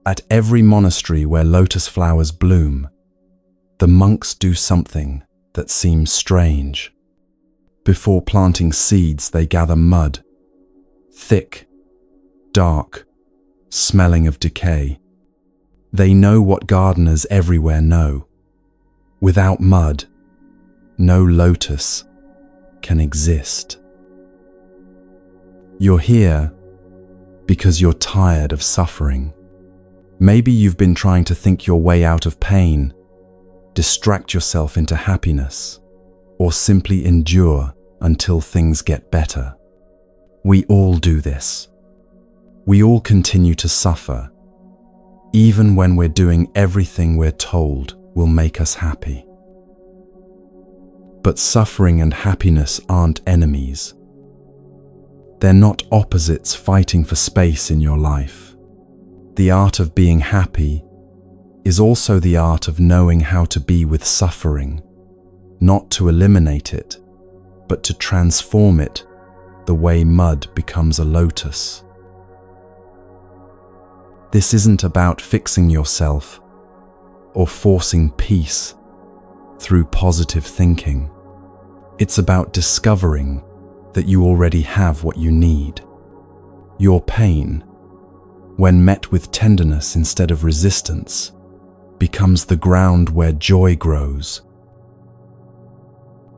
At every monastery where lotus flowers bloom, the monks do something that seems strange. Before planting seeds, they gather mud, thick, dark, smelling of decay. They know what gardeners everywhere know. Without mud, no lotus can exist. You're here because you're tired of suffering. Maybe you've been trying to think your way out of pain, distract yourself into happiness, or simply endure until things get better. We all do this. We all continue to suffer, even when we're doing everything we're told will make us happy. But suffering and happiness aren't enemies. They're not opposites fighting for space in your life. The art of being happy is also the art of knowing how to be with suffering, not to eliminate it, but to transform it the way mud becomes a lotus. This isn't about fixing yourself or forcing peace through positive thinking. It's about discovering that you already have what you need. Your pain, when met with tenderness instead of resistance, becomes the ground where joy grows.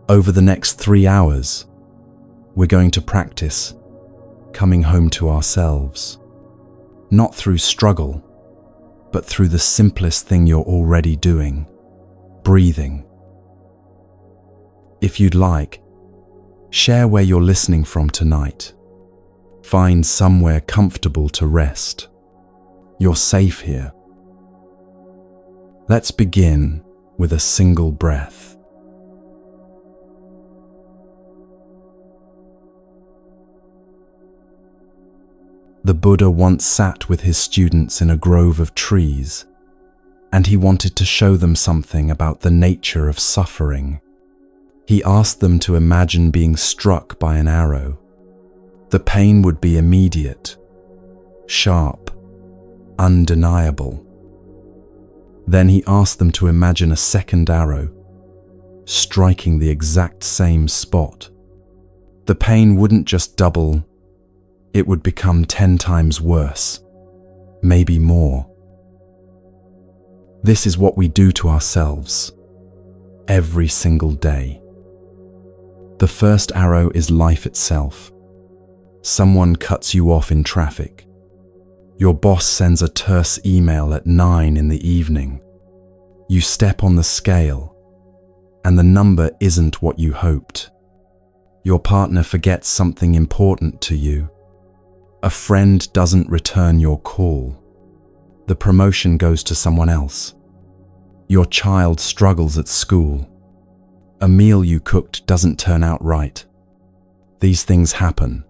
Over the next 3 hours, we're going to practice coming home to ourselves, not through struggle, but through the simplest thing you're already doing, breathing. If you'd like, share where you're listening from tonight. Find somewhere comfortable to rest. You're safe here. Let's begin with a single breath. The Buddha once sat with his students in a grove of trees, and he wanted to show them something about the nature of suffering. He asked them to imagine being struck by an arrow. The pain would be immediate, sharp, undeniable. Then he asked them to imagine a second arrow, striking the exact same spot. The pain wouldn't just double, it would become 10 times worse, maybe more. This is what we do to ourselves every single day. The first arrow is life itself. Someone cuts you off in traffic. Your boss sends a terse email at 9 in the evening. You step on the scale, and the number isn't what you hoped. Your partner forgets something important to you. A friend doesn't return your call. The promotion goes to someone else. Your child struggles at school. A meal you cooked doesn't turn out right. These things happen.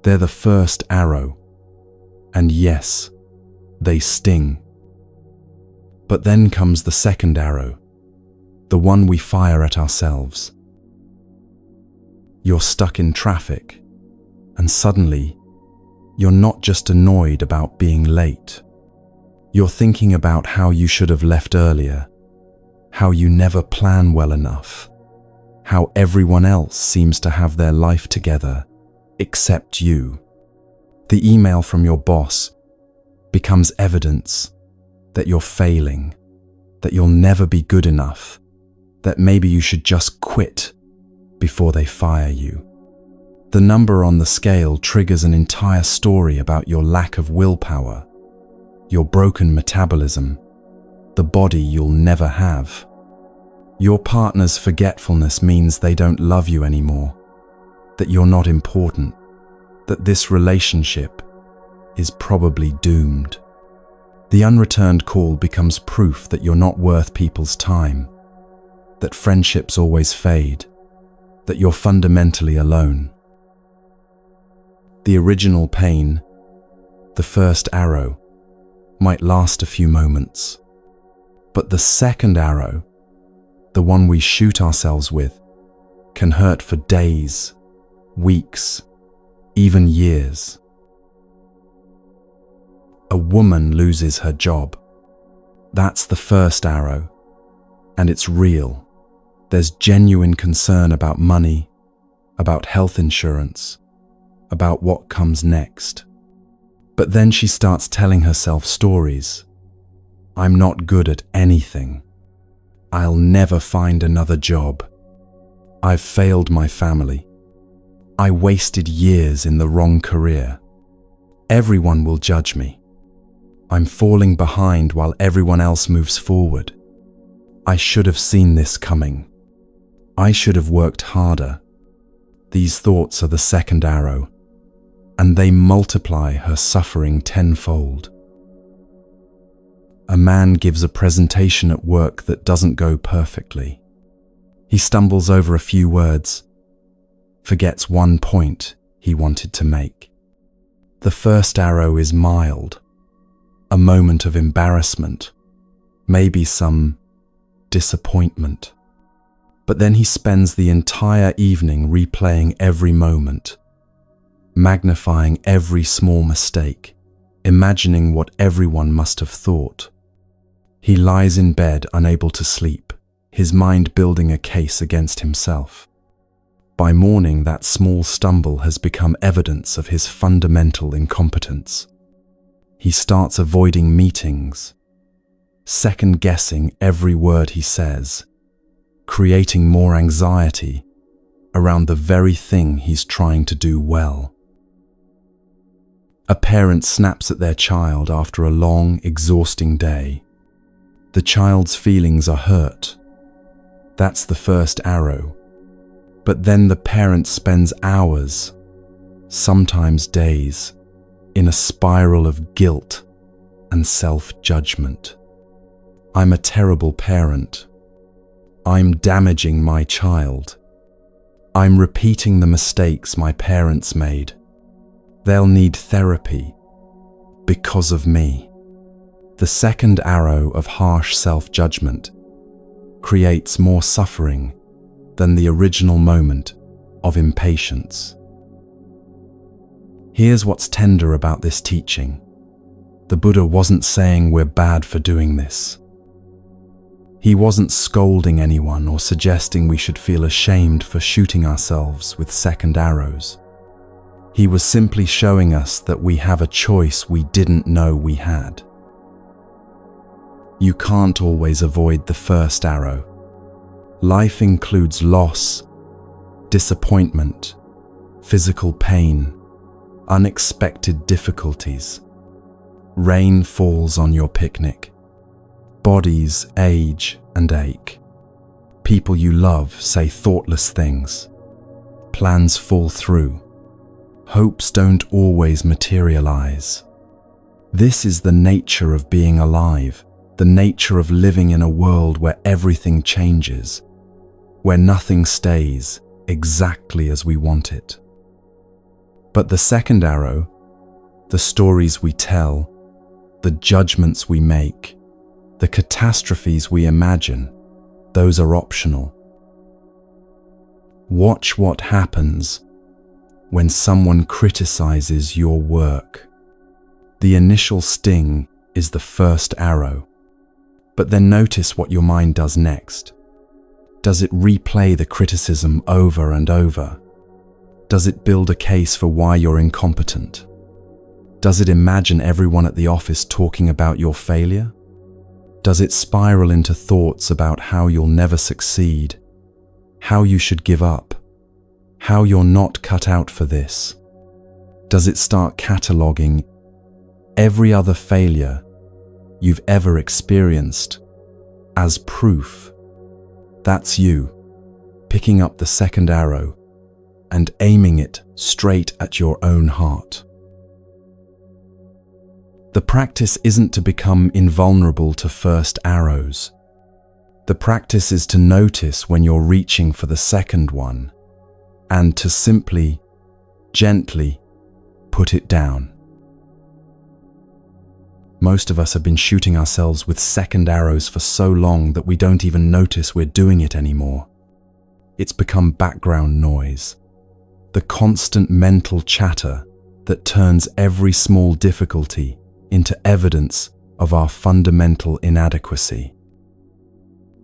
They're the first arrow. And yes, they sting. But then comes the second arrow, the one we fire at ourselves. You're stuck in traffic, and suddenly, you're not just annoyed about being late. You're thinking about how you should have left earlier, how you never plan well enough, how everyone else seems to have their life together, except you. The email from your boss becomes evidence that you're failing, that you'll never be good enough, that maybe you should just quit before they fire you. The number on the scale triggers an entire story about your lack of willpower, your broken metabolism, the body you'll never have. Your partner's forgetfulness means they don't love you anymore, that you're not important, that this relationship is probably doomed. The unreturned call becomes proof that you're not worth people's time, that friendships always fade, that you're fundamentally alone. The original pain, the first arrow, might last a few moments. But the second arrow, the one we shoot ourselves with, can hurt for days, weeks, even years. A woman loses her job. That's the first arrow, and it's real. There's genuine concern about money, about health insurance, about what comes next. But then she starts telling herself stories. I'm not good at anything. I'll never find another job. I've failed my family. I wasted years in the wrong career. Everyone will judge me. I'm falling behind while everyone else moves forward. I should have seen this coming. I should have worked harder. These thoughts are the second arrow, and they multiply her suffering tenfold. A man gives a presentation at work that doesn't go perfectly. He stumbles over a few words, forgets one point he wanted to make. The first arrow is mild, a moment of embarrassment, maybe some disappointment. But then he spends the entire evening replaying every moment, magnifying every small mistake, imagining what everyone must have thought. He lies in bed unable to sleep, his mind building a case against himself. By morning, that small stumble has become evidence of his fundamental incompetence. He starts avoiding meetings, second-guessing every word he says, creating more anxiety around the very thing he's trying to do well. A parent snaps at their child after a long, exhausting day. The child's feelings are hurt. That's the first arrow. But then the parent spends hours, sometimes days, in a spiral of guilt and self-judgment. I'm a terrible parent. I'm damaging my child. I'm repeating the mistakes my parents made. They'll need therapy because of me. The second arrow of harsh self-judgment creates more suffering than the original moment of impatience. Here's what's tender about this teaching. The Buddha wasn't saying we're bad for doing this. He wasn't scolding anyone or suggesting we should feel ashamed for shooting ourselves with second arrows. He was simply showing us that we have a choice we didn't know we had. You can't always avoid the first arrow. Life includes loss, disappointment, physical pain, unexpected difficulties. Rain falls on your picnic. Bodies age and ache. People you love say thoughtless things. Plans fall through. Hopes don't always materialize. This is the nature of being alive, the nature of living in a world where everything changes, where nothing stays exactly as we want it. But the second arrow, the stories we tell, the judgments we make, the catastrophes we imagine, those are optional. Watch what happens when someone criticizes your work. The initial sting is the first arrow, but then notice what your mind does next. Does it replay the criticism over and over? Does it build a case for why you're incompetent? Does it imagine everyone at the office talking about your failure? Does it spiral into thoughts about how you'll never succeed, how you should give up, how you're not cut out for this? Does it start cataloging every other failure you've ever experienced as proof? That's you, picking up the second arrow and aiming it straight at your own heart. The practice isn't to become invulnerable to first arrows. The practice is to notice when you're reaching for the second one and to simply, gently put it down. Most of us have been shooting ourselves with second arrows for so long that we don't even notice we're doing it anymore. It's become background noise, the constant mental chatter that turns every small difficulty into evidence of our fundamental inadequacy.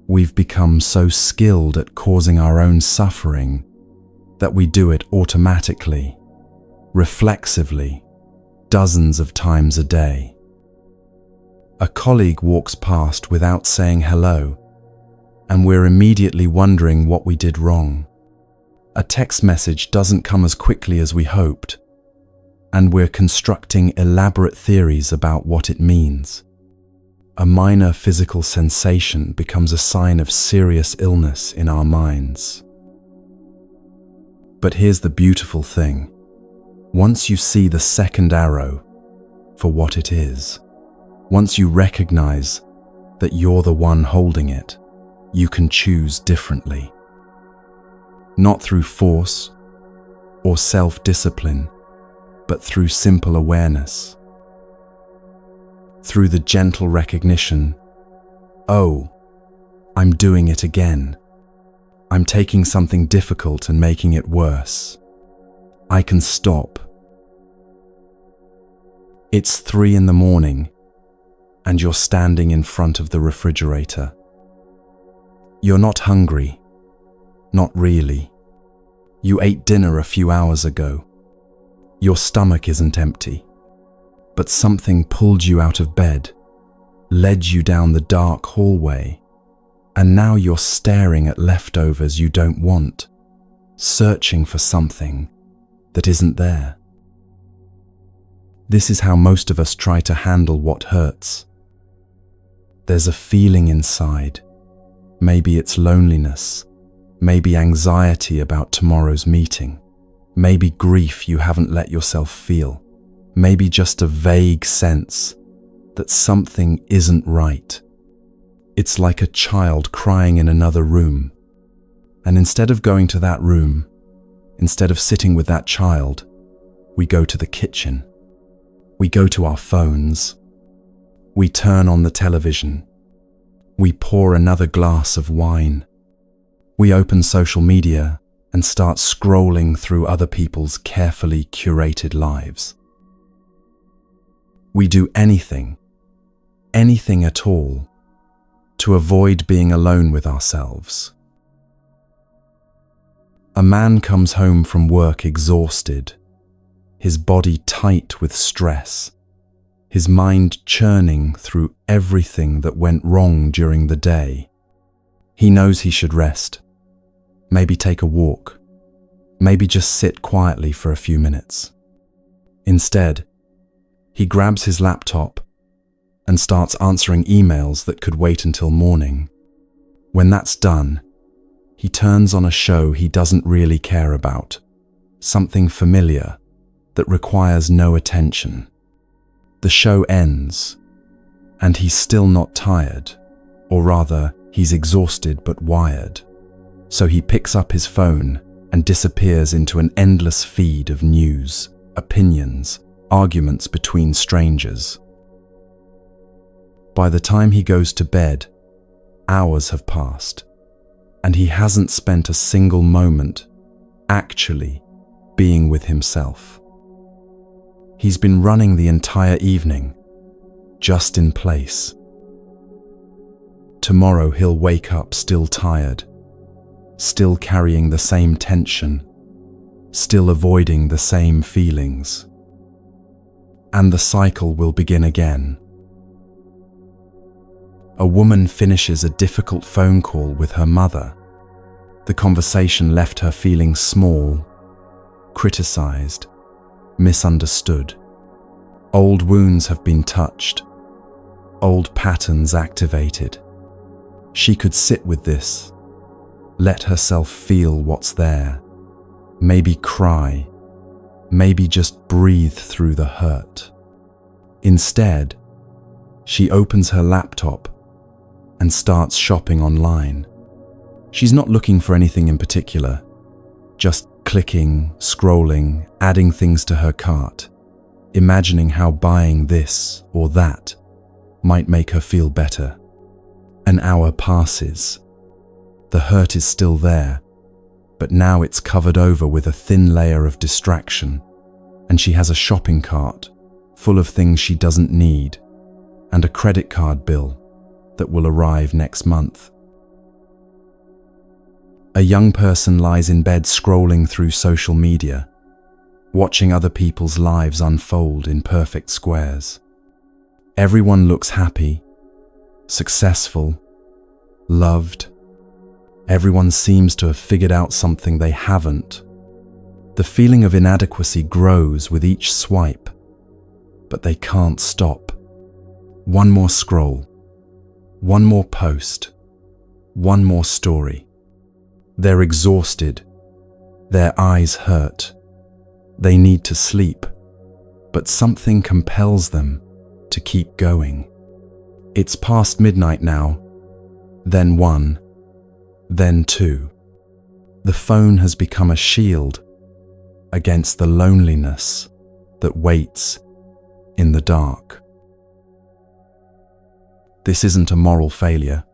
We've become so skilled at causing our own suffering that we do it automatically, reflexively, dozens of times a day. A colleague walks past without saying hello, and we're immediately wondering what we did wrong. A text message doesn't come as quickly as we hoped, and we're constructing elaborate theories about what it means. A minor physical sensation becomes a sign of serious illness in our minds. But here's the beautiful thing. Once you see the second arrow for what it is, once you recognize that you're the one holding it, you can choose differently. Not through force or self-discipline, but through simple awareness. Through the gentle recognition, oh, I'm doing it again. I'm taking something difficult and making it worse. I can stop. It's 3 a.m, and you're standing in front of the refrigerator. You're not hungry. Not really. You ate dinner a few hours ago. Your stomach isn't empty. But something pulled you out of bed, led you down the dark hallway, and now you're staring at leftovers you don't want, searching for something that isn't there. This is how most of us try to handle what hurts. There's a feeling inside. Maybe it's loneliness, maybe anxiety about tomorrow's meeting, maybe grief you haven't let yourself feel, maybe just a vague sense that something isn't right. It's like a child crying in another room. And instead of going to that room, instead of sitting with that child, we go to the kitchen. We go to our phones. We turn on the television. We pour another glass of wine. We open social media and start scrolling through other people's carefully curated lives. We do anything at all, to avoid being alone with ourselves. A man comes home from work exhausted, his body tight with stress, his mind churning through everything that went wrong during the day. He knows he should rest, maybe take a walk, maybe just sit quietly for a few minutes. Instead, he grabs his laptop and starts answering emails that could wait until morning. When that's done, he turns on a show he doesn't really care about, something familiar that requires no attention. The show ends, and he's still not tired, or rather, he's exhausted but wired. So he picks up his phone and disappears into an endless feed of news, opinions, arguments between strangers. By the time he goes to bed, hours have passed, and he hasn't spent a single moment actually being with himself. He's been running the entire evening, just in place. Tomorrow he'll wake up still tired, still carrying the same tension, still avoiding the same feelings. And the cycle will begin again. A woman finishes a difficult phone call with her mother. The conversation left her feeling small, criticized, misunderstood. Old wounds have been touched, old patterns activated. She could sit with this, let herself feel what's there, maybe cry, maybe just breathe through the hurt. Instead, she opens her laptop and starts shopping online. She's not looking for anything in particular, just clicking, scrolling, adding things to her cart, imagining how buying this or that might make her feel better. An hour passes. The hurt is still there, but now it's covered over with a thin layer of distraction, and she has a shopping cart full of things she doesn't need, and a credit card bill that will arrive next month. A young person lies in bed scrolling through social media, watching other people's lives unfold in perfect squares. Everyone looks happy, successful, loved. Everyone seems to have figured out something they haven't. The feeling of inadequacy grows with each swipe, but they can't stop. One more scroll, one more post, one more story. They're exhausted, their eyes hurt. They need to sleep, but something compels them to keep going. It's past midnight now, then 1, then 2. The phone has become a shield against the loneliness that waits in the dark. This isn't a moral failure.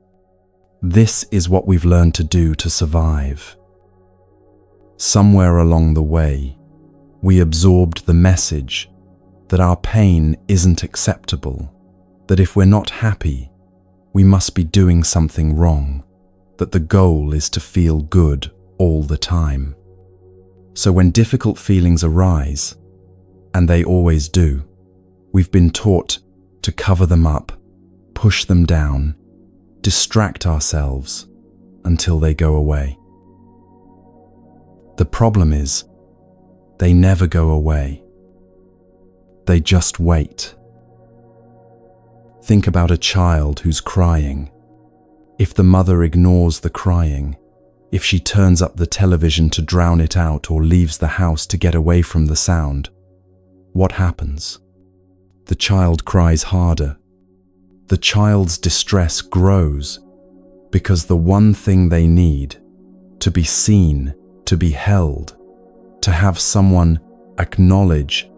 This is what we've learned to do to survive. Somewhere along the way, we absorbed the message that our pain isn't acceptable, that if we're not happy, we must be doing something wrong, that the goal is to feel good all the time. So when difficult feelings arise, and they always do, we've been taught to cover them up, push them down, distract ourselves until they go away. The problem is, they never go away. They just wait. Think about a child who's crying. If the mother ignores the crying, if she turns up the television to drown it out or leaves the house to get away from the sound, what happens? The child cries harder. The child's distress grows because the one thing they need, to be seen, to be held, to have someone acknowledge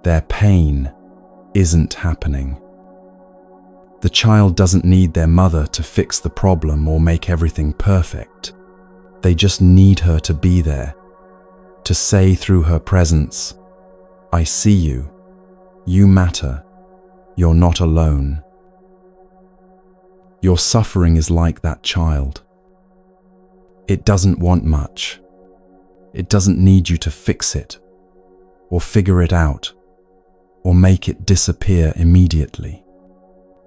their pain, isn't happening. The child doesn't need their mother to fix the problem or make everything perfect. They just need her to be there, to say through her presence, "I see you. You matter. You're not alone." Your suffering is like that child. It doesn't want much. It doesn't need you to fix it, or figure it out, or make it disappear immediately.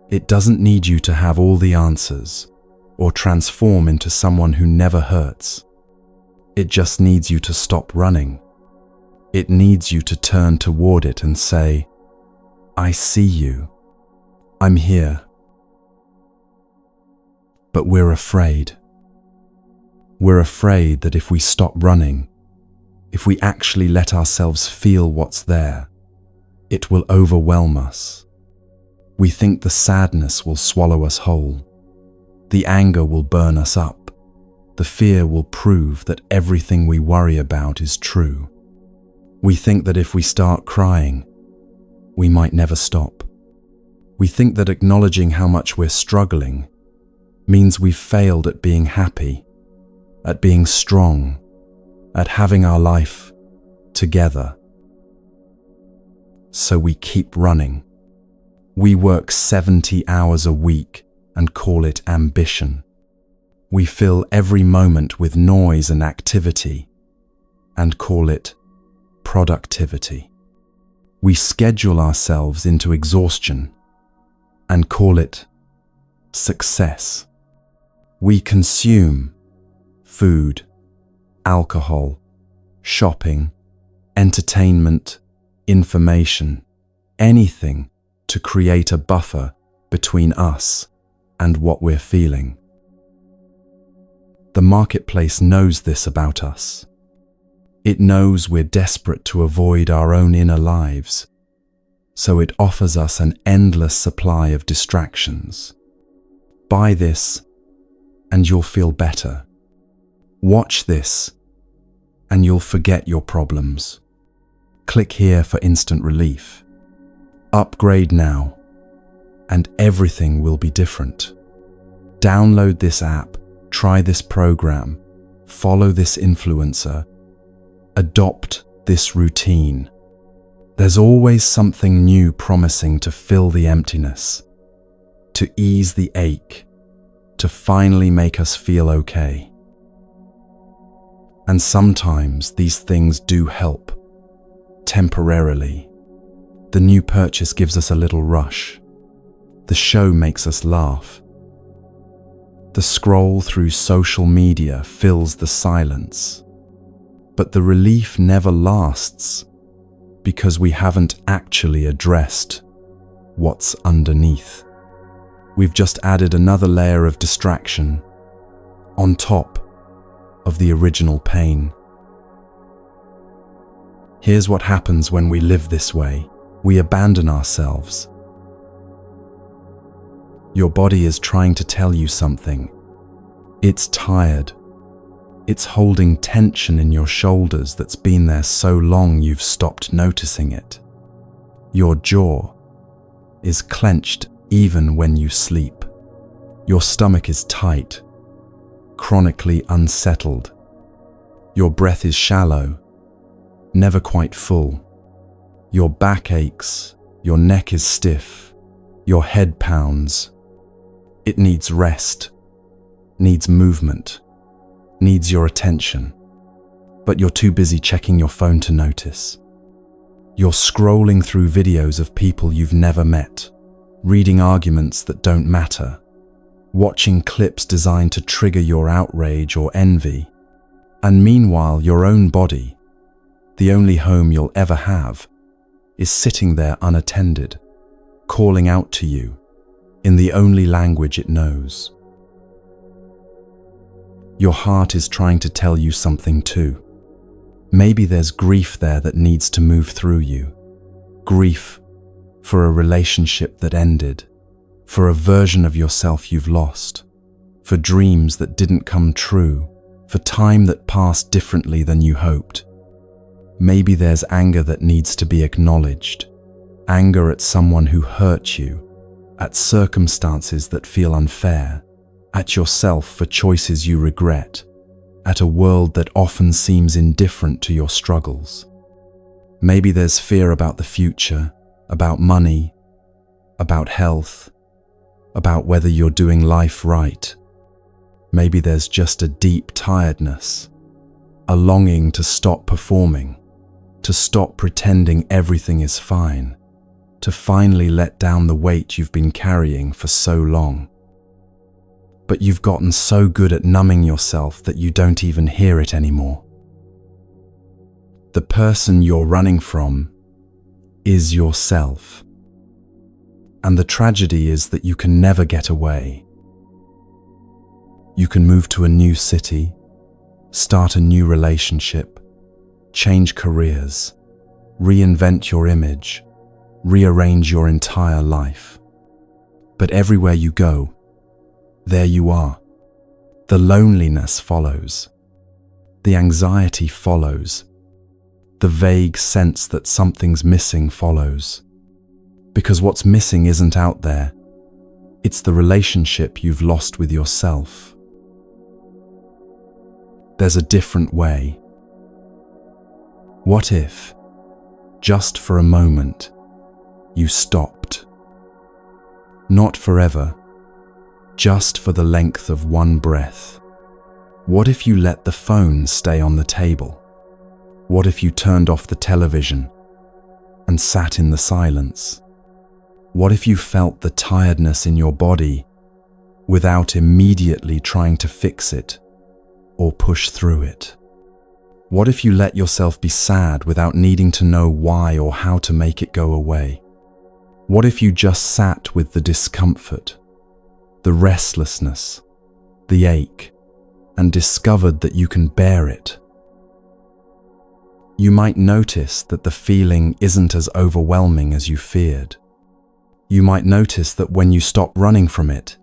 It doesn't need you to have all the answers, or transform into someone who never hurts. It just needs you to stop running. It needs you to turn toward it and say, "I see you. I'm here." But we're afraid. We're afraid that if we stop running, if we actually let ourselves feel what's there, it will overwhelm us. We think the sadness will swallow us whole. The anger will burn us up. The fear will prove that everything we worry about is true. We think that if we start crying, we might never stop. We think that acknowledging how much we're struggling means we've failed at being happy, at being strong, at having our life together. So we keep running. We work 70 hours a week and call it ambition. We fill every moment with noise and activity and call it productivity. We schedule ourselves into exhaustion and call it success. We consume food, alcohol, shopping, entertainment, information, anything to create a buffer between us and what we're feeling. The marketplace knows this about us. It knows we're desperate to avoid our own inner lives, so it offers us an endless supply of distractions. Buy this, and you'll feel better. Watch this, and you'll forget your problems. Click here for instant relief. Upgrade now, and everything will be different. Download this app, try this program, follow this influencer, adopt this routine. There's always something new promising to fill the emptiness, to ease the ache, to finally make us feel okay. And sometimes these things do help, temporarily. The new purchase gives us a little rush. The show makes us laugh. The scroll through social media fills the silence. But the relief never lasts because we haven't actually addressed what's underneath. We've just added another layer of distraction on top of the original pain. Here's what happens when we live this way. We abandon ourselves. Your body is trying to tell you something. It's tired. It's holding tension in your shoulders that's been there so long you've stopped noticing it. Your jaw is clenched even when you sleep. Your stomach is tight, chronically unsettled. Your breath is shallow, never quite full. Your back aches, your neck is stiff, your head pounds. It needs rest, needs movement, needs your attention. But you're too busy checking your phone to notice. You're scrolling through videos of people you've never met, reading arguments that don't matter, watching clips designed to trigger your outrage or envy. And meanwhile, your own body, the only home you'll ever have, is sitting there unattended, calling out to you in the only language it knows. Your heart is trying to tell you something too. Maybe there's grief there that needs to move through you. Grief for a relationship that ended, for a version of yourself you've lost, for dreams that didn't come true, for time that passed differently than you hoped. Maybe there's anger that needs to be acknowledged, anger at someone who hurt you, at circumstances that feel unfair, at yourself for choices you regret, at a world that often seems indifferent to your struggles. Maybe there's fear about the future, about money, about health, about whether you're doing life right. Maybe there's just a deep tiredness, a longing to stop performing, to stop pretending everything is fine, to finally let down the weight you've been carrying for so long. But you've gotten so good at numbing yourself that you don't even hear it anymore. The person you're running from is yourself. And the tragedy is that you can never get away. You can move to a new city, start a new relationship, change careers, reinvent your image, rearrange your entire life. But everywhere you go, there you are. The loneliness follows. The anxiety follows. The vague sense that something's missing follows. Because what's missing isn't out there. It's the relationship you've lost with yourself. There's a different way. What if, just for a moment, you stopped? Not forever, just for the length of one breath. What if you let the phone stay on the table? What if you turned off the television and sat in the silence? What if you felt the tiredness in your body without immediately trying to fix it or push through it? What if you let yourself be sad without needing to know why or how to make it go away? What if you just sat with the discomfort, the restlessness, the ache, and discovered that you can bear it? You might notice that the feeling isn't as overwhelming as you feared. You might notice that when you stop running from it,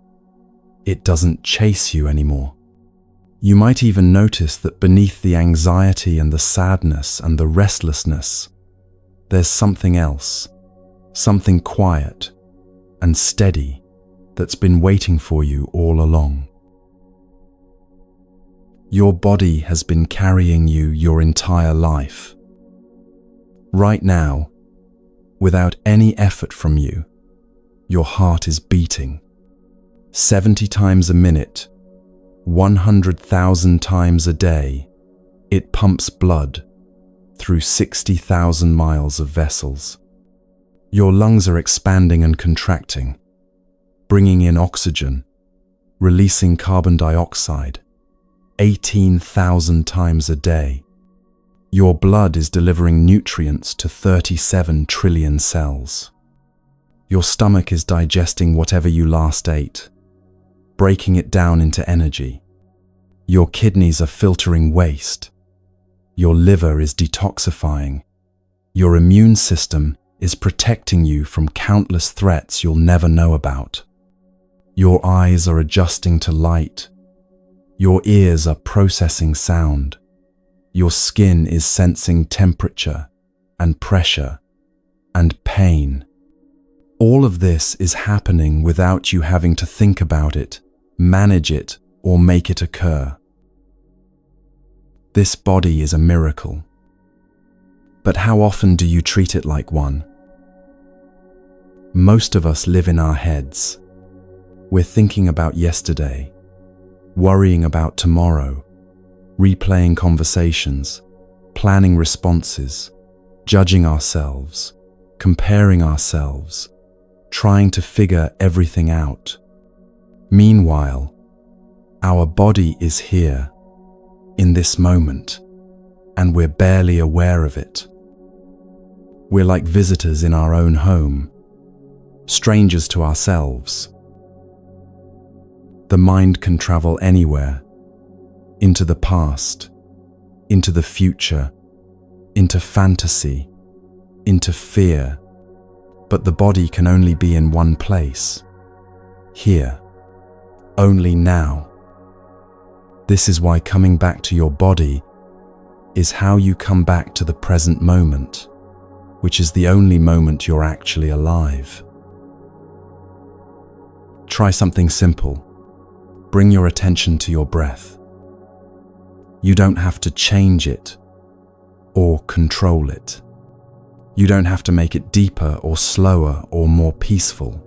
it doesn't chase you anymore. You might even notice that beneath the anxiety and the sadness and the restlessness, there's something else, something quiet and steady that's been waiting for you all along. Your body has been carrying you your entire life. Right now, Without any effort from you, your heart is beating 70 times a minute, 100,000 times a day. It pumps blood through 60,000 miles of vessels. Your lungs are expanding and contracting, bringing in oxygen, releasing carbon dioxide 18,000 times a day. Your blood is delivering nutrients to 37 trillion cells. Your stomach is digesting whatever you last ate, breaking it down into energy. Your kidneys are filtering waste. Your liver is detoxifying. Your immune system is protecting you from countless threats you'll never know about. Your eyes are adjusting to light. Your ears are processing sound. Your skin is sensing temperature and pressure and pain. All of this is happening without you having to think about it, manage it, or make it occur. This body is a miracle. But how often do you treat it like one? Most of us live in our heads. We're thinking about yesterday, worrying about tomorrow, replaying conversations, planning responses, judging ourselves, comparing ourselves, trying to figure everything out. Meanwhile, our body is here, in this moment, and we're barely aware of it. We're like visitors in our own home, strangers to ourselves. The mind can travel anywhere, into the past, into the future, into fantasy, into fear, but the body can only be in one place, here, only now. This is why coming back to your body is how you come back to the present moment, which is the only moment you're actually alive. Try something simple. Bring your attention to your breath. You don't have to change it or control it. You don't have to make it deeper or slower or more peaceful.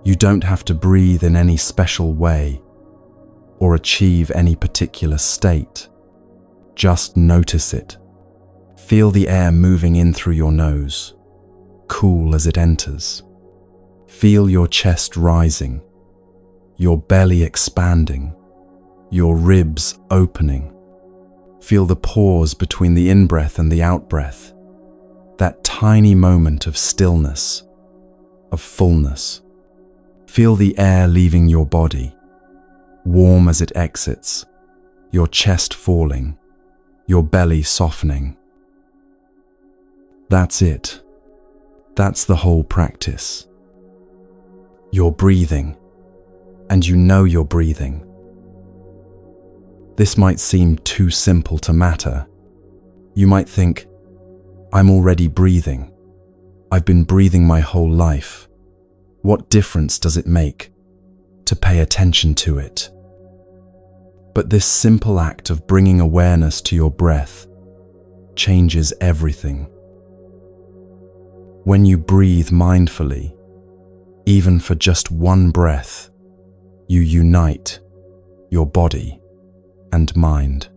You don't have to breathe in any special way or achieve any particular state. Just notice it. Feel the air moving in through your nose, cool as it enters. Feel your chest rising, your belly expanding, your ribs opening. Feel the pause between the in-breath and the out-breath, that tiny moment of stillness, of fullness. Feel the air leaving your body, warm as it exits, your chest falling, your belly softening. That's it. That's the whole practice. You're breathing, and you know you're breathing. This might seem too simple to matter. You might think, I'm already breathing. I've been breathing my whole life. What difference does it make to pay attention to it? But this simple act of bringing awareness to your breath changes everything. When you breathe mindfully, even for just one breath, you unite your body and mind.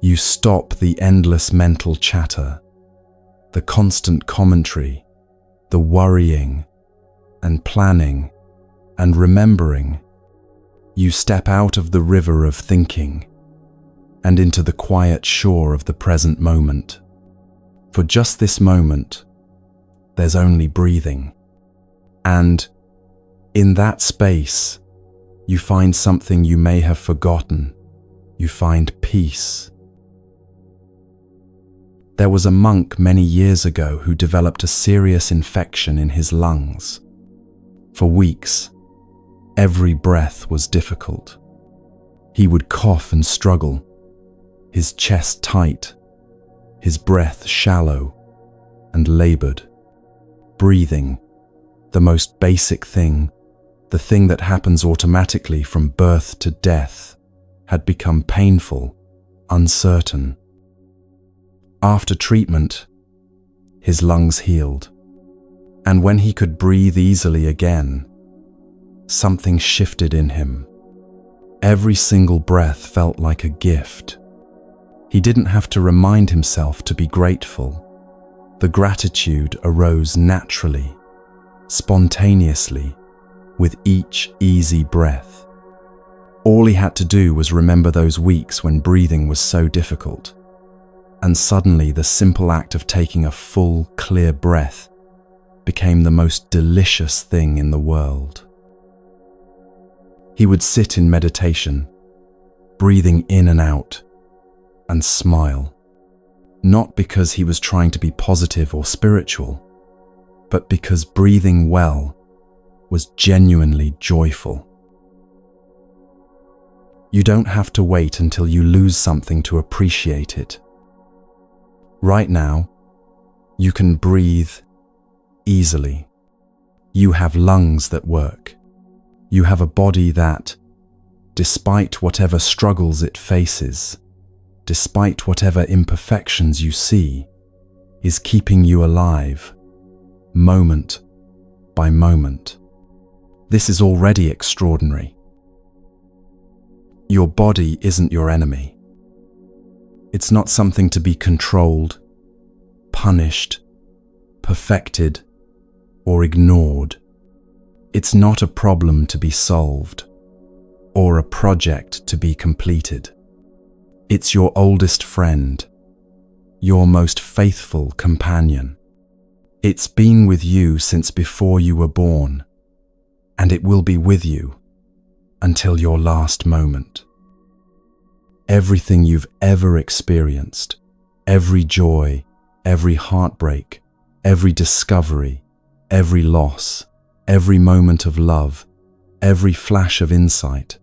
You stop the endless mental chatter, the constant commentary, the worrying and planning and remembering. You step out of the river of thinking and into the quiet shore of the present moment. For just this moment, there's only breathing. And in that space, you find something you may have forgotten. You find peace. There was a monk many years ago who developed a serious infection in his lungs. For weeks, every breath was difficult. He would cough and struggle, his chest tight, his breath shallow and labored. Breathing, the most basic thing, the thing that happens automatically from birth to death, had become painful, uncertain. After treatment, his lungs healed. And when he could breathe easily again, something shifted in him. Every single breath felt like a gift. He didn't have to remind himself to be grateful. The gratitude arose naturally, spontaneously, with each easy breath. All he had to do was remember those weeks when breathing was so difficult. And suddenly the simple act of taking a full, clear breath became the most delicious thing in the world. He would sit in meditation, breathing in and out, and smile, not because he was trying to be positive or spiritual, but because breathing well was genuinely joyful. You don't have to wait until you lose something to appreciate it. Right now, you can breathe easily. You have lungs that work. You have a body that, despite whatever struggles it faces, despite whatever imperfections you see, is keeping you alive, moment by moment. This is already extraordinary. Your body isn't your enemy. It's not something to be controlled, punished, perfected, or ignored. It's not a problem to be solved, or a project to be completed. It's your oldest friend, your most faithful companion. It's been with you since before you were born, and it will be with you until your last moment. Everything you've ever experienced, every joy, every heartbreak, every discovery, every loss, every moment of love, every flash of insight,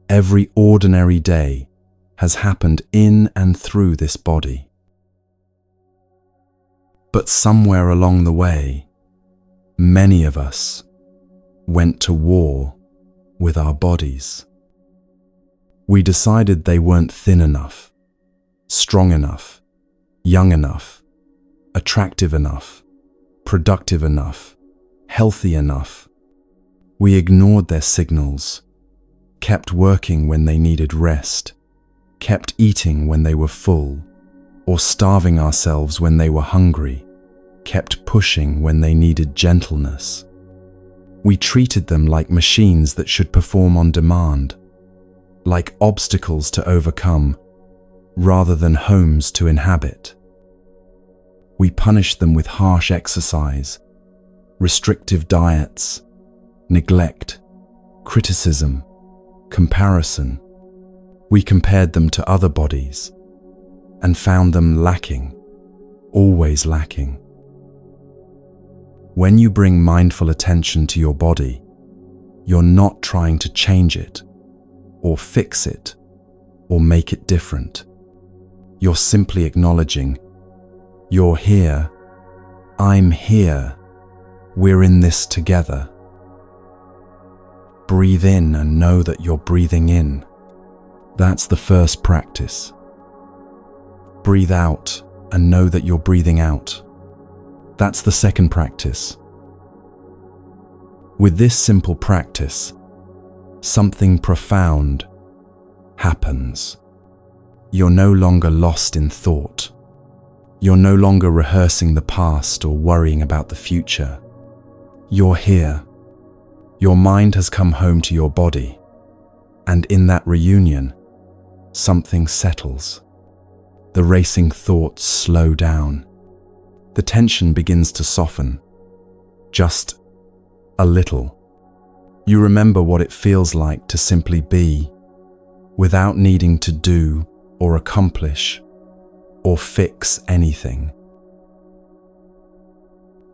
every ordinary day has happened in and through this body. But somewhere along the way, many of us went to war with our bodies. We decided they weren't thin enough, strong enough, young enough, attractive enough, productive enough, healthy enough. We ignored their signals, kept working when they needed rest, kept eating when they were full, or starving ourselves when they were hungry, kept pushing when they needed gentleness. We treated them like machines that should perform on demand, like obstacles to overcome, rather than homes to inhabit. We punished them with harsh exercise, restrictive diets, neglect, criticism, comparison. We compared them to other bodies and found them lacking, always lacking. When you bring mindful attention to your body, you're not trying to change it, or fix it, or make it different. You're simply acknowledging, you're here, I'm here, we're in this together. Breathe in and know that you're breathing in. That's the first practice. Breathe out and know that you're breathing out. That's the second practice. With this simple practice, something profound happens. You're no longer lost in thought. You're no longer rehearsing the past or worrying about the future. You're here. Your mind has come home to your body, and in that reunion, something settles. The racing thoughts slow down. The tension begins to soften, just a little. You remember what it feels like to simply be, without needing to do or accomplish or fix anything.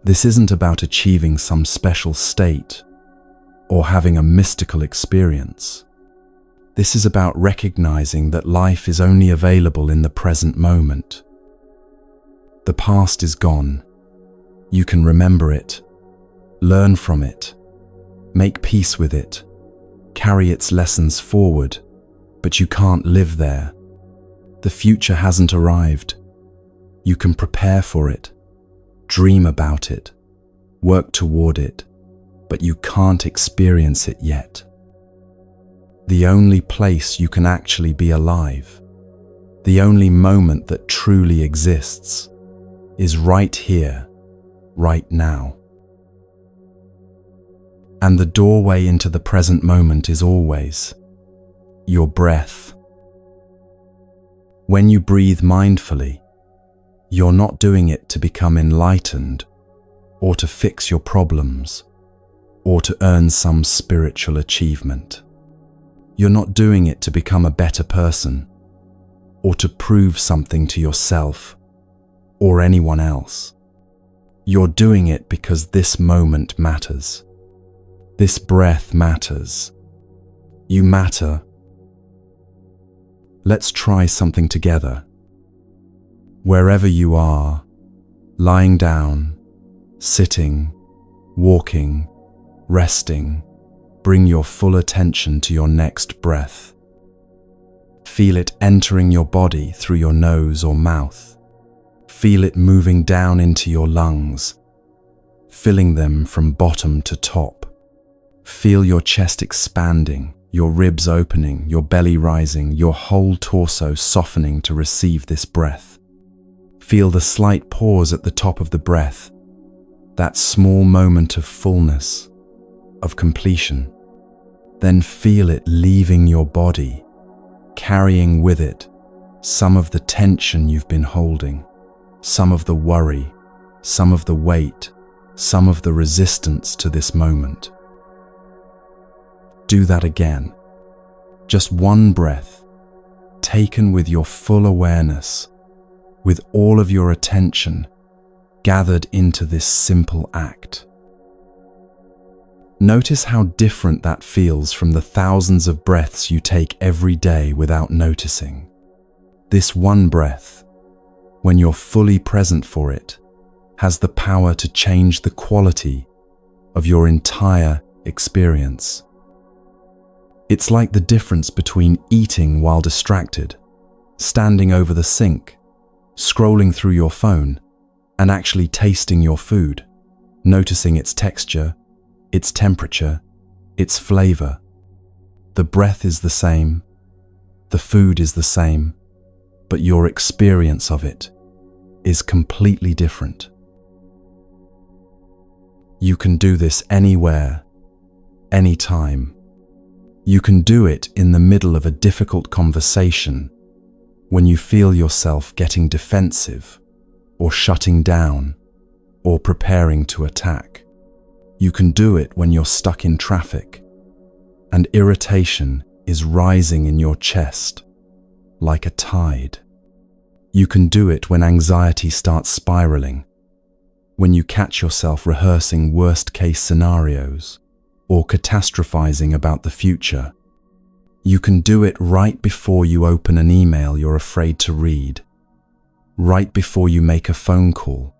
This isn't about achieving some special state or having a mystical experience. This is about recognizing that life is only available in the present moment. The past is gone. You can remember it, learn from it, make peace with it, carry its lessons forward, but you can't live there. The future hasn't arrived. You can prepare for it, dream about it, work toward it, but you can't experience it yet. The only place you can actually be alive, the only moment that truly exists, is right here, right now. And the doorway into the present moment is always your breath. When you breathe mindfully, you're not doing it to become enlightened or to fix your problems or to earn some spiritual achievement. You're not doing it to become a better person or to prove something to yourself or anyone else. You're doing it because this moment matters. This breath matters. You matter. Let's try something together. Wherever you are, lying down, sitting, walking, resting, bring your full attention to your next breath. Feel it entering your body through your nose or mouth. Feel it moving down into your lungs, filling them from bottom to top. Feel your chest expanding, your ribs opening, your belly rising, your whole torso softening to receive this breath. Feel the slight pause at the top of the breath, that small moment of fullness, of completion. Then feel it leaving your body, carrying with it some of the tension you've been holding, some of the worry, some of the weight, some of the resistance to this moment. Do that again. Just one breath, taken with your full awareness, with all of your attention gathered into this simple act. Notice how different that feels from the thousands of breaths you take every day without noticing. This one breath, when you're fully present for it, has the power to change the quality of your entire experience. It's like the difference between eating while distracted, standing over the sink, scrolling through your phone, and actually tasting your food, noticing its texture, its temperature, its flavor. The breath is the same, the food is the same, but your experience of it is completely different. You can do this anywhere, anytime. You can do it in the middle of a difficult conversation, when you feel yourself getting defensive, or shutting down, or preparing to attack. You can do it when you're stuck in traffic, and irritation is rising in your chest, like a tide. You can do it when anxiety starts spiraling, when you catch yourself rehearsing worst-case scenarios, or catastrophizing about the future. You can do it right before you open an email you're afraid to read, right before you make a phone call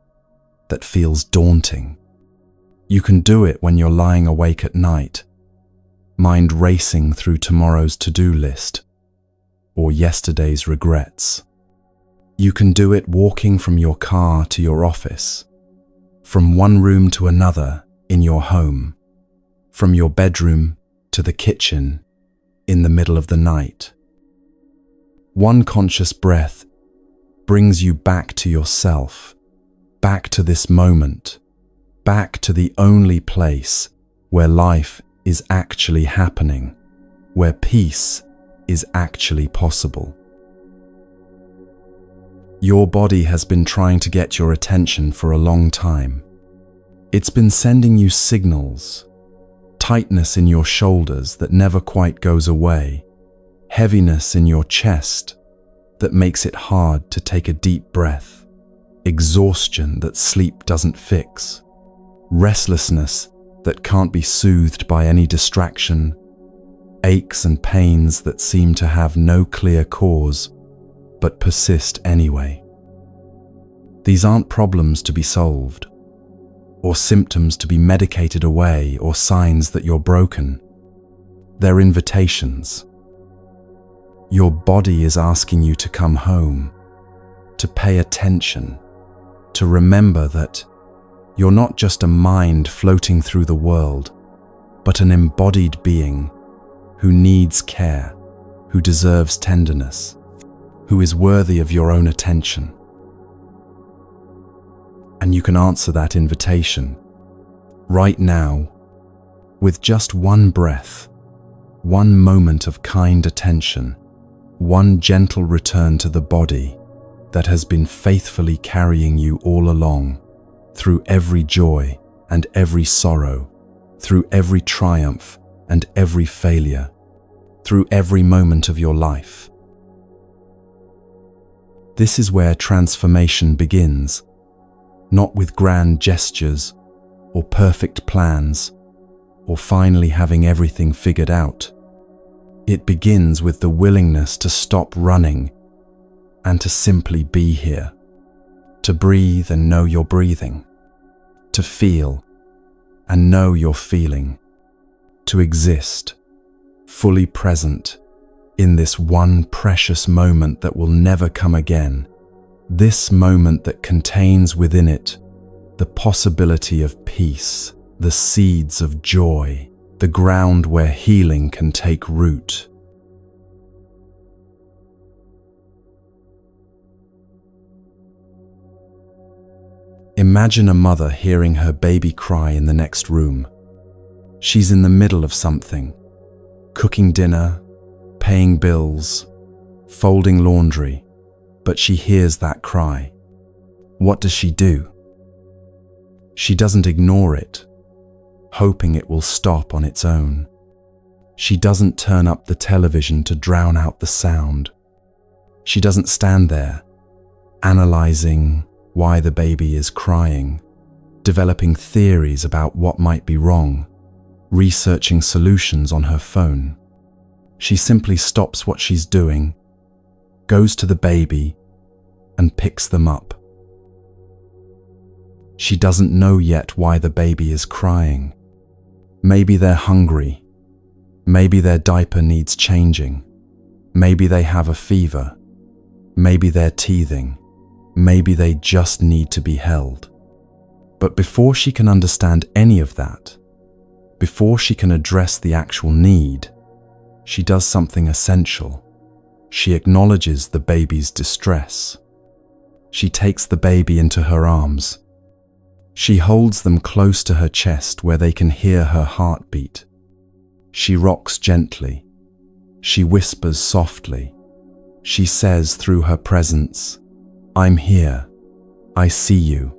that feels daunting. You can do it when you're lying awake at night, mind racing through tomorrow's to-do list or yesterday's regrets. You can do it walking from your car to your office, from one room to another in your home, from your bedroom to the kitchen in the middle of the night. One conscious breath brings you back to yourself, back to this moment, back to the only place where life is actually happening, where peace is actually possible. Your body has been trying to get your attention for a long time. It's been sending you signals, tightness in your shoulders that never quite goes away, heaviness in your chest that makes it hard to take a deep breath, exhaustion that sleep doesn't fix, restlessness that can't be soothed by any distraction, aches and pains that seem to have no clear cause but persist anyway. These aren't problems to be solved, or symptoms to be medicated away, or signs that you're broken. They're invitations. Your body is asking you to come home, to pay attention, to remember that You're not just a mind floating through the world, but an embodied being who needs care, who deserves tenderness, who is worthy of your own attention. And you can answer that invitation right now with just one breath, one moment of kind attention, one gentle return to the body that has been faithfully carrying you all along, through every joy and every sorrow, through every triumph and every failure, through every moment of your life. This is where transformation begins, not with grand gestures or perfect plans, or finally having everything figured out. It begins with the willingness to stop running and to simply be here, to breathe and know you're breathing, to feel and know you're feeling, to exist, fully present in this one precious moment that will never come again, this moment that contains within it the possibility of peace, the seeds of joy, the ground where healing can take root. Imagine a mother hearing her baby cry in the next room. She's in the middle of something, cooking dinner, paying bills, folding laundry, but she hears that cry. What does she do? She doesn't ignore it, hoping it will stop on its own. She doesn't turn up the television to drown out the sound. She doesn't stand there, analyzing why the baby is crying, developing theories about what might be wrong, researching solutions on her phone. She simply stops what she's doing, goes to the baby, and picks them up. She doesn't know yet why the baby is crying. Maybe they're hungry. Maybe their diaper needs changing. Maybe they have a fever. Maybe they're teething. Maybe they just need to be held. But before she can understand any of that, before she can address the actual need, she does something essential. She acknowledges the baby's distress. She takes the baby into her arms. She holds them close to her chest where they can hear her heartbeat. She rocks gently. She whispers softly. She says through her presence, "I'm here. I see you.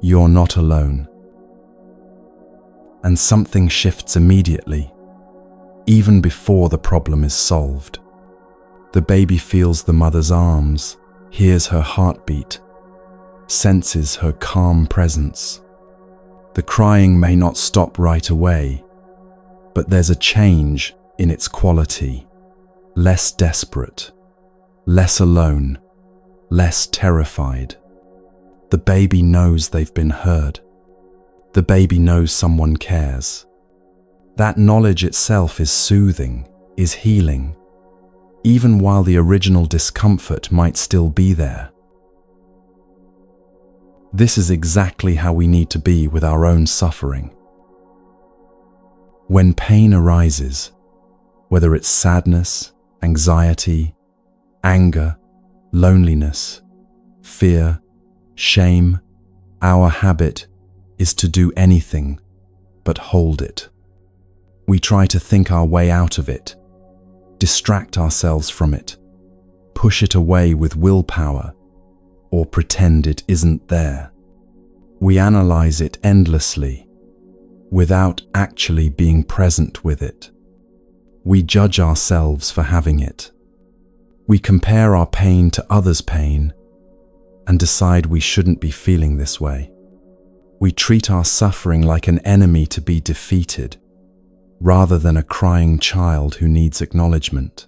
You're not alone." And something shifts immediately, even before the problem is solved. The baby feels the mother's arms, hears her heartbeat, senses her calm presence. The crying may not stop right away, but there's a change in its quality. Less desperate, less alone, less terrified. The baby knows they've been heard. The baby knows someone cares. That knowledge itself is soothing, is healing, even while the original discomfort might still be there. This is exactly how we need to be with our own suffering. When pain arises, whether it's sadness, anxiety, anger, loneliness, fear, shame, our habit is to do anything but hold it. We try to think our way out of it, distract ourselves from it, push it away with willpower, or pretend it isn't there. We analyze it endlessly, without actually being present with it. We judge ourselves for having it. We compare our pain to others' pain and decide we shouldn't be feeling this way. We treat our suffering like an enemy to be defeated, rather than a crying child who needs acknowledgement.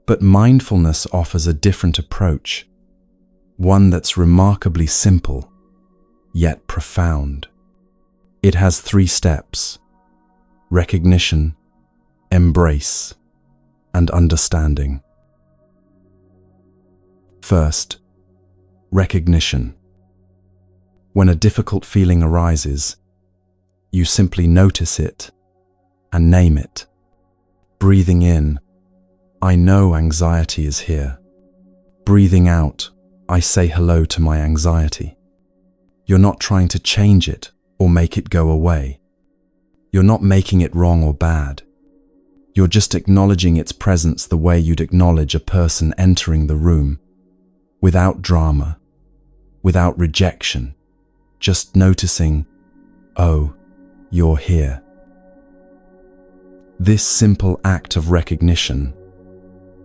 But mindfulness offers a different approach, one that's remarkably simple, yet profound. It has 3 steps: recognition, embrace, and understanding. First, recognition. When a difficult feeling arises, you simply notice it and name it. Breathing in, I know anxiety is here. Breathing out, I say hello to my anxiety. You're not trying to change it or make it go away. You're not making it wrong or bad. You're just acknowledging its presence the way you'd acknowledge a person entering the room, without drama, without rejection, just noticing, oh, you're here. This simple act of recognition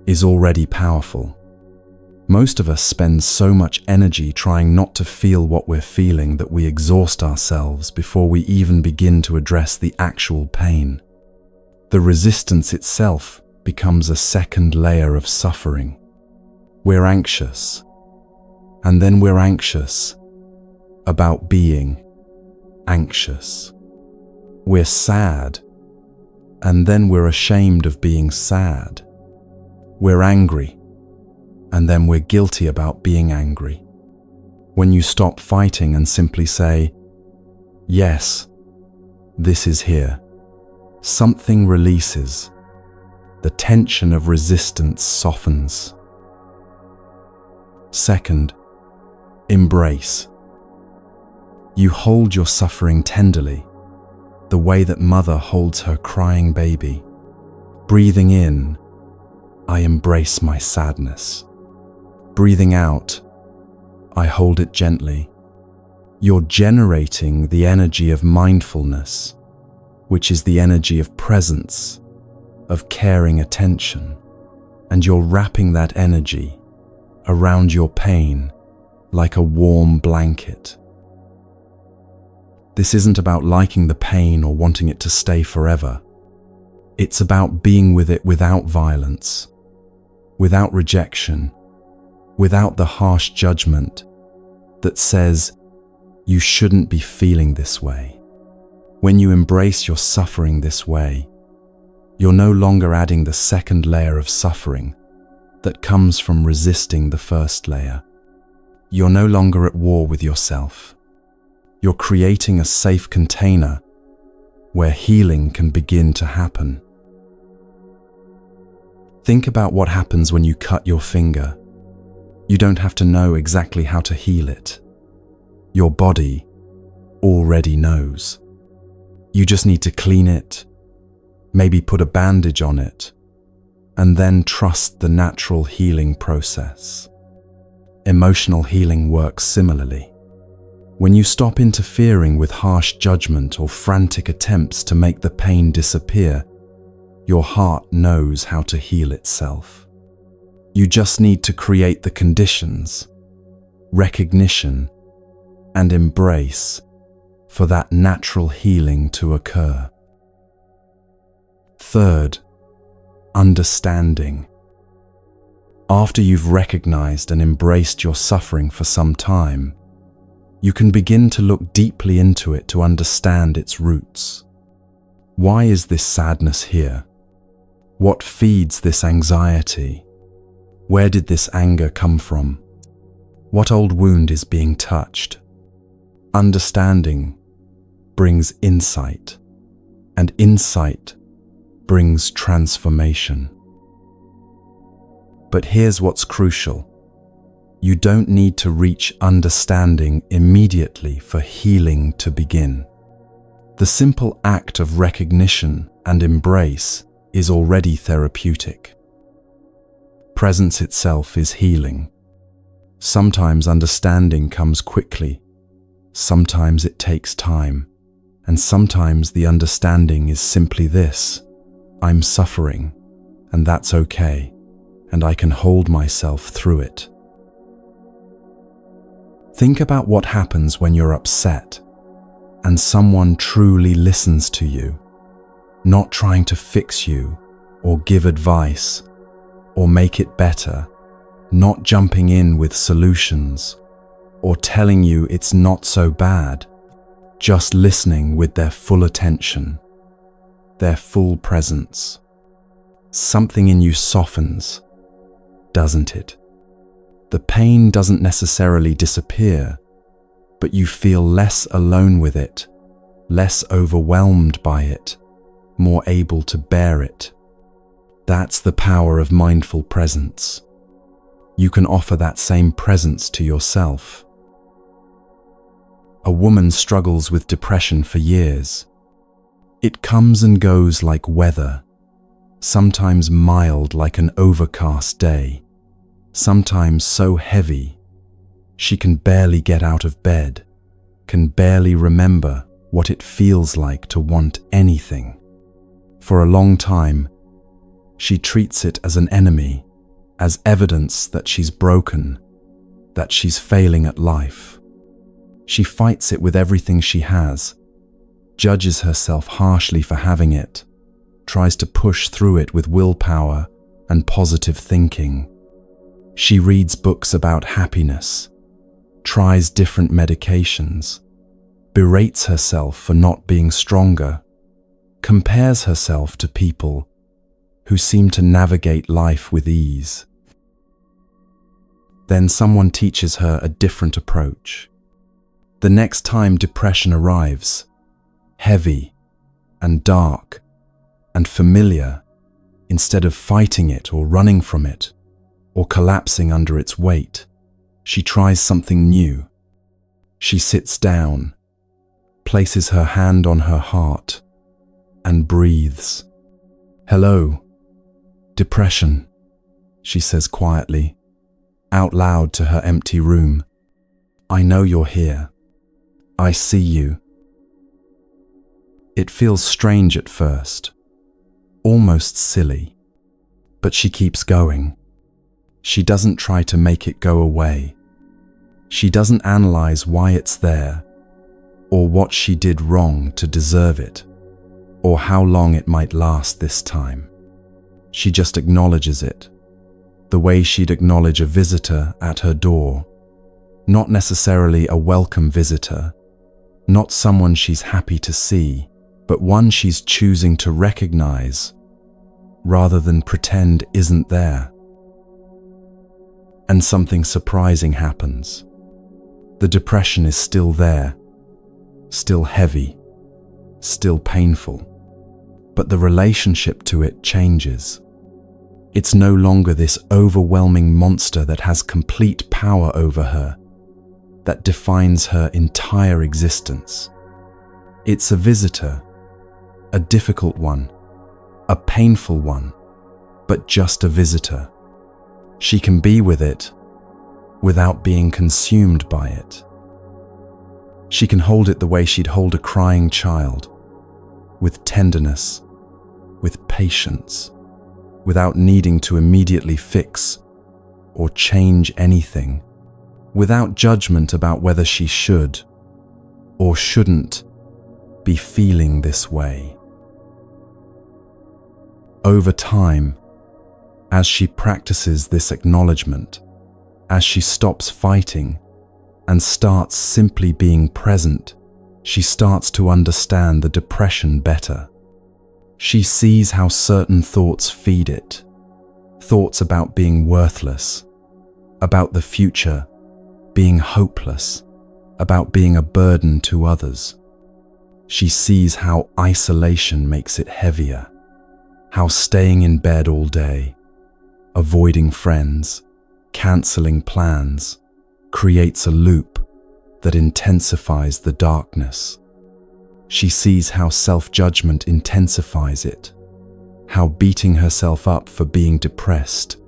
is already powerful. Most of us spend so much energy trying not to feel what we're feeling that we exhaust ourselves before we even begin to address the actual pain. The resistance itself becomes a second layer of suffering. We're anxious, and then we're anxious about being anxious. We're sad, and then we're ashamed of being sad. We're angry, and then we're guilty about being angry. When you stop fighting and simply say, yes, this is here, something releases. The tension of resistance softens. Second, embrace. You hold your suffering tenderly, the way that mother holds her crying baby. Breathing in, I embrace my sadness. Breathing out, I hold it gently. You're generating the energy of mindfulness, which is the energy of presence, of caring attention, and you're wrapping that energy around your pain like a warm blanket. This isn't about liking the pain or wanting it to stay forever. It's about being with it without violence, without rejection, without the harsh judgment that says, you shouldn't be feeling this way. When you embrace your suffering this way, you're no longer adding the second layer of suffering that comes from resisting the first layer. You're no longer at war with yourself. You're creating a safe container where healing can begin to happen. Think about what happens when you cut your finger. You don't have to know exactly how to heal it. Your body already knows. You just need to clean it, maybe put a bandage on it, and then trust the natural healing process. Emotional healing works similarly. When you stop interfering with harsh judgment or frantic attempts to make the pain disappear, your heart knows how to heal itself. You just need to create the conditions, recognition, and embrace for that natural healing to occur. Third, understanding. After you've recognized and embraced your suffering for some time, you can begin to look deeply into it to understand its roots. Why is this sadness here? What feeds this anxiety? Where did this anger come from? What old wound is being touched? Understanding brings insight, and insight brings transformation. But here's what's crucial. You don't need to reach understanding immediately for healing to begin. The simple act of recognition and embrace is already therapeutic. Presence itself is healing. Sometimes understanding comes quickly, sometimes it takes time, and sometimes the understanding is simply this: I'm suffering, and that's okay, and I can hold myself through it. Think about what happens when you're upset and someone truly listens to you, not trying to fix you or give advice or make it better, not jumping in with solutions or telling you it's not so bad, just listening with their full attention, their full presence. Something in you softens, doesn't it? The pain doesn't necessarily disappear, but you feel less alone with it, less overwhelmed by it, more able to bear it. That's the power of mindful presence. You can offer that same presence to yourself. A woman struggles with depression for years. It comes and goes like weather, sometimes mild like an overcast day, sometimes so heavy she can barely get out of bed, can barely remember what it feels like to want anything. For a long time, she treats it as an enemy, as evidence that she's broken, that she's failing at life. She fights it with everything she has, judges herself harshly for having it, tries to push through it with willpower and positive thinking. She reads books about happiness, tries different medications, berates herself for not being stronger, compares herself to people who seem to navigate life with ease. Then someone teaches her a different approach. The next time depression arrives, heavy and dark and familiar, instead of fighting it or running from it or collapsing under its weight, she tries something new. She sits down, places her hand on her heart, and breathes. "Hello, depression," she says quietly, out loud to her empty room. "I know you're here. I see you." It feels strange at first, almost silly, but she keeps going. She doesn't try to make it go away. She doesn't analyze why it's there, or what she did wrong to deserve it, or how long it might last this time. She just acknowledges it, the way she'd acknowledge a visitor at her door, not necessarily a welcome visitor, not someone she's happy to see, but one she's choosing to recognize rather than pretend isn't there. And something surprising happens. The depression is still there, still heavy, still painful, but the relationship to it changes. It's no longer this overwhelming monster that has complete power over her, that defines her entire existence. It's a visitor, a difficult one, a painful one, but just a visitor. She can be with it without being consumed by it. She can hold it the way she'd hold a crying child, with tenderness, with patience, without needing to immediately fix or change anything, without judgment about whether she should or shouldn't be feeling this way. Over time, as she practices this acknowledgement, as she stops fighting and starts simply being present, she starts to understand the depression better. She sees how certain thoughts feed it, thoughts about being worthless, about the future, being hopeless, about being a burden to others. She sees how isolation makes it heavier, how staying in bed all day, avoiding friends, cancelling plans, creates a loop that intensifies the darkness. She sees how self-judgment intensifies it, how beating herself up for being depressed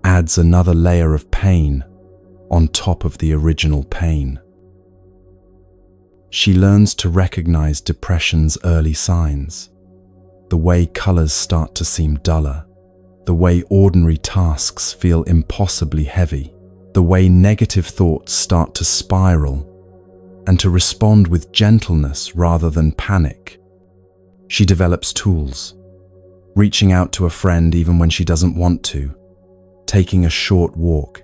adds another layer of pain on top of the original pain. She learns to recognize depression's early signs, the way colors start to seem duller, the way ordinary tasks feel impossibly heavy, the way negative thoughts start to spiral, and to respond with gentleness rather than panic. She develops tools, reaching out to a friend even when she doesn't want to, taking a short walk,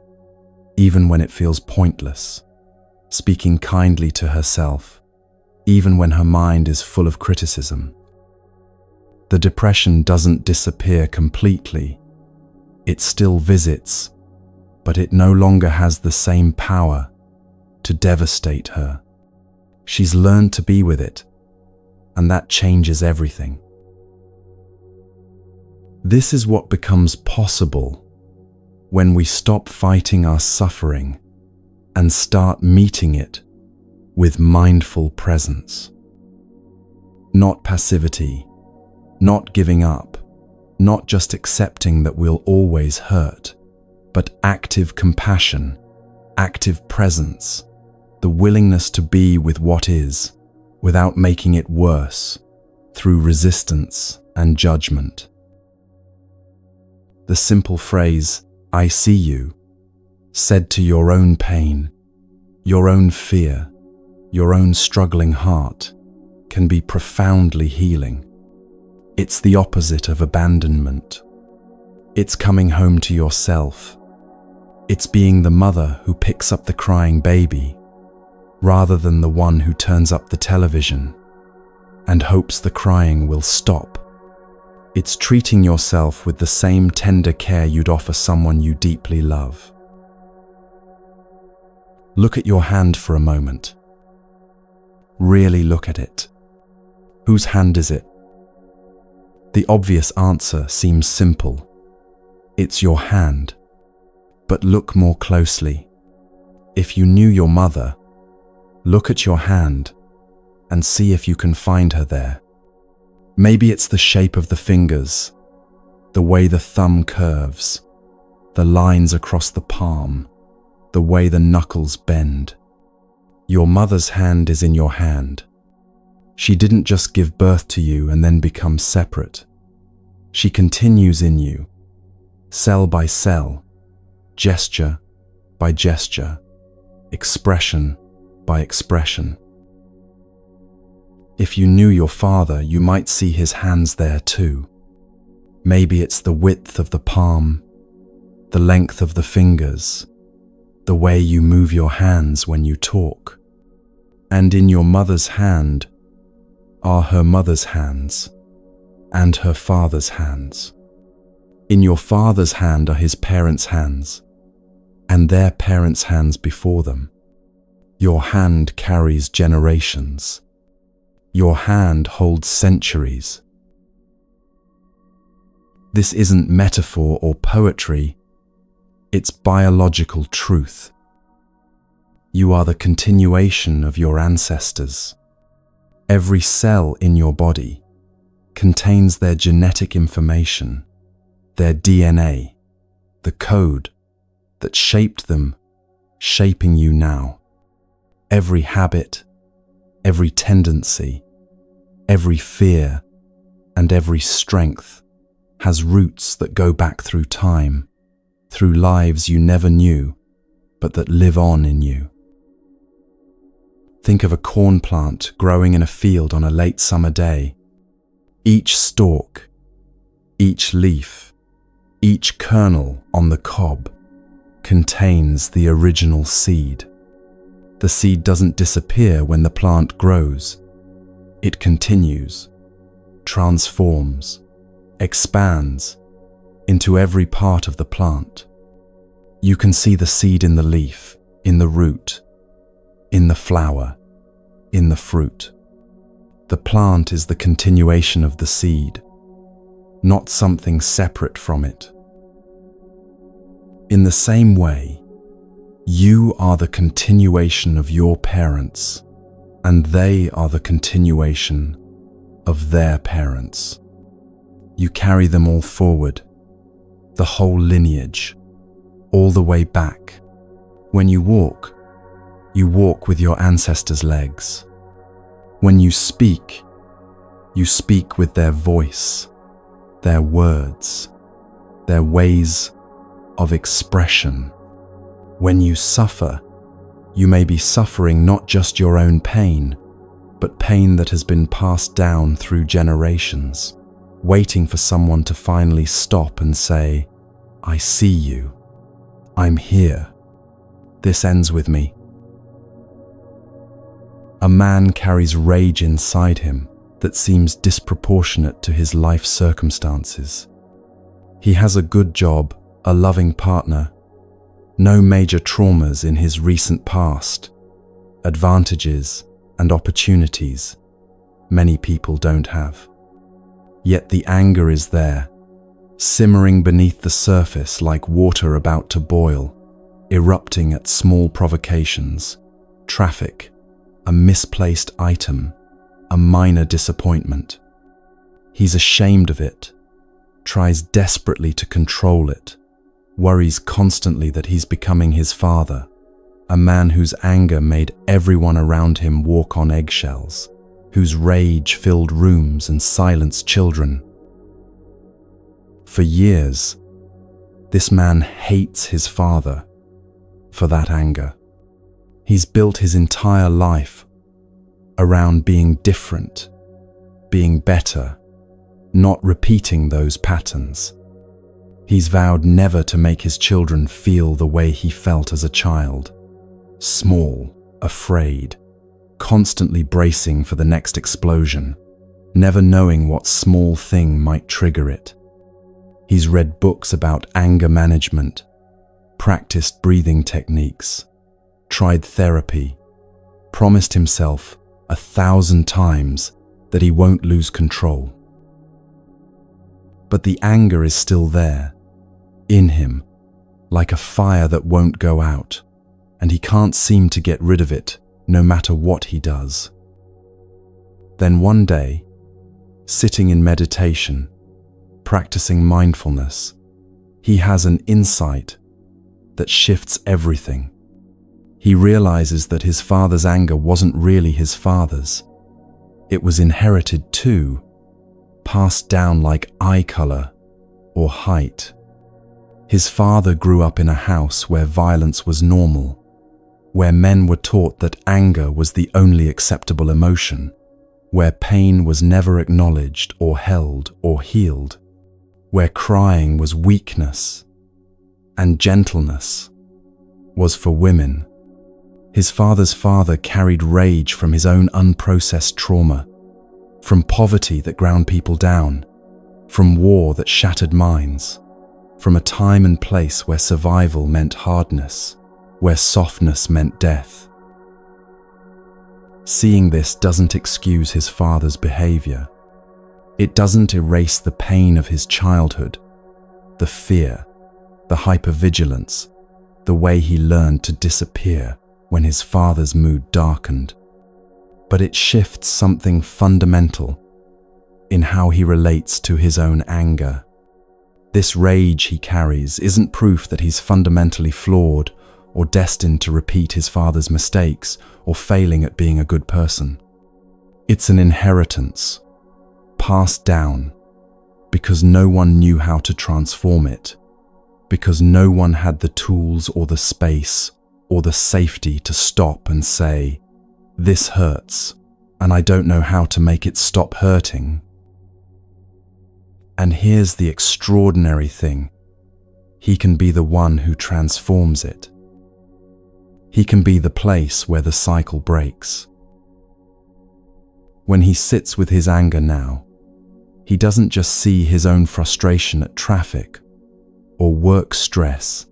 even when it feels pointless, speaking kindly to herself, even when her mind is full of criticism. The depression doesn't disappear completely. It still visits, but it no longer has the same power, to devastate her. She's learned to be with it, and that changes everything. This is what becomes possible when we stop fighting our suffering and start meeting it with mindful presence. Not passivity, not giving up, not just accepting that we'll always hurt, but active compassion, active presence, the willingness to be with what is, without making it worse, through resistance and judgment. The simple phrase, "I see you," said to your own pain, your own fear, your own struggling heart, can be profoundly healing. It's the opposite of abandonment. It's coming home to yourself. It's being the mother who picks up the crying baby, rather than the one who turns up the television and hopes the crying will stop. It's treating yourself with the same tender care you'd offer someone you deeply love. Look at your hand for a moment. Really look at it. Whose hand is it? The obvious answer seems simple. It's your hand. But look more closely. If you knew your mother, look at your hand and see if you can find her there. Maybe it's the shape of the fingers, the way the thumb curves, the lines across the palm, the way the knuckles bend. Your mother's hand is in your hand. She didn't just give birth to you and then become separate. She continues in you, cell by cell, gesture by gesture, expression by expression. If you knew your father, you might see his hands there too. Maybe it's the width of the palm, the length of the fingers, the way you move your hands when you talk. And in your mother's hand are her mother's hands and her father's hands. In your father's hand are his parents' hands and their parents' hands before them. Your hand carries generations. Your hand holds centuries. This isn't metaphor or poetry, it's biological truth. You are the continuation of your ancestors. Every cell in your body contains their genetic information, their DNA, the code that shaped them, shaping you now. Every habit, every tendency, every fear, and every strength has roots that go back through time, through lives you never knew, but that live on in you. Think of a corn plant growing in a field on a late summer day. Each stalk, each leaf, each kernel on the cob contains the original seed. The seed doesn't disappear when the plant grows. It continues, transforms, expands into every part of the plant. You can see the seed in the leaf, in the root, in the flower, in the fruit. The plant is the continuation of the seed, not something separate from it. In the same way, you are the continuation of your parents, and they are the continuation of their parents. You carry them all forward, the whole lineage, all the way back. When you walk with your ancestors' legs. When you speak with their voice, their words, their ways of expression. When you suffer, you may be suffering not just your own pain, but pain that has been passed down through generations, waiting for someone to finally stop and say, "I see you. I'm here. This ends with me." A man carries rage inside him that seems disproportionate to his life circumstances. He has a good job, a loving partner, no major traumas in his recent past, advantages, and opportunities many people don't have. Yet the anger is there, simmering beneath the surface like water about to boil, erupting at small provocations, traffic, a misplaced item, a minor disappointment. He's ashamed of it, tries desperately to control it, worries constantly that he's becoming his father, a man whose anger made everyone around him walk on eggshells, whose rage filled rooms and silenced children. For years, this man hates his father for that anger. He's built his entire life around being different, being better, not repeating those patterns. He's vowed never to make his children feel the way he felt as a child, small, afraid, constantly bracing for the next explosion, never knowing what small thing might trigger it. He's read books about anger management, practiced breathing techniques, tried therapy, promised himself 1,000 times that he won't lose control. But the anger is still there, in him, like a fire that won't go out, and he can't seem to get rid of it, no matter what he does. Then one day, sitting in meditation, practicing mindfulness, he has an insight that shifts everything. He realizes that his father's anger wasn't really his father's. It was inherited too, passed down like eye color or height. His father grew up in a house where violence was normal, where men were taught that anger was the only acceptable emotion, where pain was never acknowledged or held or healed, where crying was weakness and gentleness was for women. His father's father carried rage from his own unprocessed trauma, from poverty that ground people down, from war that shattered minds, from a time and place where survival meant hardness, where softness meant death. Seeing this doesn't excuse his father's behavior. It doesn't erase the pain of his childhood, the fear, the hypervigilance, the way he learned to disappear when his father's mood darkened. But it shifts something fundamental in how he relates to his own anger. This rage he carries isn't proof that he's fundamentally flawed or destined to repeat his father's mistakes or failing at being a good person. It's an inheritance, passed down, because no one knew how to transform it, because no one had the tools or the space or the safety to stop and say, "This hurts, and I don't know how to make it stop hurting." And here's the extraordinary thing. He can be the one who transforms it. He can be the place where the cycle breaks. When he sits with his anger now, he doesn't just see his own frustration at traffic, or work stress,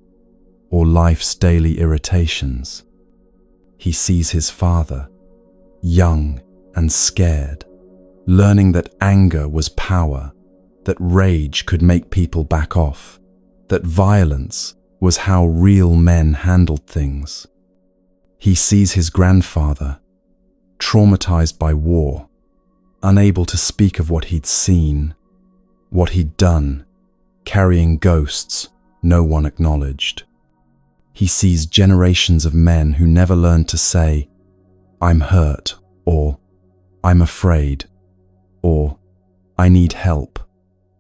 or life's daily irritations. He sees his father, young and scared, learning that anger was power, that rage could make people back off, that violence was how real men handled things. He sees his grandfather, traumatized by war, unable to speak of what he'd seen, what he'd done, carrying ghosts no one acknowledged. He sees generations of men who never learned to say, "I'm hurt," or "I'm afraid," or "I need help,"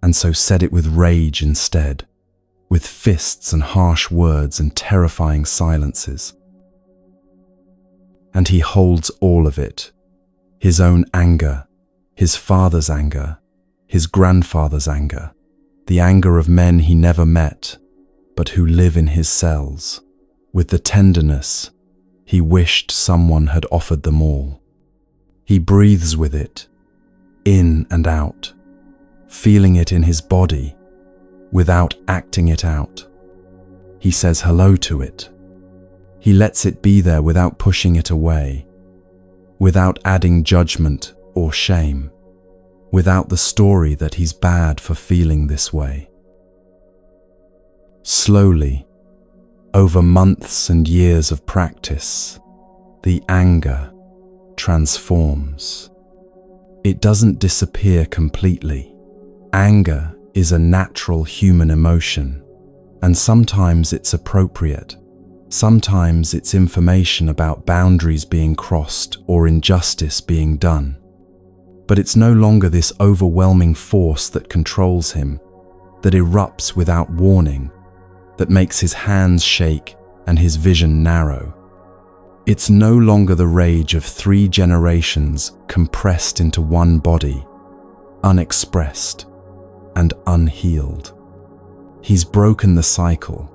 and so said it with rage instead, with fists and harsh words and terrifying silences. And he holds all of it, his own anger, his father's anger, his grandfather's anger, the anger of men he never met, but who live in his cells, with the tenderness he wished someone had offered them all. He breathes with it, in and out, feeling it in his body, without acting it out. He says hello to it. He lets it be there without pushing it away, without adding judgment or shame, without the story that he's bad for feeling this way. Slowly, over months and years of practice, the anger transforms. It doesn't disappear completely. Anger is a natural human emotion, and sometimes it's appropriate. Sometimes it's information about boundaries being crossed or injustice being done. But it's no longer this overwhelming force that controls him, that erupts without warning, that makes his hands shake and his vision narrow. It's no longer the rage of 3 generations compressed into one body, unexpressed and unhealed. He's broken the cycle,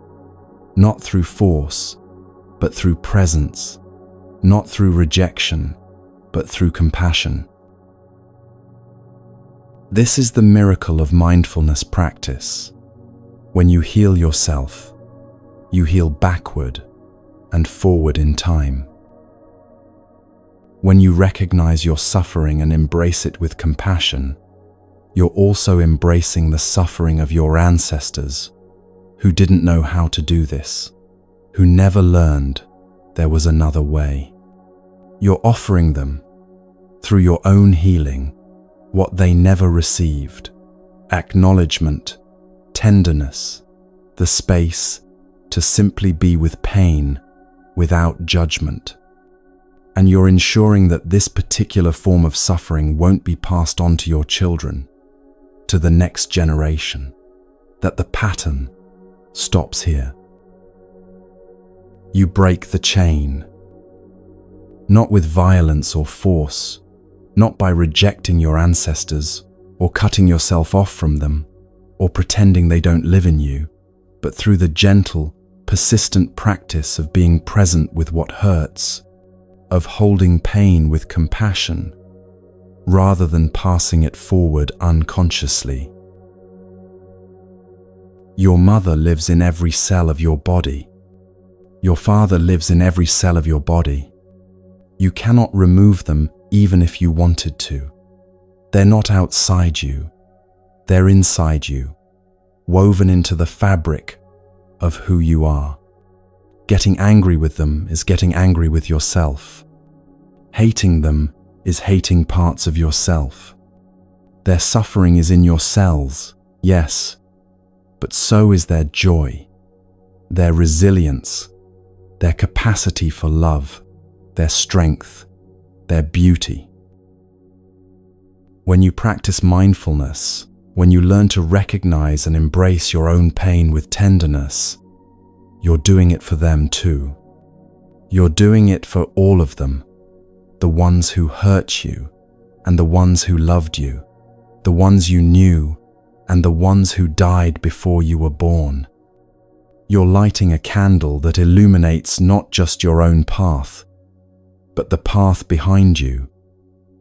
not through force, but through presence, not through rejection, but through compassion. This is the miracle of mindfulness practice. When you heal yourself, you heal backward and forward in time. When you recognize your suffering and embrace it with compassion, you're also embracing the suffering of your ancestors who didn't know how to do this, who never learned there was another way. You're offering them, through your own healing, what they never received: acknowledgement, tenderness, the space to simply be with pain without judgment. And you're ensuring that this particular form of suffering won't be passed on to your children, to the next generation, that the pattern stops here. You break the chain, not with violence or force, not by rejecting your ancestors or cutting yourself off from them or pretending they don't live in you, but through the gentle, persistent practice of being present with what hurts, of holding pain with compassion, rather than passing it forward unconsciously. Your mother lives in every cell of your body. Your father lives in every cell of your body. You cannot remove them even if you wanted to. They're not outside you. They're inside you, woven into the fabric of who you are. Getting angry with them is getting angry with yourself. Hating them is hating parts of yourself. Their suffering is in your cells, yes, but so is their joy, their resilience, their capacity for love, their strength, their beauty. When you practice mindfulness, when you learn to recognize and embrace your own pain with tenderness, you're doing it for them too. You're doing it for all of them, the ones who hurt you and the ones who loved you, the ones you knew and the ones who died before you were born. You're lighting a candle that illuminates not just your own path, but the path behind you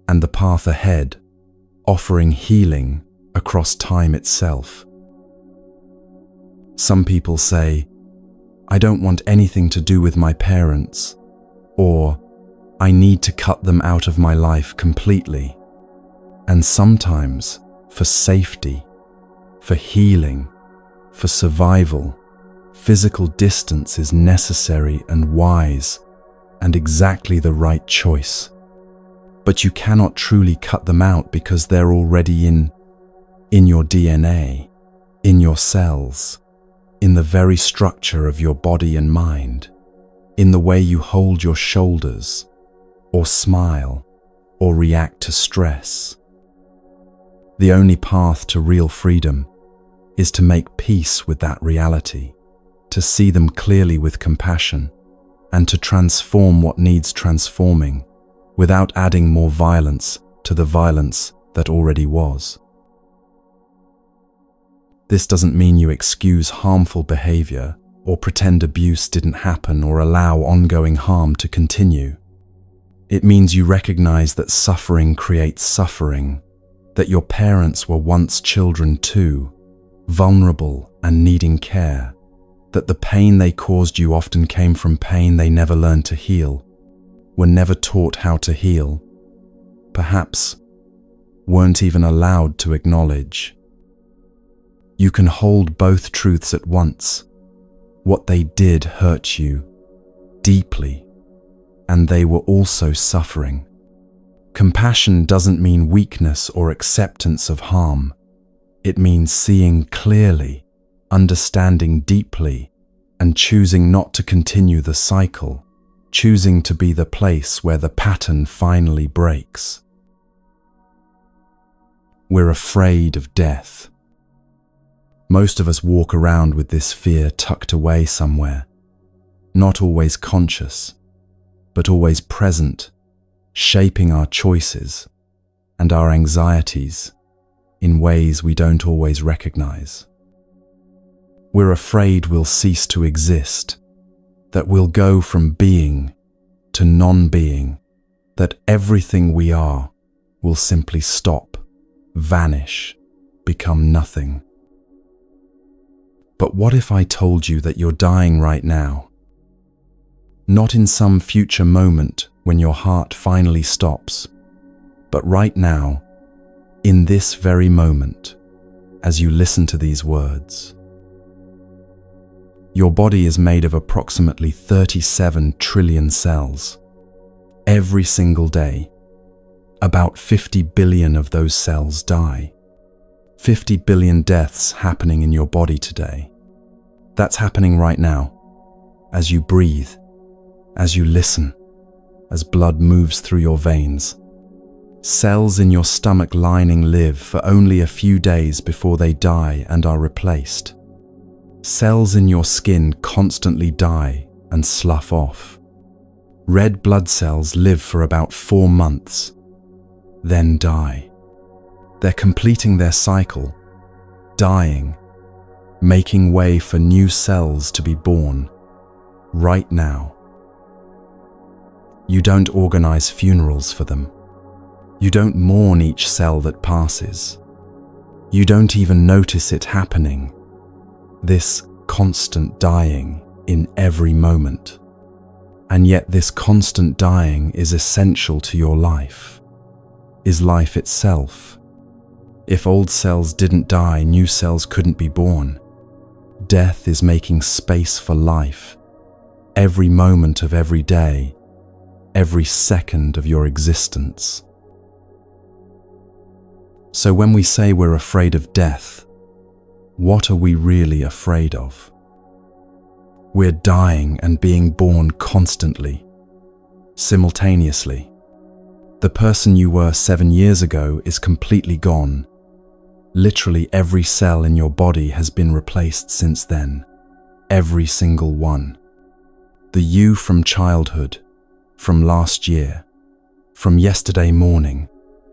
and the path ahead, offering healing across time itself. Some people say, "I don't want anything to do with my parents," or "I need to cut them out of my life completely." And sometimes, for safety, for healing, for survival, physical distance is necessary and wise and exactly the right choice. But you cannot truly cut them out because they're already in your DNA, in your cells, in the very structure of your body and mind, in the way you hold your shoulders, or smile, or react to stress. The only path to real freedom is to make peace with that reality, to see them clearly with compassion, and to transform what needs transforming without adding more violence to the violence that already was. This doesn't mean you excuse harmful behavior or pretend abuse didn't happen or allow ongoing harm to continue. It means you recognize that suffering creates suffering, that your parents were once children too, vulnerable and needing care, that the pain they caused you often came from pain they never learned to heal, were never taught how to heal, perhaps weren't even allowed to acknowledge. You can hold both truths at once. What they did hurt you deeply, and they were also suffering. Compassion doesn't mean weakness or acceptance of harm. It means seeing clearly, understanding deeply, and choosing not to continue the cycle, choosing to be the place where the pattern finally breaks. We're afraid of death. Most of us walk around with this fear tucked away somewhere, not always conscious, but always present, shaping our choices and our anxieties in ways we don't always recognize. We're afraid we'll cease to exist, that we'll go from being to non-being, that everything we are will simply stop, vanish, become nothing. But what if I told you that you're dying right now? Not in some future moment when your heart finally stops, but right now, in this very moment, as you listen to these words. Your body is made of approximately 37 trillion cells. Every single day, about 50 billion of those cells die. 50 billion deaths happening in your body today. That's happening right now, as you breathe, as you listen, as blood moves through your veins. Cells in your stomach lining live for only a few days before they die and are replaced. Cells in your skin constantly die and slough off. Red blood cells live for about 4 months, then die. They're completing their cycle, dying, making way for new cells to be born, right now. You don't organize funerals for them. You don't mourn each cell that passes. You don't even notice it happening. This constant dying in every moment. And yet this constant dying is essential to your life, is life itself. If old cells didn't die, new cells couldn't be born. Death is making space for life, every moment of every day, every second of your existence. So when we say we're afraid of death, what are we really afraid of? We're dying and being born constantly, simultaneously. The person you were 7 years ago is completely gone. Literally every cell in your body has been replaced since then. Every single one. The you from childhood, from last year, from yesterday morning,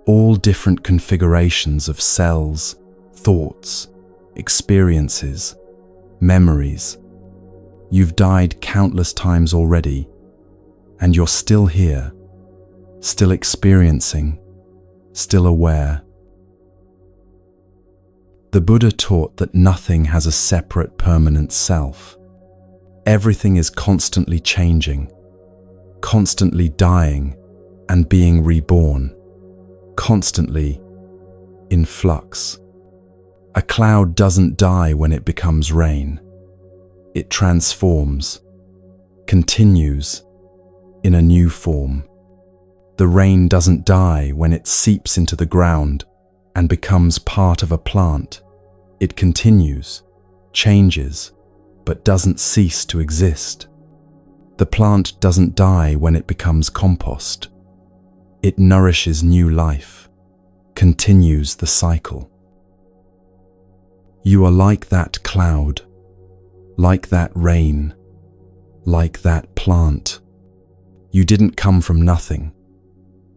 all different configurations of cells, thoughts, experiences, memories. You've died countless times already, and you're still here, still experiencing, still aware. The Buddha taught that nothing has a separate permanent self. Everything is constantly changing, constantly dying and being reborn, constantly in flux. A cloud doesn't die when it becomes rain. It transforms, continues in a new form. The rain doesn't die when it seeps into the ground and becomes part of a plant. It continues, changes, but doesn't cease to exist. The plant doesn't die when it becomes compost. It nourishes new life, continues the cycle. You are like that cloud, like that rain, like that plant. You didn't come from nothing,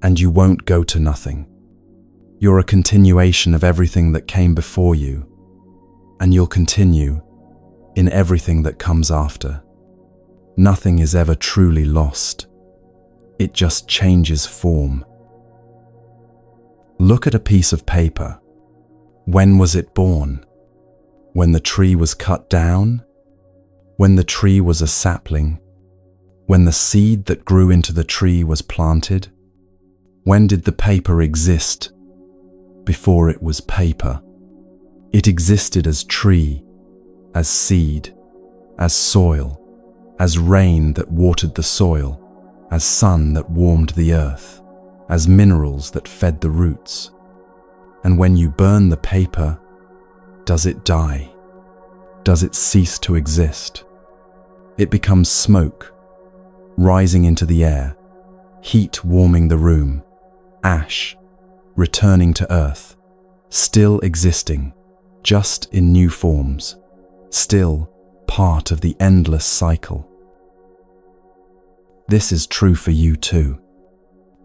and you won't go to nothing. You're a continuation of everything that came before you, and you'll continue in everything that comes after. Nothing is ever truly lost. It just changes form. Look at a piece of paper. When was it born? When the tree was cut down? When the tree was a sapling? When the seed that grew into the tree was planted? When did the paper exist before it was paper? It existed as tree, as seed, as soil, as rain that watered the soil, as sun that warmed the earth, as minerals that fed the roots. And when you burn the paper, does it die? Does it cease to exist? It becomes smoke, rising into the air, heat warming the room, ash, returning to earth, still existing, just in new forms, still part of the endless cycle. This is true for you too.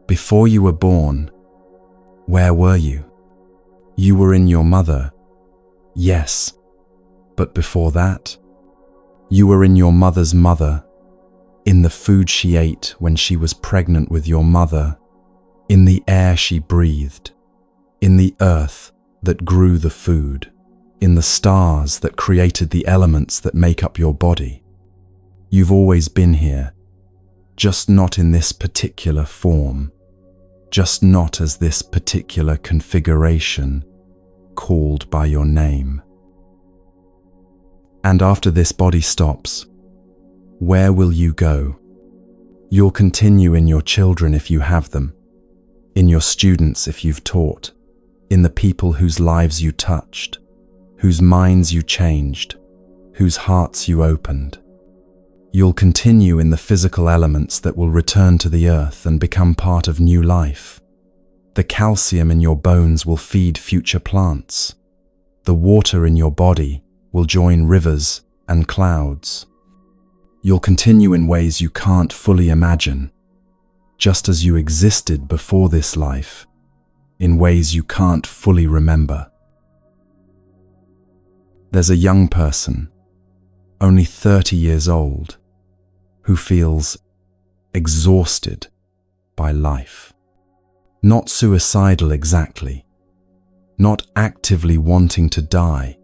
Before you were born, where were you? You were in your mother, yes, but before that, you were in your mother's mother, in the food she ate when she was pregnant with your mother, in the air she breathed, in the earth that grew the food, in the stars that created the elements that make up your body. You've always been here, just not in this particular form, just not as this particular configuration called by your name. And after this body stops, where will you go? You'll continue in your children if you have them, in your students if you've taught, in the people whose lives you touched, whose minds you changed, whose hearts you opened. You'll continue in the physical elements that will return to the earth and become part of new life. The calcium in your bones will feed future plants. The water in your body will join rivers and clouds. You'll continue in ways you can't fully imagine, just as you existed before this life, in ways you can't fully remember. There's a young person, only 30 years old, who feels exhausted by life. Not suicidal exactly, not actively wanting to die,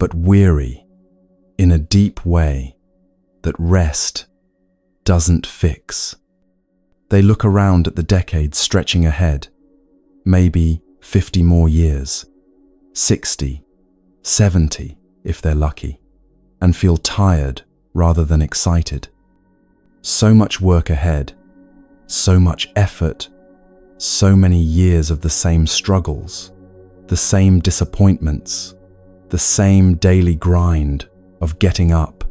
but weary in a deep way that rest doesn't fix. They look around at the decades stretching ahead, maybe 50 more years, 60, 70 if they're lucky, and feel tired rather than excited. So much work ahead, so much effort, so many years of the same struggles, the same disappointments, the same daily grind of getting up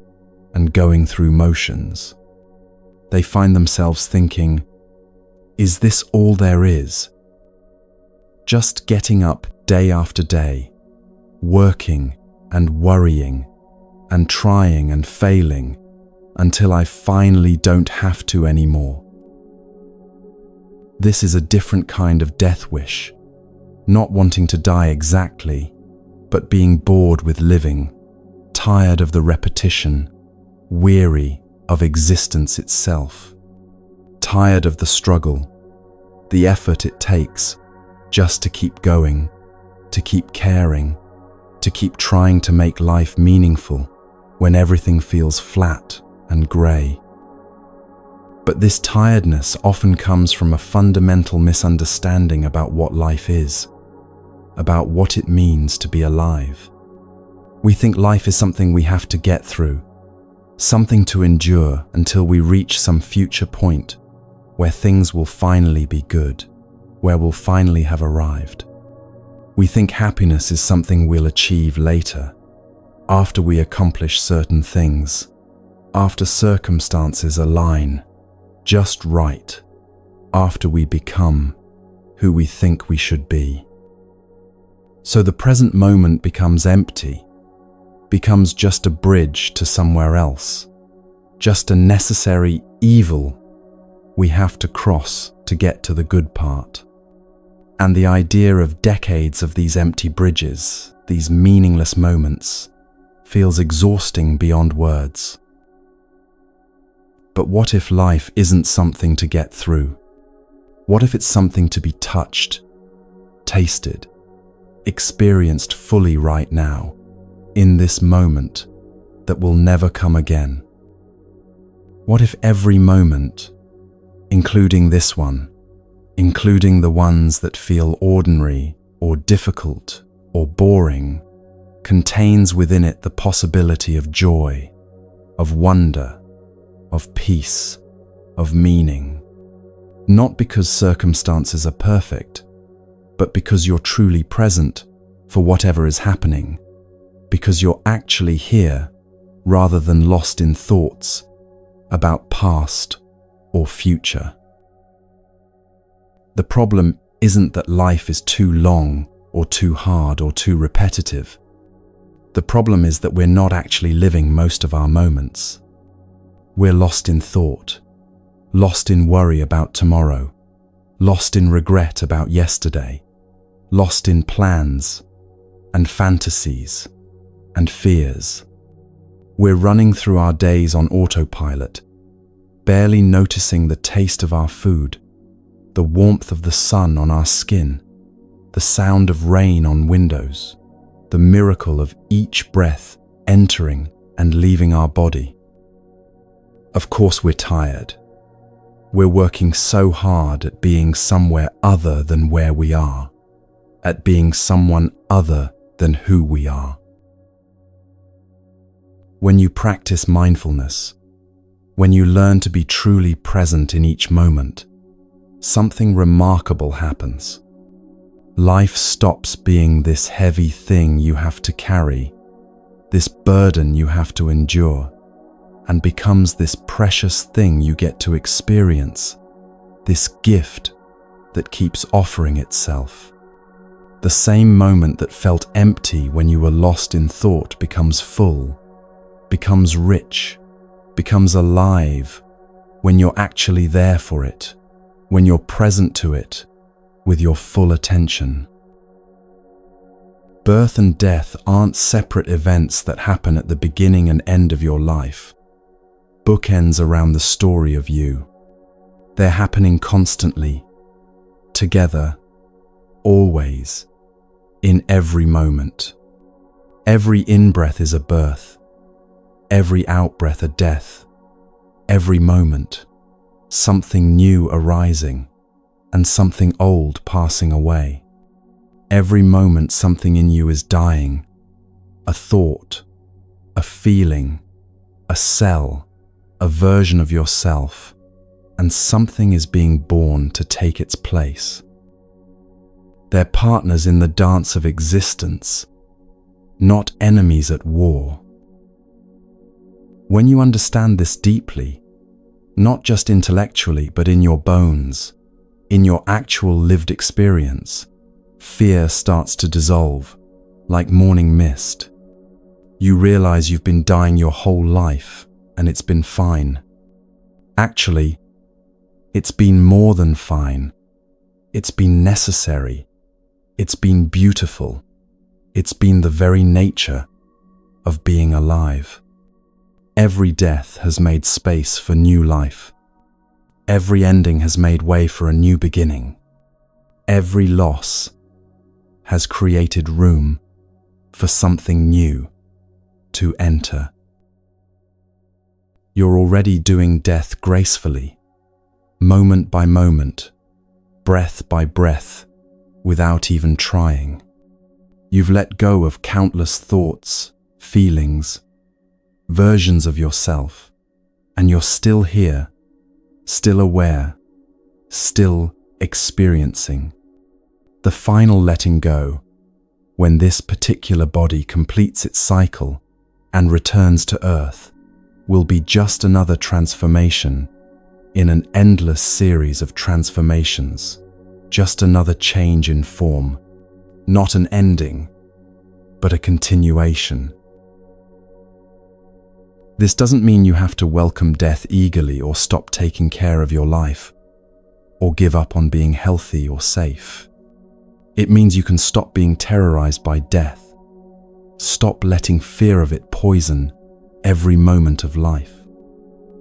and going through motions. They find themselves thinking, is this all there is? Just getting up day after day, working and worrying and trying and failing until I finally don't have to anymore. This is a different kind of death wish, not wanting to die exactly, but being bored with living, tired of the repetition, weary of existence itself, tired of the struggle, the effort it takes just to keep going, to keep caring, to keep trying to make life meaningful when everything feels flat and grey. But this tiredness often comes from a fundamental misunderstanding about what life is, about what it means to be alive. We think life is something we have to get through, something to endure until we reach some future point where things will finally be good, where we'll finally have arrived. We think happiness is something we'll achieve later, after we accomplish certain things, after circumstances align just right, after we become who we think we should be. So the present moment becomes empty, becomes just a bridge to somewhere else, just a necessary evil we have to cross to get to the good part. And the idea of decades of these empty bridges, these meaningless moments, feels exhausting beyond words. But what if life isn't something to get through? What if it's something to be touched, tasted, experienced fully right now, in this moment, that will never come again? What if every moment, including this one, including the ones that feel ordinary or difficult or boring, contains within it the possibility of joy, of wonder, of peace, of meaning? Not because circumstances are perfect, but because you're truly present for whatever is happening, because you're actually here rather than lost in thoughts about past or future. The problem isn't that life is too long or too hard or too repetitive. The problem is that we're not actually living most of our moments. We're lost in thought, lost in worry about tomorrow, lost in regret about yesterday, lost in plans and fantasies and fears. We're running through our days on autopilot, barely noticing the taste of our food, the warmth of the sun on our skin, the sound of rain on windows, the miracle of each breath entering and leaving our body. Of course we're tired. We're working so hard at being somewhere other than where we are, at being someone other than who we are. When you practice mindfulness, when you learn to be truly present in each moment, something remarkable happens. Life stops being this heavy thing you have to carry, this burden you have to endure, and becomes this precious thing you get to experience, this gift that keeps offering itself. The same moment that felt empty when you were lost in thought becomes full, becomes rich, becomes alive when you're actually there for it, when you're present to it with your full attention. Birth and death aren't separate events that happen at the beginning and end of your life, bookends around the story of you. They're happening constantly, together, always, in every moment. Every in-breath is a birth, every out-breath a death, every moment, something new arising and something old passing away. Every moment something in you is dying, a thought, a feeling, a cell, a version of yourself, and something is being born to take its place. They're partners in the dance of existence, not enemies at war. When you understand this deeply, not just intellectually but in your bones, in your actual lived experience, fear starts to dissolve, like morning mist. You realize you've been dying your whole life, and it's been fine. Actually, it's been more than fine. It's been necessary. It's been beautiful. It's been the very nature of being alive. Every death has made space for new life. Every ending has made way for a new beginning. Every loss has created room for something new to enter. You're already doing death gracefully, moment by moment, breath by breath, without even trying. You've let go of countless thoughts, feelings, versions of yourself, and you're still here, still aware, still experiencing. The final letting go, when this particular body completes its cycle and returns to Earth, will be just another transformation in an endless series of transformations, just another change in form, not an ending, but a continuation. This doesn't mean you have to welcome death eagerly or stop taking care of your life, or give up on being healthy or safe. It means you can stop being terrorized by death, stop letting fear of it poison every moment of life.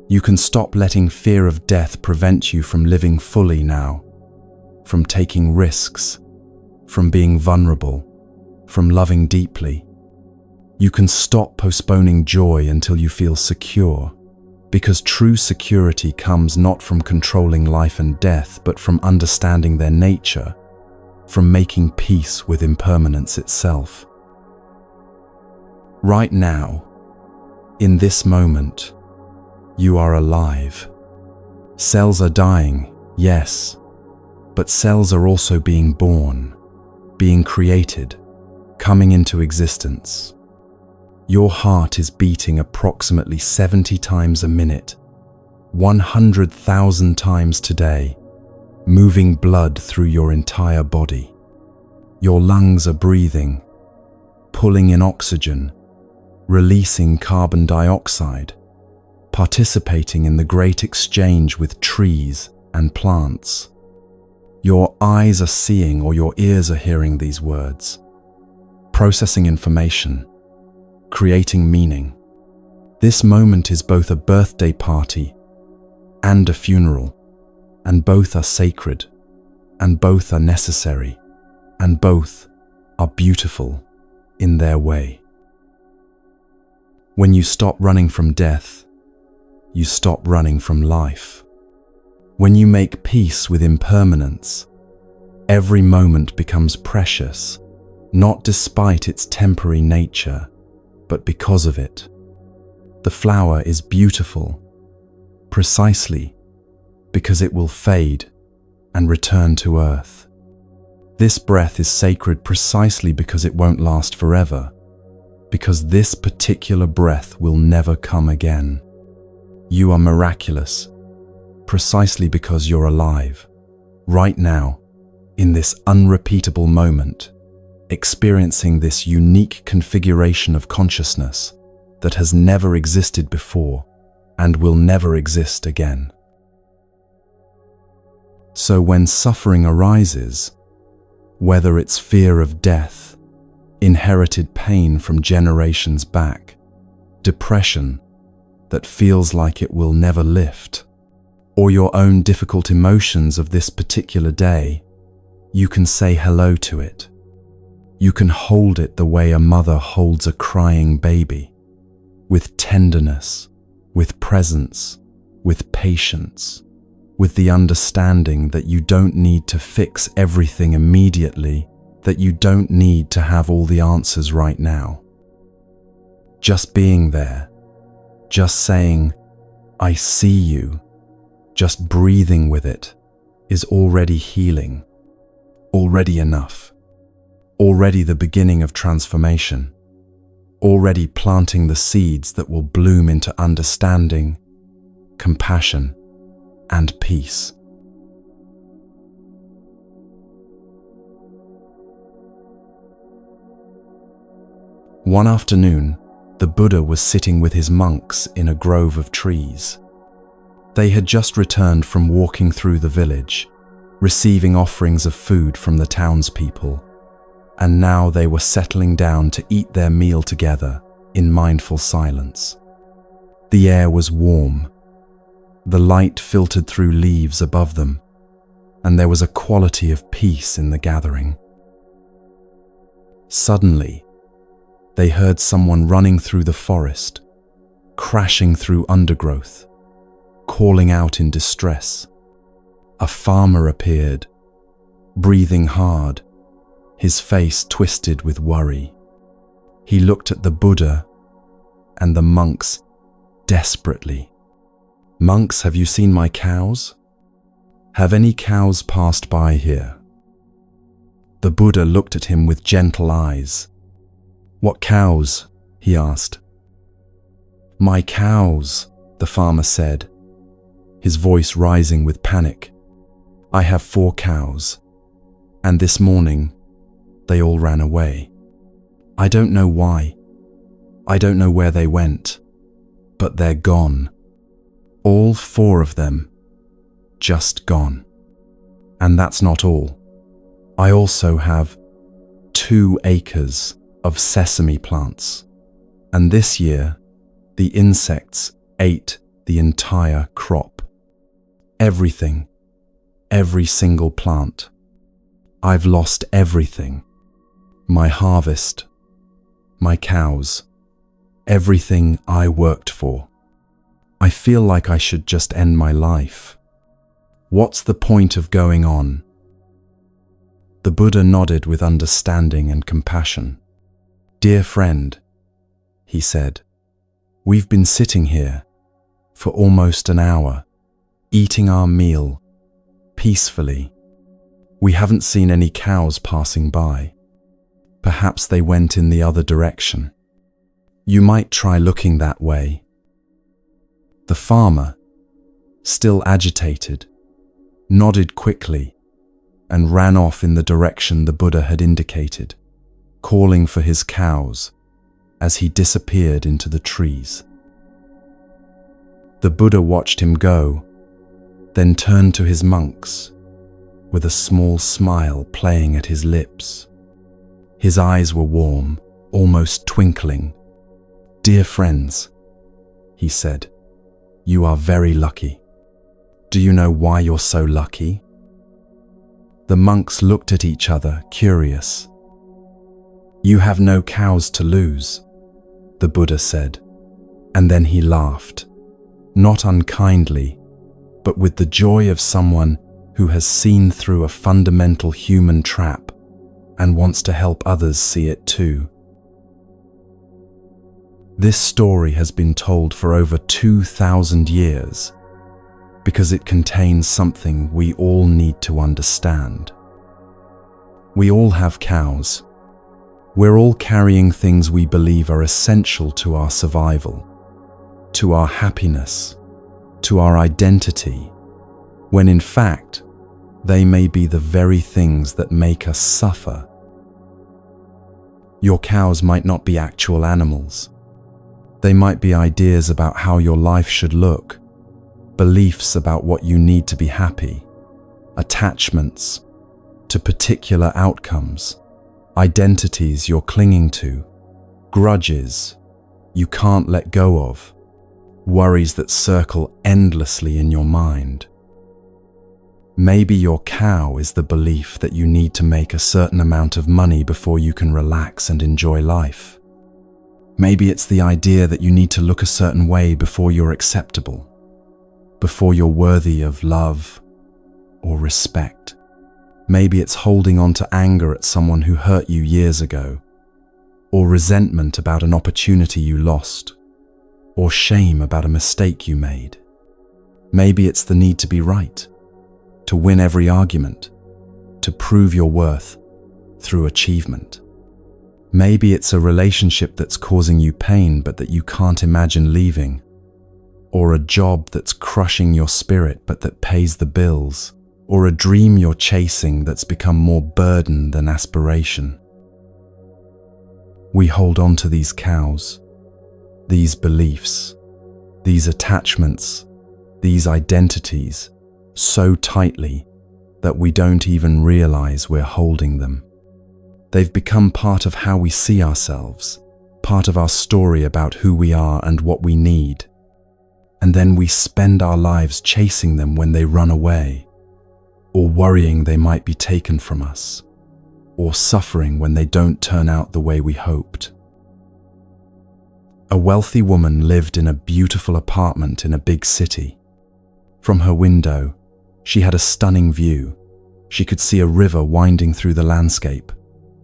You can stop letting fear of death prevent you from living fully now, from taking risks, from being vulnerable, from loving deeply. You can stop postponing joy until you feel secure, because true security comes not from controlling life and death, but from understanding their nature, from making peace with impermanence itself. Right now, in this moment, you are alive. Cells are dying, yes, but cells are also being born, being created, coming into existence. Your heart is beating approximately 70 times a minute, 100,000 times today, moving blood through your entire body. Your lungs are breathing, pulling in oxygen, releasing carbon dioxide, participating in the great exchange with trees and plants. Your eyes are seeing or your ears are hearing these words, processing information, creating meaning. This moment is both a birthday party and a funeral, and both are sacred, and both are necessary, and both are beautiful in their way. When you stop running from death, you stop running from life. When you make peace with impermanence, every moment becomes precious, not despite its temporary nature, but because of it. The flower is beautiful, precisely because it will fade and return to earth. This breath is sacred precisely because it won't last forever, because this particular breath will never come again. You are miraculous, precisely because you're alive, right now, in this unrepeatable moment, experiencing this unique configuration of consciousness that has never existed before and will never exist again. So when suffering arises, whether it's fear of death, inherited pain from generations back, depression that feels like it will never lift, or your own difficult emotions of this particular day, you can say hello to it. You can hold it the way a mother holds a crying baby, with tenderness, with presence, with patience, with the understanding that you don't need to fix everything immediately, that you don't need to have all the answers right now. Just being there, just saying, "I see you," just breathing with it, is already healing, already enough. Already the beginning of transformation, already planting the seeds that will bloom into understanding, compassion, and peace. One afternoon, the Buddha was sitting with his monks in a grove of trees. They had just returned from walking through the village, receiving offerings of food from the townspeople, and now they were settling down to eat their meal together in mindful silence. The air was warm. The light filtered through leaves above them, and there was a quality of peace in the gathering. Suddenly, they heard someone running through the forest, crashing through undergrowth, calling out in distress. A farmer appeared, breathing hard, his face twisted with worry. He looked at the Buddha and the monks desperately. "Monks, have you seen my cows? Have any cows passed by here?" The Buddha looked at him with gentle eyes. "What cows?" he asked. "My cows," the farmer said, his voice rising with panic. "I have 4 cows, and this morning they all ran away. I don't know why. I don't know where they went, but they're gone. All 4 of them, just gone. And that's not all. I also have 2 acres of sesame plants, and this year the insects ate the entire crop. Everything, every single plant. I've lost everything. My harvest, my cows, everything I worked for. I feel like I should just end my life. What's the point of going on?" The Buddha nodded with understanding and compassion. "Dear friend," he said, "we've been sitting here for almost an hour, eating our meal peacefully. We haven't seen any cows passing by. Perhaps they went in the other direction. You might try looking that way." The farmer, still agitated, nodded quickly and ran off in the direction the Buddha had indicated, calling for his cows as he disappeared into the trees. The Buddha watched him go, then turned to his monks with a small smile playing at his lips. His eyes were warm, almost twinkling. "Dear friends," he said, "you are very lucky. Do you know why you're so lucky?" The monks looked at each other, curious. "You have no cows to lose," the Buddha said, and then he laughed, not unkindly, but with the joy of someone who has seen through a fundamental human trap and wants to help others see it too. This story has been told for over 2,000 years because it contains something we all need to understand. We all have cows. We're all carrying things we believe are essential to our survival, to our happiness, to our identity, when in fact, they may be the very things that make us suffer. Your cows might not be actual animals. They might be ideas about how your life should look, beliefs about what you need to be happy, attachments to particular outcomes, identities you're clinging to, grudges you can't let go of, worries that circle endlessly in your mind. Maybe your cow is the belief that you need to make a certain amount of money before you can relax and enjoy life. Maybe it's the idea that you need to look a certain way before you're acceptable, before you're worthy of love or respect. Maybe it's holding on to anger at someone who hurt you years ago, or resentment about an opportunity you lost, or shame about a mistake you made. Maybe it's the need to be right, to win every argument, to prove your worth through achievement. Maybe it's a relationship that's causing you pain but that you can't imagine leaving, or a job that's crushing your spirit but that pays the bills, or a dream you're chasing that's become more burden than aspiration. We hold on to these cows, these beliefs, these attachments, these identities so tightly that we don't even realize we're holding them. They've become part of how we see ourselves, part of our story about who we are and what we need. And then we spend our lives chasing them when they run away, or worrying they might be taken from us, or suffering when they don't turn out the way we hoped. A wealthy woman lived in a beautiful apartment in a big city. From her window, she had a stunning view. She could see a river winding through the landscape,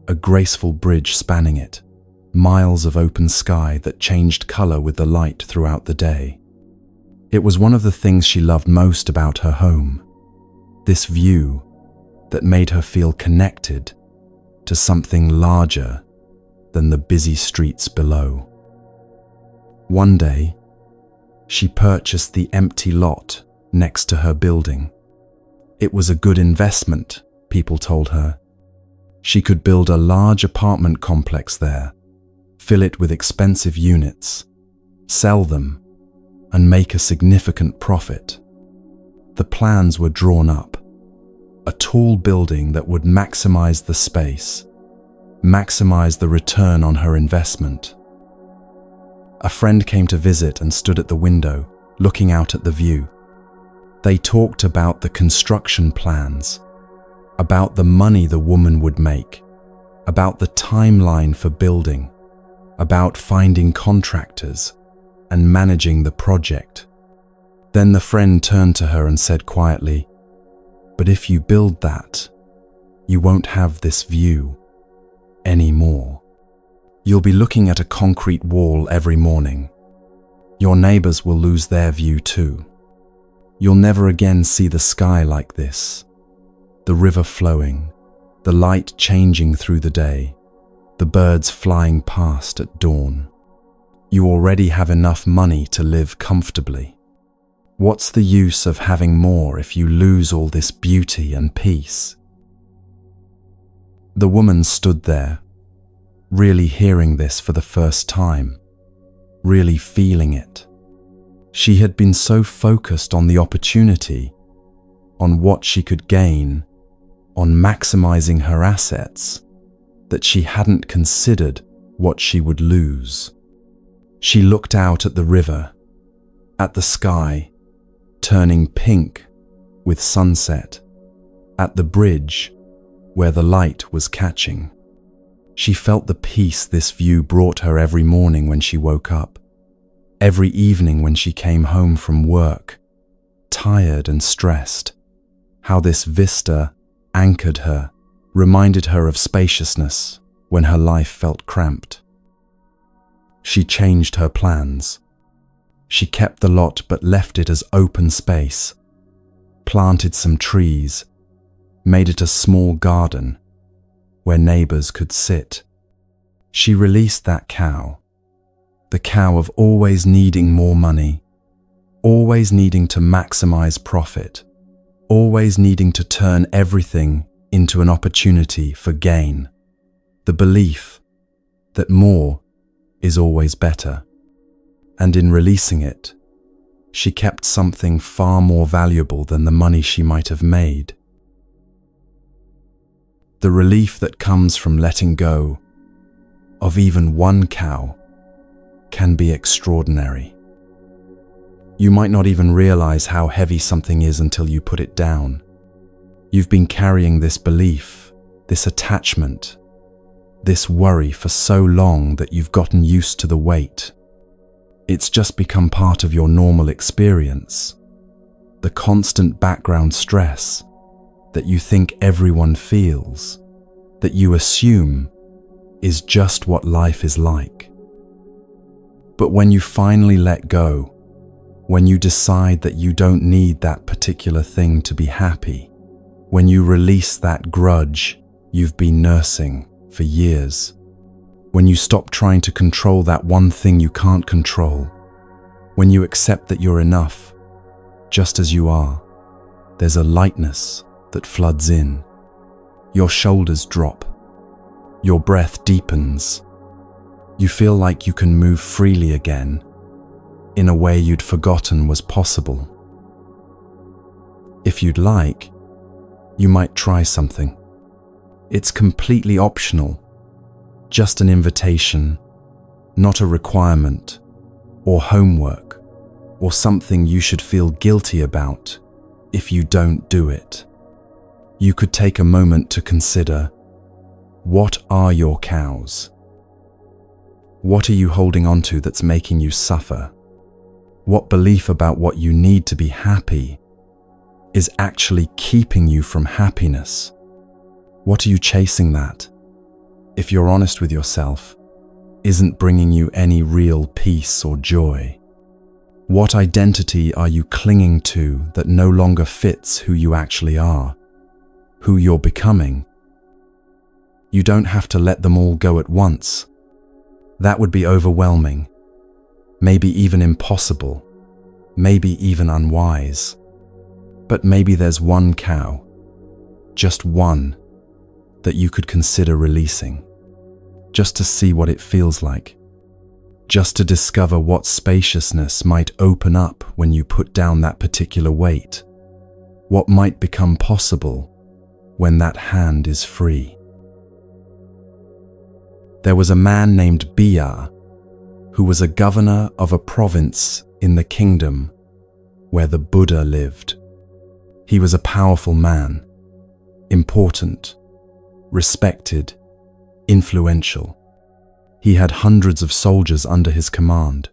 a graceful bridge spanning it, miles of open sky that changed color with the light throughout the day. It was one of the things she loved most about her home, this view that made her feel connected to something larger than the busy streets below. One day, she purchased the empty lot next to her building. It was a good investment, people told her. She could build a large apartment complex there, fill it with expensive units, sell them, and make a significant profit. The plans were drawn up. A tall building that would maximize the space, maximize the return on her investment. A friend came to visit and stood at the window, looking out at the view. They talked about the construction plans, about the money the woman would make, about the timeline for building, about finding contractors and managing the project. Then the friend turned to her and said quietly, "But if you build that, you won't have this view anymore. You'll be looking at a concrete wall every morning. Your neighbors will lose their view too. You'll never again see the sky like this, the river flowing, the light changing through the day, the birds flying past at dawn. You already have enough money to live comfortably. What's the use of having more if you lose all this beauty and peace?" The woman stood there, really hearing this for the first time, really feeling it. She had been so focused on the opportunity, on what she could gain, on maximizing her assets, that she hadn't considered what she would lose. She looked out at the river, at the sky, turning pink with sunset, at the bridge where the light was catching. She felt the peace this view brought her every morning when she woke up, every evening when she came home from work, tired and stressed. How this vista anchored her, reminded her of spaciousness when her life felt cramped. She changed her plans. She kept the lot but left it as open space, planted some trees, made it a small garden where neighbors could sit. She released that cow, the cow of always needing more money, always needing to maximize profit, always needing to turn everything into an opportunity for gain, the belief that more is always better. And in releasing it, she kept something far more valuable than the money she might have made. The relief that comes from letting go of even one cow can be extraordinary. You might not even realize how heavy something is until you put it down. You've been carrying this belief, this attachment, this worry for so long that you've gotten used to the weight. It's just become part of your normal experience, the constant background stress that you think everyone feels, that you assume is just what life is like. But when you finally let go, when you decide that you don't need that particular thing to be happy, when you release that grudge you've been nursing for years, when you stop trying to control that one thing you can't control, when you accept that you're enough, just as you are, there's a lightness that floods in. Your shoulders drop. Your breath deepens. You feel like you can move freely again, in a way you'd forgotten was possible. If you'd like, you might try something. It's completely optional, just an invitation, not a requirement, or homework, or something you should feel guilty about if you don't do it. You could take a moment to consider, what are your cows? What are you holding on to that's making you suffer? What belief about what you need to be happy is actually keeping you from happiness? What are you chasing that, if you're honest with yourself, isn't bringing you any real peace or joy? What identity are you clinging to that no longer fits who you actually are, who you're becoming? You don't have to let them all go at once. That would be overwhelming, maybe even impossible, maybe even unwise. But maybe there's one cow, just one, that you could consider releasing, just to see what it feels like, just to discover what spaciousness might open up when you put down that particular weight, what might become possible when that hand is free. There was a man named Bia who was a governor of a province in the kingdom where the Buddha lived. He was a powerful man, important, respected, influential. He had hundreds of soldiers under his command,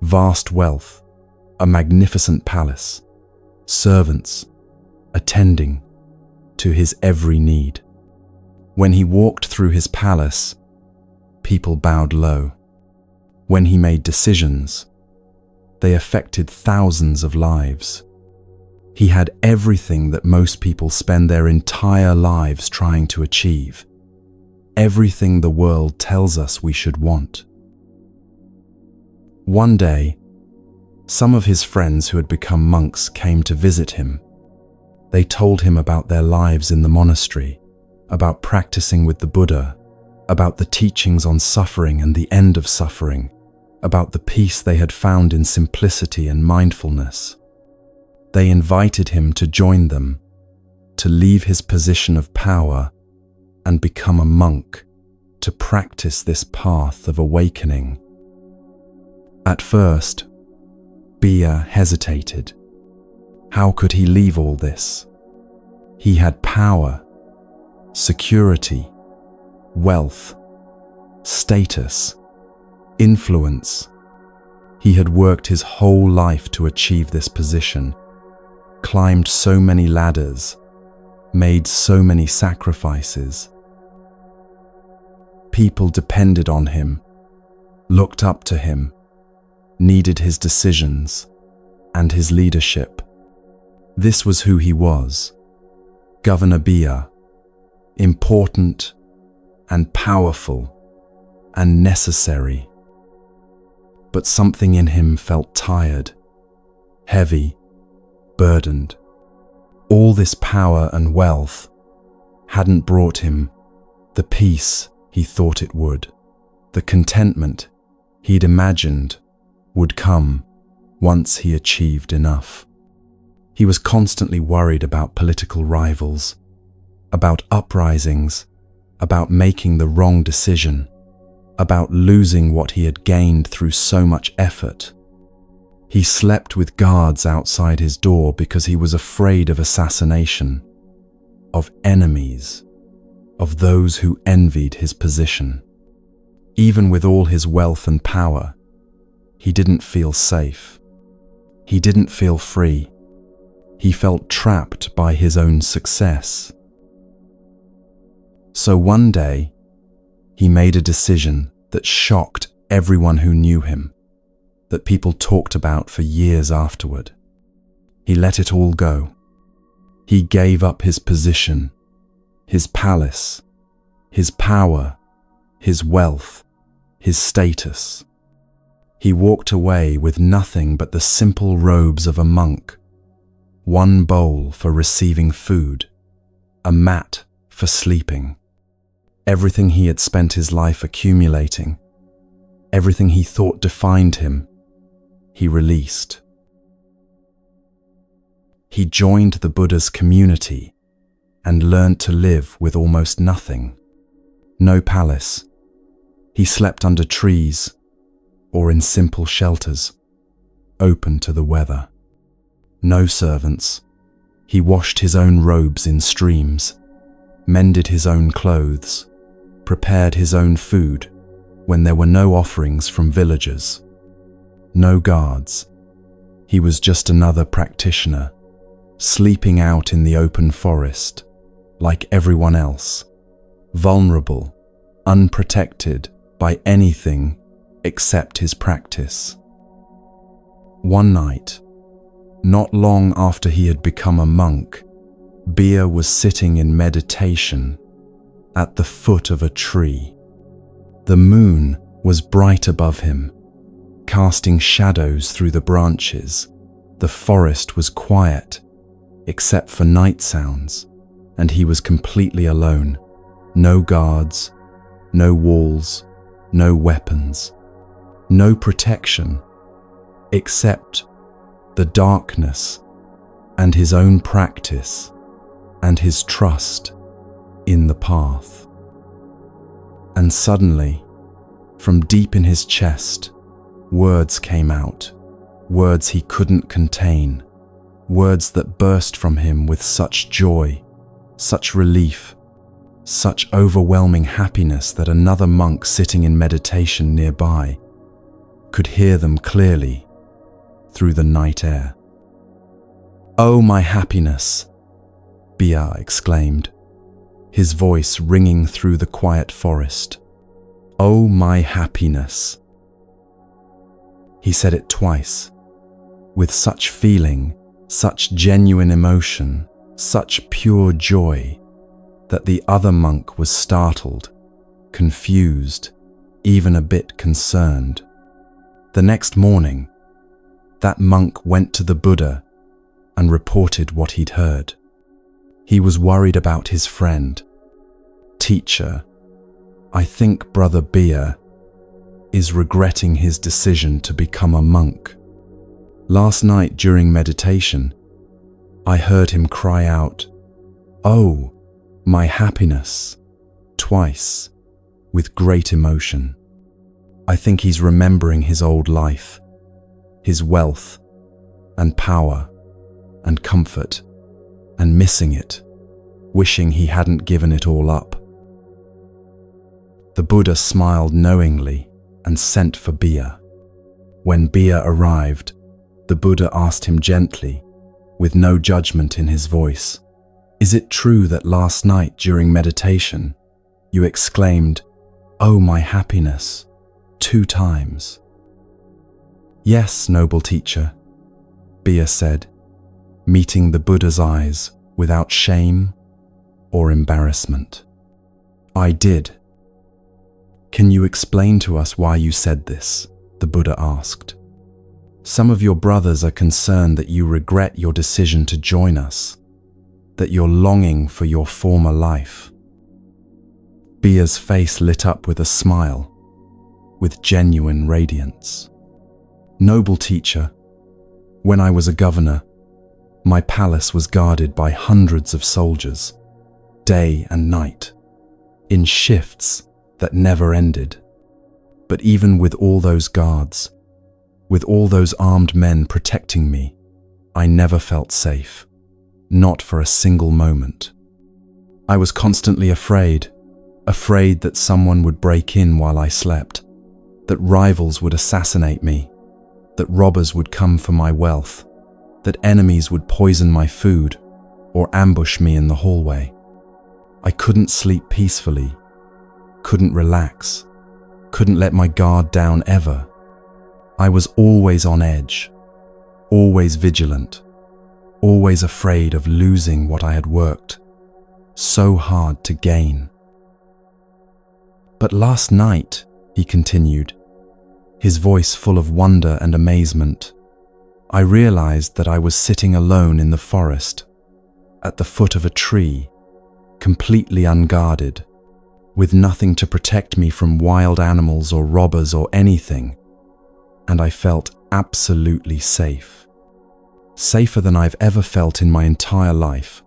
vast wealth, a magnificent palace, servants attending to his every need. When he walked through his palace, people bowed low. When he made decisions, they affected thousands of lives. He had everything that most people spend their entire lives trying to achieve. Everything the world tells us we should want. One day, some of his friends who had become monks came to visit him. They told him about their lives in the monastery, about practicing with the Buddha, about the teachings on suffering and the end of suffering, about the peace they had found in simplicity and mindfulness. They invited him to join them, to leave his position of power and become a monk, to practice this path of awakening. At first, Bia hesitated. How could he leave all this? He had power, security, wealth, status, influence. He had worked his whole life to achieve this position, climbed so many ladders, made so many sacrifices. People depended on him, looked up to him, needed his decisions and his leadership. This was who he was, Governor Bia, important and powerful and necessary. But something in him felt tired, heavy, burdened. All this power and wealth hadn't brought him the peace he thought it would, the contentment he'd imagined would come once he achieved enough. He was constantly worried about political rivals, about uprisings, about making the wrong decision, about losing what he had gained through so much effort. He slept with guards outside his door because he was afraid of assassination, of enemies, of those who envied his position. Even with all his wealth and power, he didn't feel safe. He didn't feel free. He felt trapped by his own success. So one day, he made a decision that shocked everyone who knew him, that people talked about for years afterward. He let it all go. He gave up his position, his palace, his power, his wealth, his status. He walked away with nothing but the simple robes of a monk, one bowl for receiving food, a mat for sleeping. Everything he had spent his life accumulating, everything he thought defined him, he released. He joined the Buddha's community and learned to live with almost nothing. No palace. He slept under trees or in simple shelters, open to the weather. No servants. He washed his own robes in streams, mended his own clothes, prepared his own food when there were no offerings from villagers. No guards. He was just another practitioner, sleeping out in the open forest, like everyone else, vulnerable, unprotected by anything except his practice. One night, not long after he had become a monk, Bia was sitting in meditation at the foot of a tree. The moon was bright above him, casting shadows through the branches. The forest was quiet, except for night sounds, and he was completely alone. No guards, no walls, no weapons, no protection, except the darkness and his own practice and his trust in the path. And suddenly, from deep in his chest, words came out, words he couldn't contain, words that burst from him with such joy, such relief, such overwhelming happiness that another monk sitting in meditation nearby could hear them clearly through the night air. "Oh, my happiness!" Bia exclaimed, his voice ringing through the quiet forest. "Oh, my happiness!" He said it twice, with such feeling, such genuine emotion, such pure joy, that the other monk was startled, confused, even a bit concerned. The next morning, that monk went to the Buddha and reported what he'd heard. He was worried about his friend. "Teacher, I think Brother Bia is regretting his decision to become a monk. Last night during meditation, I heard him cry out, 'Oh, my happiness,' twice, with great emotion. I think he's remembering his old life, his wealth and power and comfort, and missing it, wishing he hadn't given it all up." The Buddha smiled knowingly and sent for Bia. When Bia arrived, the Buddha asked him gently, with no judgment in his voice, "Is it true that last night during meditation, you exclaimed, 'Oh, my happiness,' 2 times?" "Yes, noble teacher," Bia said, meeting the Buddha's eyes without shame or embarrassment. "I did." "Can you explain to us why you said this?" the Buddha asked. "Some of your brothers are concerned that you regret your decision to join us, that you're longing for your former life." Bia's face lit up with a smile, with genuine radiance. "Noble teacher, when I was a governor, my palace was guarded by hundreds of soldiers, day and night, in shifts that never ended. But even with all those guards, with all those armed men protecting me, I never felt safe, not for a single moment. I was constantly afraid that someone would break in while I slept, that rivals would assassinate me, that robbers would come for my wealth, that enemies would poison my food or ambush me in the hallway. I couldn't sleep peacefully, couldn't relax, couldn't let my guard down ever. I was always on edge, always vigilant, always afraid of losing what I had worked so hard to gain. But last night," he continued, his voice full of wonder and amazement, "I realized that I was sitting alone in the forest, at the foot of a tree, completely unguarded, with nothing to protect me from wild animals or robbers or anything, and I felt absolutely safe. Safer than I've ever felt in my entire life,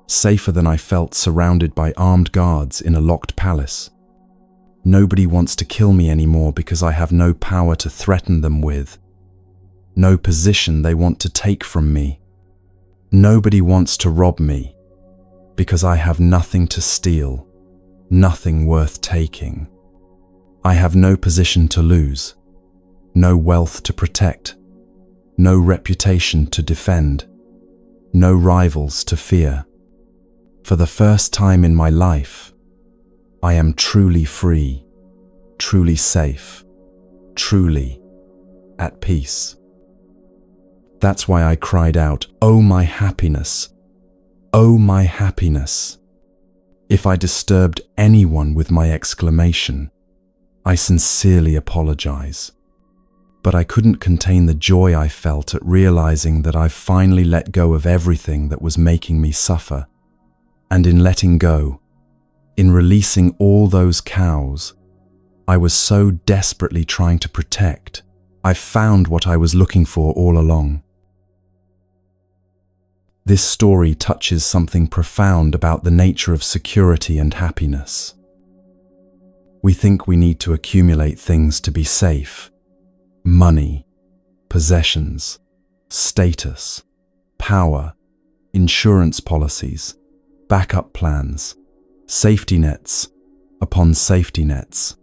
safer than I felt surrounded by armed guards in a locked palace. Nobody wants to kill me anymore because I have no power to threaten them with, no position they want to take from me. Nobody wants to rob me because I have nothing to steal, nothing worth taking. I have no position to lose, no wealth to protect, no reputation to defend, no rivals to fear. For the first time in my life, I am truly free, truly safe, truly at peace. That's why I cried out, 'Oh, my happiness! Oh, my happiness!' If I disturbed anyone with my exclamation, I sincerely apologize. But I couldn't contain the joy I felt at realizing that I've finally let go of everything that was making me suffer. And in letting go, in releasing all those cows I was so desperately trying to protect, I found what I was looking for all along." This story touches something profound about the nature of security and happiness. We think we need to accumulate things to be safe: money, possessions, status, power, insurance policies, backup plans, Safety nets upon safety nets.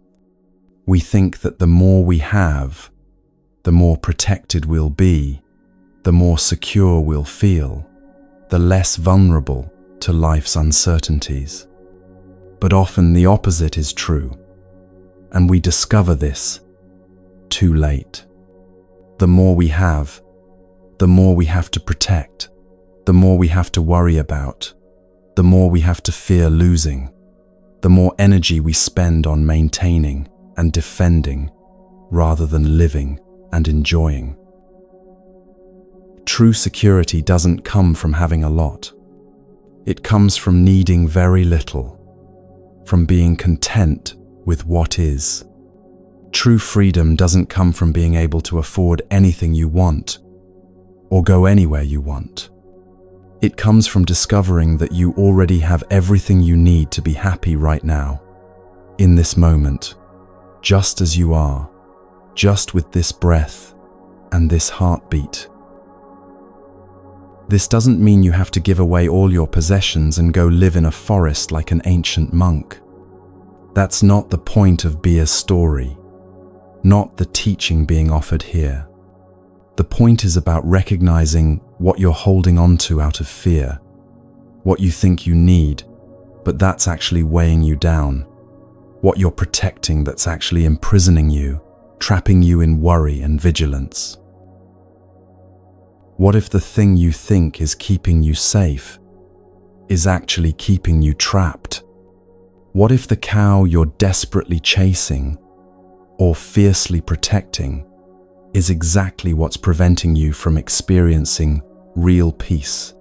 We think that the more we have, the more protected we'll be, the more secure we'll feel, the less vulnerable to life's uncertainties. But often the opposite is true, and we discover this too late. The more we have, the more we have to protect, the more we have to worry about, the more we have to fear losing, the more energy we spend on maintaining and defending rather than living and enjoying. True security doesn't come from having a lot. It comes from needing very little, from being content with what is. True freedom doesn't come from being able to afford anything you want or go anywhere you want. It comes from discovering that you already have everything you need to be happy right now, in this moment, just as you are, just with this breath and this heartbeat. This doesn't mean you have to give away all your possessions and go live in a forest like an ancient monk. That's not the point of Beer's story, not the teaching being offered here. The point is about recognizing what you're holding on to out of fear, what you think you need, but that's actually weighing you down, what you're protecting that's actually imprisoning you, trapping you in worry and vigilance. What if the thing you think is keeping you safe is actually keeping you trapped? What if the cow you're desperately chasing or fiercely protecting is exactly what's preventing you from experiencing real peace,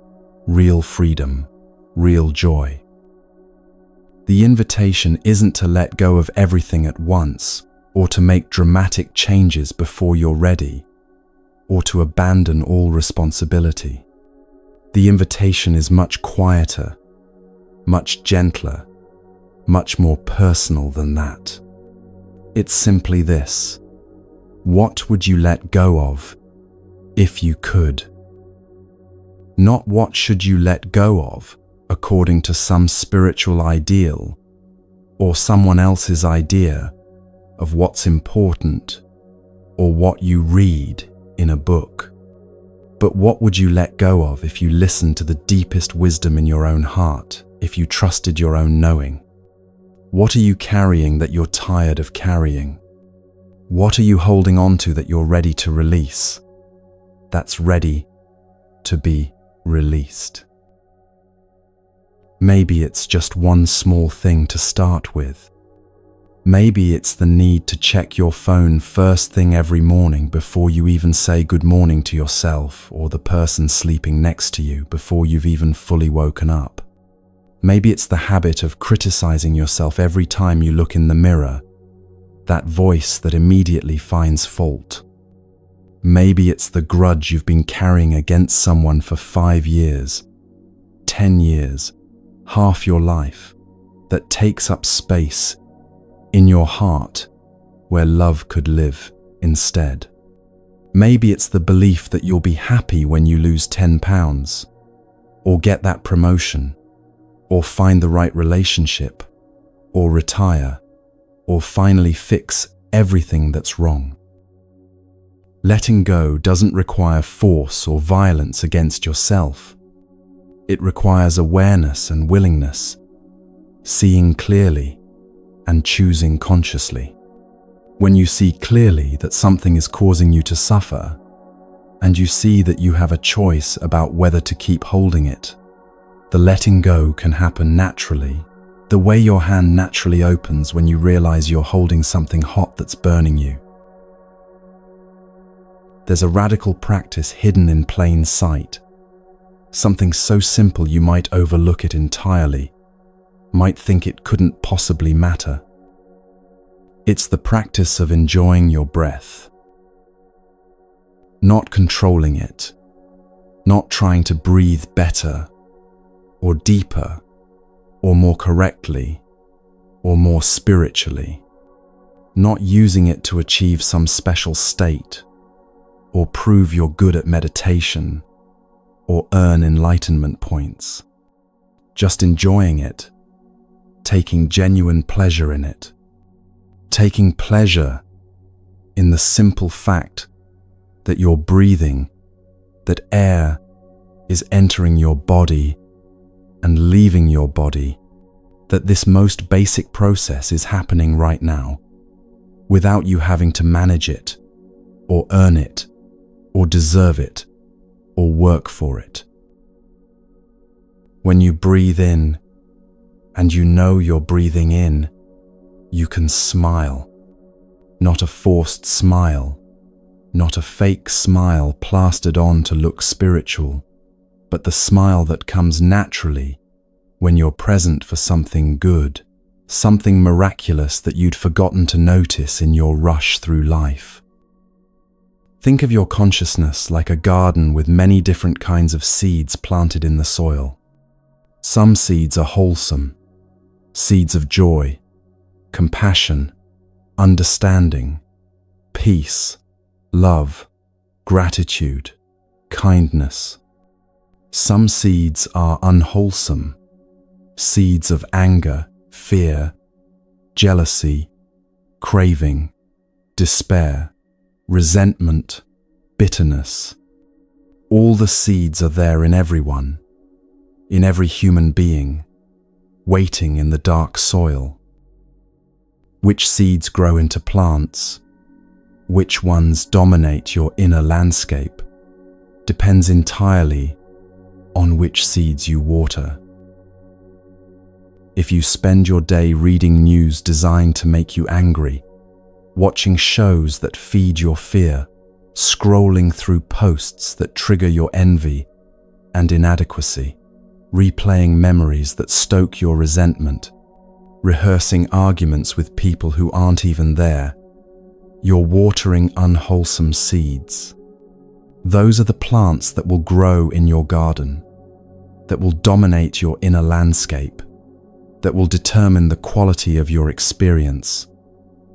real freedom, real joy? The invitation isn't to let go of everything at once or to make dramatic changes before you're ready, or to abandon all responsibility. The invitation is much quieter, much gentler, much more personal than that. It's simply this: what would you let go of if you could? Not what should you let go of according to some spiritual ideal or someone else's idea of what's important or what you read in a book. But what would you let go of if you listened to the deepest wisdom in your own heart, if you trusted your own knowing? What are you carrying that you're tired of carrying? What are you holding on to that you're ready to release? That's ready to be released. Maybe it's just one small thing to start with. Maybe it's the need to check your phone first thing every morning before you even say good morning to yourself or the person sleeping next to you before you've even fully woken up. Maybe it's the habit of criticizing yourself every time you look in the mirror, that voice that immediately finds fault. Maybe it's the grudge you've been carrying against someone for 5 years, 10 years, half your life, that takes up space in your heart where love could live instead. Maybe it's the belief that you'll be happy when you lose 10 pounds, or get that promotion, or find the right relationship, or retire, or finally fix everything that's wrong. Letting go doesn't require force or violence against yourself. It requires awareness and willingness, seeing clearly and choosing consciously. When you see clearly that something is causing you to suffer, and you see that you have a choice about whether to keep holding it, the letting go can happen naturally, the way your hand naturally opens when you realize you're holding something hot that's burning you. There's a radical practice hidden in plain sight, something so simple you might overlook it entirely, might think it couldn't possibly matter. It's the practice of enjoying your breath, not controlling it, not trying to breathe better or deeper or more correctly or more spiritually, not using it to achieve some special state or prove you're good at meditation or earn enlightenment points. Just enjoying it taking genuine pleasure in it. Taking pleasure in the simple fact that you're breathing, that air is entering your body and leaving your body, that this most basic process is happening right now, without you having to manage it, or earn it, or deserve it, or work for it. When you breathe in, and you know you're breathing in, you can smile. Not a forced smile, not a fake smile plastered on to look spiritual, but the smile that comes naturally when you're present for something good, something miraculous that you'd forgotten to notice in your rush through life. Think of your consciousness like a garden with many different kinds of seeds planted in the soil. Some seeds are wholesome, seeds of joy, compassion, understanding, peace, love, gratitude, kindness. Some seeds are unwholesome, seeds of anger, fear, jealousy, craving, despair, resentment, bitterness. All the seeds are there in everyone, in every human being, waiting in the dark soil. Which seeds grow into plants, which ones dominate your inner landscape, depends entirely on which seeds you water. If you spend your day reading news designed to make you angry, watching shows that feed your fear, scrolling through posts that trigger your envy and inadequacy, replaying memories that stoke your resentment, rehearsing arguments with people who aren't even there, you're watering unwholesome seeds. Those are the plants that will grow in your garden, that will dominate your inner landscape, that will determine the quality of your experience,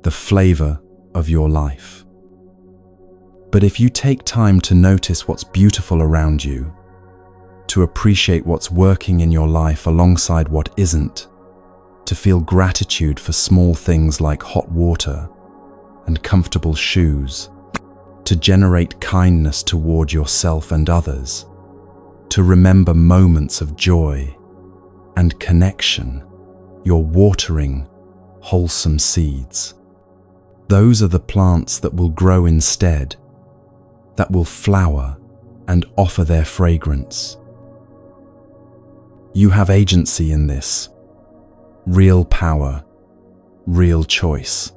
the flavor of your life. But if you take time to notice what's beautiful around you, to appreciate what's working in your life alongside what isn't, to feel gratitude for small things like hot water and comfortable shoes, to generate kindness toward yourself and others, to remember moments of joy and connection, you're watering wholesome seeds. Those are the plants that will grow instead, that will flower and offer their fragrance. You have agency in this, real power, real choice.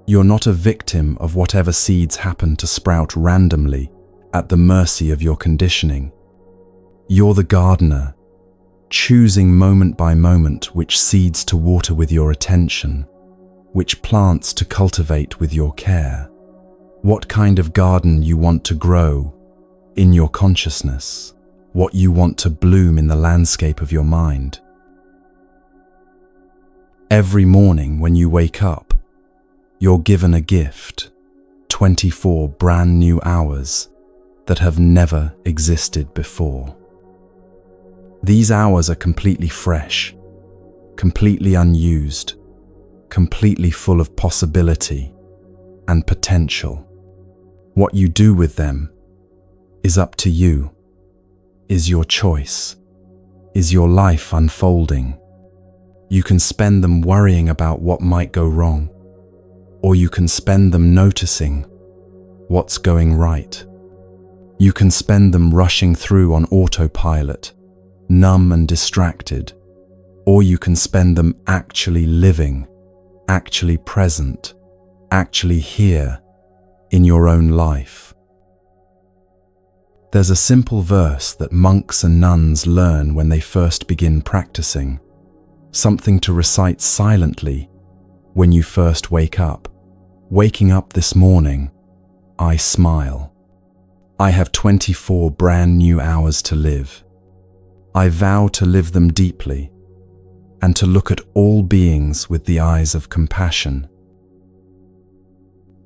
You're not a victim of whatever seeds happen to sprout randomly at the mercy of your conditioning. You're the gardener, choosing moment by moment which seeds to water with your attention, which plants to cultivate with your care, what kind of garden you want to grow in your consciousness, what you want to bloom in the landscape of your mind. Every morning when you wake up, you're given a gift, 24 brand new hours that have never existed before. These hours are completely fresh, completely unused, completely full of possibility and potential. What you do with them is up to you, is your choice, is your life unfolding. You can spend them worrying about what might go wrong, or you can spend them noticing what's going right. You can spend them rushing through on autopilot, numb and distracted, or you can spend them actually living, actually present, actually here in your own life. There's a simple verse that monks and nuns learn when they first begin practicing, something to recite silently when you first wake up. Waking up this morning, I smile. I have 24 brand new hours to live. I vow to live them deeply and to look at all beings with the eyes of compassion.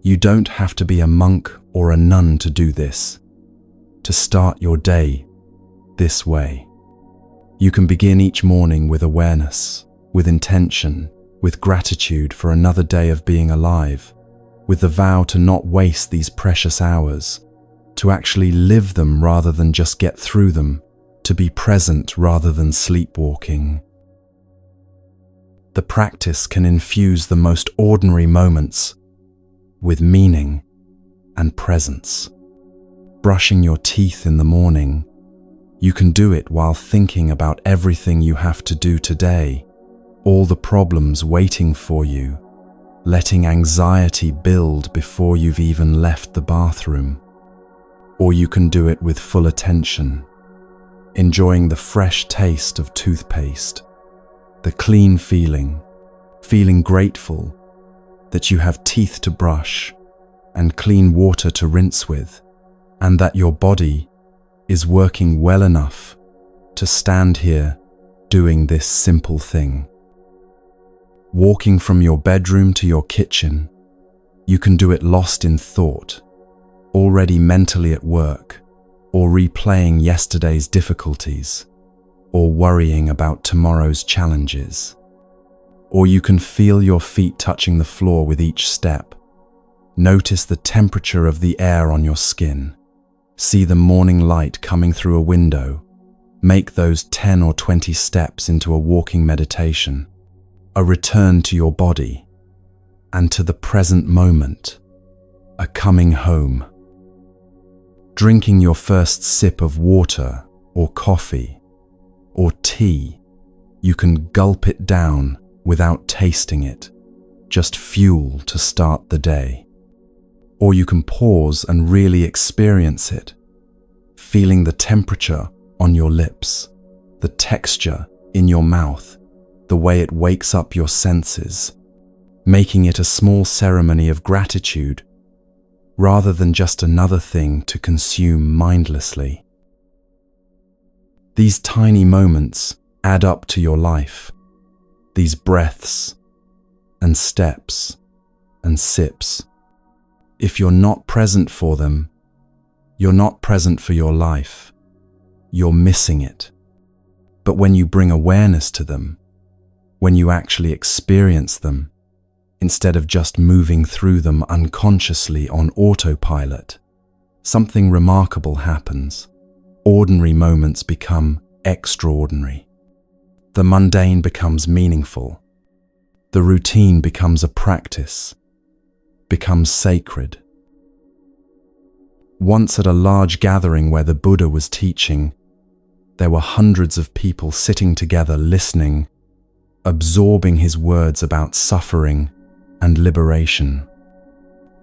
You don't have to be a monk or a nun to do this, to start your day this way. You can begin each morning with awareness, with intention, with gratitude for another day of being alive, with the vow to not waste these precious hours, to actually live them rather than just get through them, to be present rather than sleepwalking. The practice can infuse the most ordinary moments with meaning and presence. Brushing your teeth in the morning, you can do it while thinking about everything you have to do today, all the problems waiting for you, letting anxiety build before you've even left the bathroom. Or you can do it with full attention, enjoying the fresh taste of toothpaste, the clean feeling grateful that you have teeth to brush and clean water to rinse with, and that your body is working well enough to stand here doing this simple thing. Walking from your bedroom to your kitchen, you can do it lost in thought, already mentally at work, or replaying yesterday's difficulties, or worrying about tomorrow's challenges. Or you can feel your feet touching the floor with each step. Notice the temperature of the air on your skin. See the morning light coming through a window. Make those 10 or 20 steps into a walking meditation, a return to your body and to the present moment, a coming home. Drinking your first sip of water or coffee or tea, you can gulp it down without tasting it, just fuel to start the day. Or you can pause and really experience it, feeling the temperature on your lips, the texture in your mouth, the way it wakes up your senses, making it a small ceremony of gratitude rather than just another thing to consume mindlessly. These tiny moments add up to your life, these breaths and steps and sips. If you're not present for them, you're not present for your life. You're missing it. But when you bring awareness to them, when you actually experience them, instead of just moving through them unconsciously on autopilot, something remarkable happens. Ordinary moments become extraordinary. The mundane becomes meaningful. The routine becomes a practice, becomes sacred. Once at a large gathering where the Buddha was teaching, there were hundreds of people sitting together listening, absorbing his words about suffering and liberation.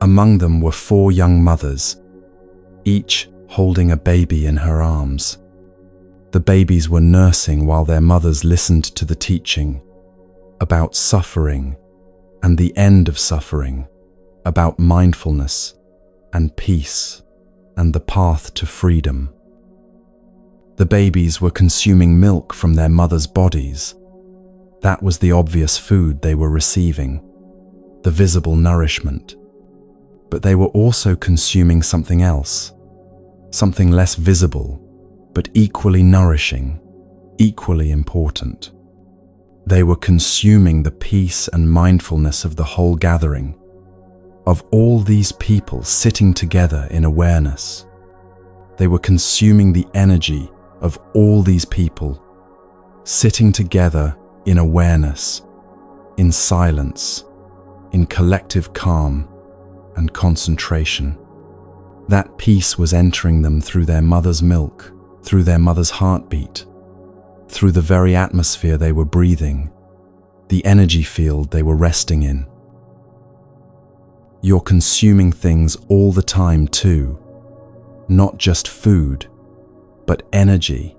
Among them were 4 young mothers, each holding a baby in her arms. The babies were nursing while their mothers listened to the teaching about suffering and the end of suffering, about mindfulness and peace and the path to freedom. The babies were consuming milk from their mothers' bodies. That was the obvious food they were receiving, the visible nourishment. But they were also consuming something else, something less visible, but equally nourishing, equally important. They were consuming the peace and mindfulness of the whole gathering, of all these people sitting together in awareness. They were consuming the energy of all these people sitting together in awareness, in silence, in collective calm and concentration. That peace was entering them through their mother's milk, through their mother's heartbeat, through the very atmosphere they were breathing, the energy field they were resting in. You're consuming things all the time too, not just food, but energy,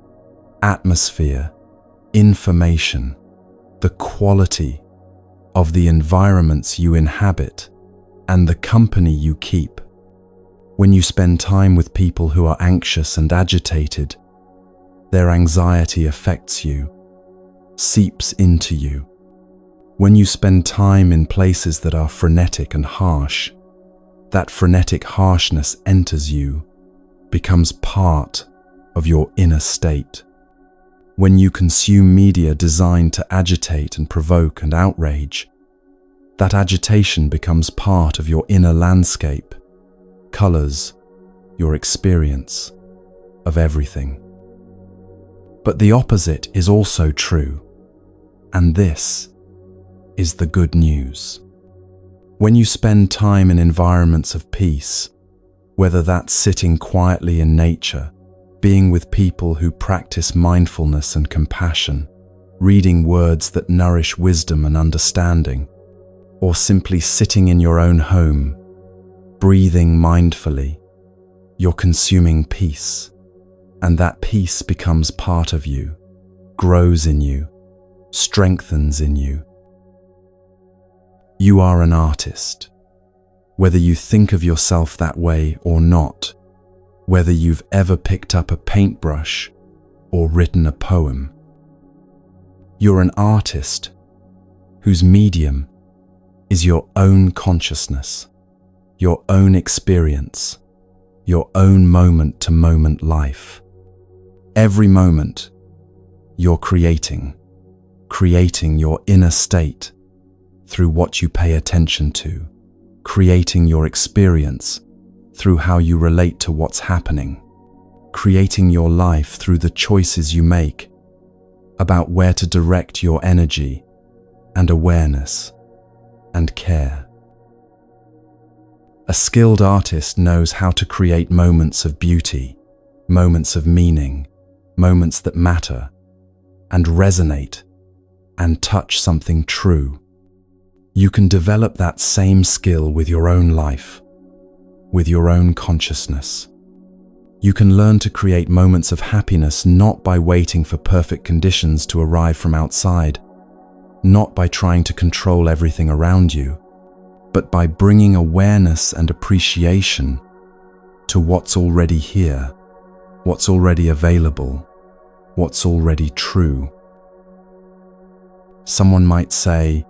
atmosphere, information, the quality of the environments you inhabit and the company you keep. When you spend time with people who are anxious and agitated, their anxiety affects you, seeps into you. When you spend time in places that are frenetic and harsh, that frenetic harshness enters you, becomes part of your inner state. When you consume media designed to agitate and provoke and outrage, that agitation becomes part of your inner landscape, colors your experience of everything. But the opposite is also true, and this is the good news. When you spend time in environments of peace, whether that's sitting quietly in nature, being with people who practice mindfulness and compassion, reading words that nourish wisdom and understanding, or simply sitting in your own home, breathing mindfully, you're consuming peace, and that peace becomes part of you, grows in you, strengthens in you. You are an artist, whether you think of yourself that way or not, whether you've ever picked up a paintbrush or written a poem. You're an artist whose medium is your own consciousness, your own experience, your own moment-to-moment life. Every moment, you're creating your inner state through what you pay attention to, creating your experience through how you relate to what's happening, creating your life through the choices you make about where to direct your energy and awareness and care. A skilled artist knows how to create moments of beauty, moments of meaning, moments that matter and resonate and touch something true. You can develop that same skill with your own life, with your own consciousness. You can learn to create moments of happiness not by waiting for perfect conditions to arrive from outside, not by trying to control everything around you, but by bringing awareness and appreciation to what's already here, what's already available, what's already true. Someone might say,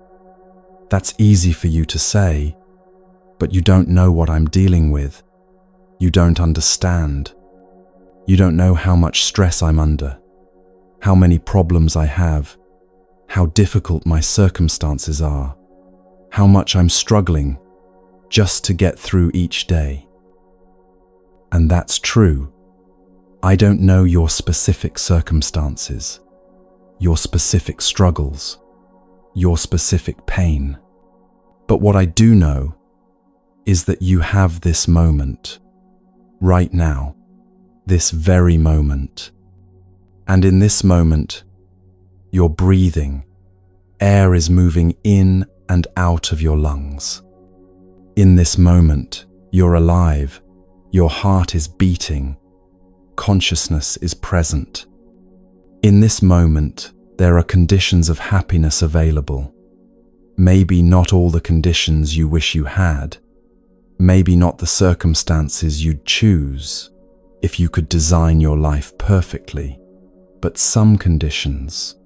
"That's easy for you to say, but you don't know what I'm dealing with. You don't understand. You don't know how much stress I'm under, how many problems I have, how difficult my circumstances are, how much I'm struggling just to get through each day." And that's true. I don't know your specific circumstances, your specific struggles, your specific pain. But what I do know is that you have this moment, right now, this very moment. And in this moment, you're breathing. Air is moving in and out of your lungs. In this moment, you're alive. Your heart is beating. Consciousness is present. In this moment, there are conditions of happiness available. Maybe not all the conditions you wish you had. Maybe not the circumstances you'd choose if you could design your life perfectly, but some conditions,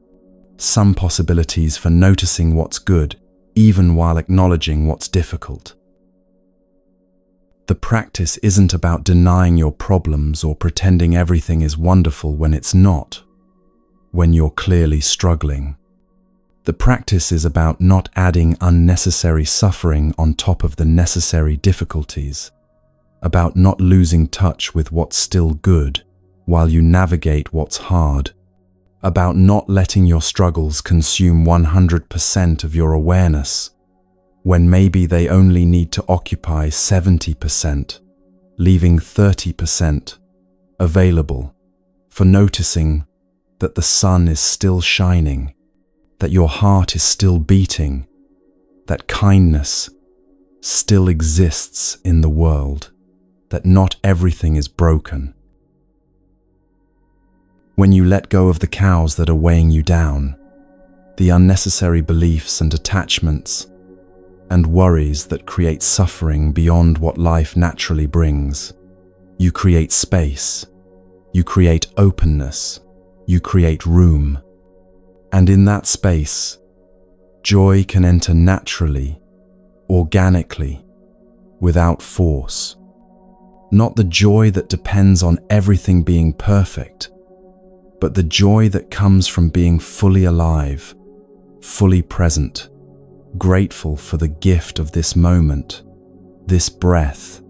some possibilities for noticing what's good, even while acknowledging what's difficult. The practice isn't about denying your problems or pretending everything is wonderful when it's not, when you're clearly struggling. The practice is about not adding unnecessary suffering on top of the necessary difficulties, about not losing touch with what's still good while you navigate what's hard, about not letting your struggles consume 100% of your awareness when maybe they only need to occupy 70%, leaving 30% available for noticing that the sun is still shining, that your heart is still beating, that kindness still exists in the world, that not everything is broken. When you let go of the cows that are weighing you down, the unnecessary beliefs and attachments and worries that create suffering beyond what life naturally brings, you create space, you create openness, you create room. And in that space, joy can enter naturally, organically, without force. Not the joy that depends on everything being perfect, but the joy that comes from being fully alive, fully present, grateful for the gift of this moment, this breath,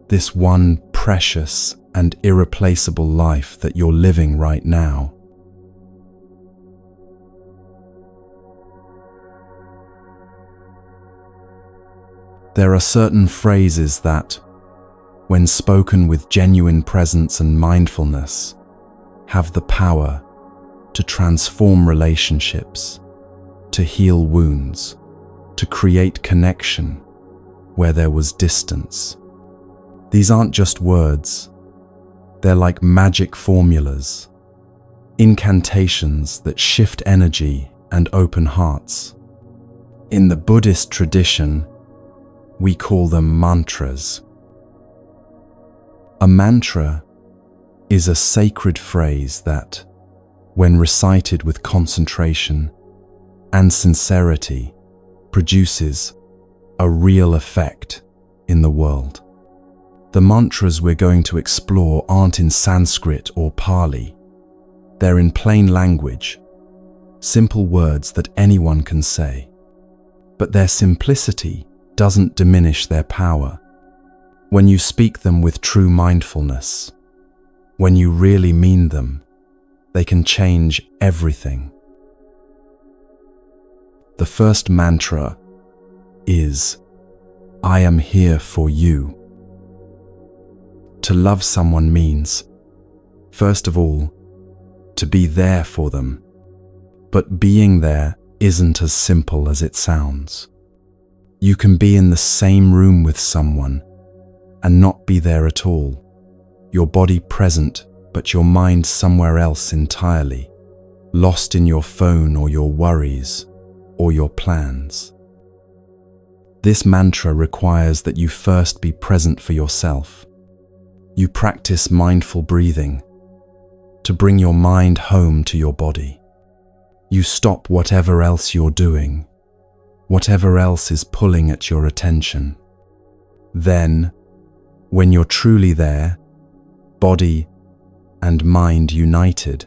this one precious and irreplaceable life that you're living right now. There are certain phrases that, when spoken with genuine presence and mindfulness, have the power to transform relationships, to heal wounds, to create connection where there was distance. These aren't just words, they're like magic formulas, incantations that shift energy and open hearts. In the Buddhist tradition, we call them mantras. A mantra is a sacred phrase that, when recited with concentration and sincerity, produces a real effect in the world. The mantras we're going to explore aren't in Sanskrit or Pali. They're in plain language, simple words that anyone can say. But their simplicity doesn't diminish their power. When you speak them with true mindfulness, when you really mean them, they can change everything. The first mantra is, I am here for you. To love someone means, first of all, to be there for them. But being there isn't as simple as it sounds. You can be in the same room with someone and not be there at all. Your body present, but your mind somewhere else entirely, lost in your phone or your worries or your plans. This mantra requires that you first be present for yourself. You practice mindful breathing to bring your mind home to your body. You stop whatever else you're doing, whatever else is pulling at your attention. Then, when you're truly there, body and mind united,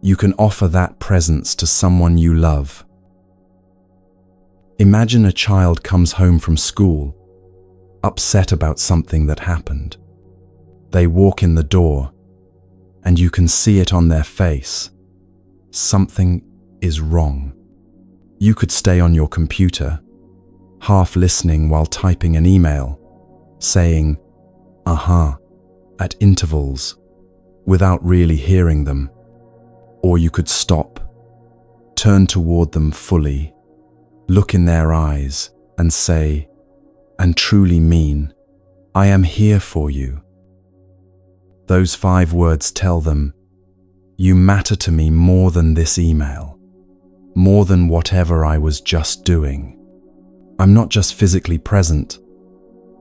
you can offer that presence to someone you love. Imagine a child comes home from school, upset about something that happened. They walk in the door, and you can see it on their face. Something is wrong. You could stay on your computer, half listening while typing an email, saying, "Aha," at intervals, without really hearing them. Or you could stop, turn toward them fully, look in their eyes, and say, and truly mean, "I am here for you." Those 5 words tell them, you matter to me more than this email, more than whatever I was just doing. I'm not just physically present,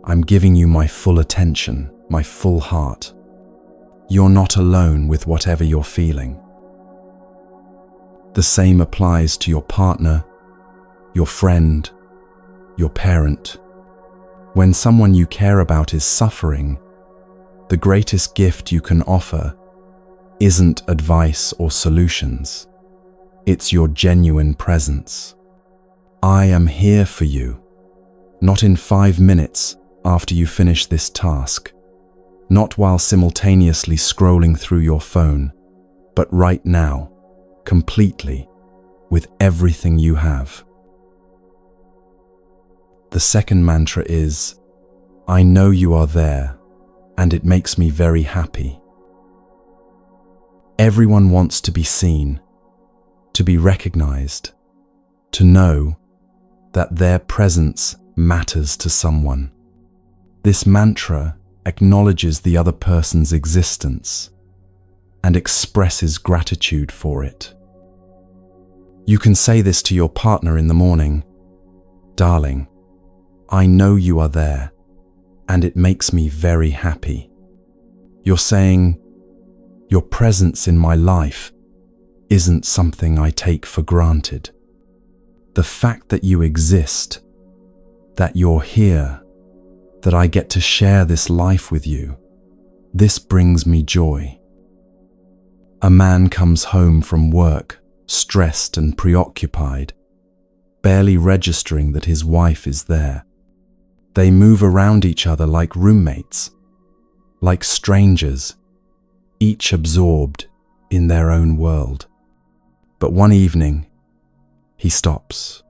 I'm giving you my full attention, my full heart. You're not alone with whatever you're feeling. The same applies to your partner, your friend, your parent. When someone you care about is suffering, the greatest gift you can offer isn't advice or solutions. It's your genuine presence. I am here for you, not in 5 minutes after you finish this task, not while simultaneously scrolling through your phone, but right now, completely, with everything you have. The second mantra is, I know you are there, and it makes me very happy. Everyone wants to be seen, to be recognized, to know that their presence matters to someone. This mantra acknowledges the other person's existence and expresses gratitude for it. You can say this to your partner in the morning, "Darling, I know you are there, and it makes me very happy." You're saying, your presence in my life isn't something I take for granted. The fact that you exist, that you're here, that I get to share this life with you, this brings me joy. A man comes home from work, stressed and preoccupied, barely registering that his wife is there. They move around each other like roommates, like strangers, each absorbed in their own world. But one evening, he stops.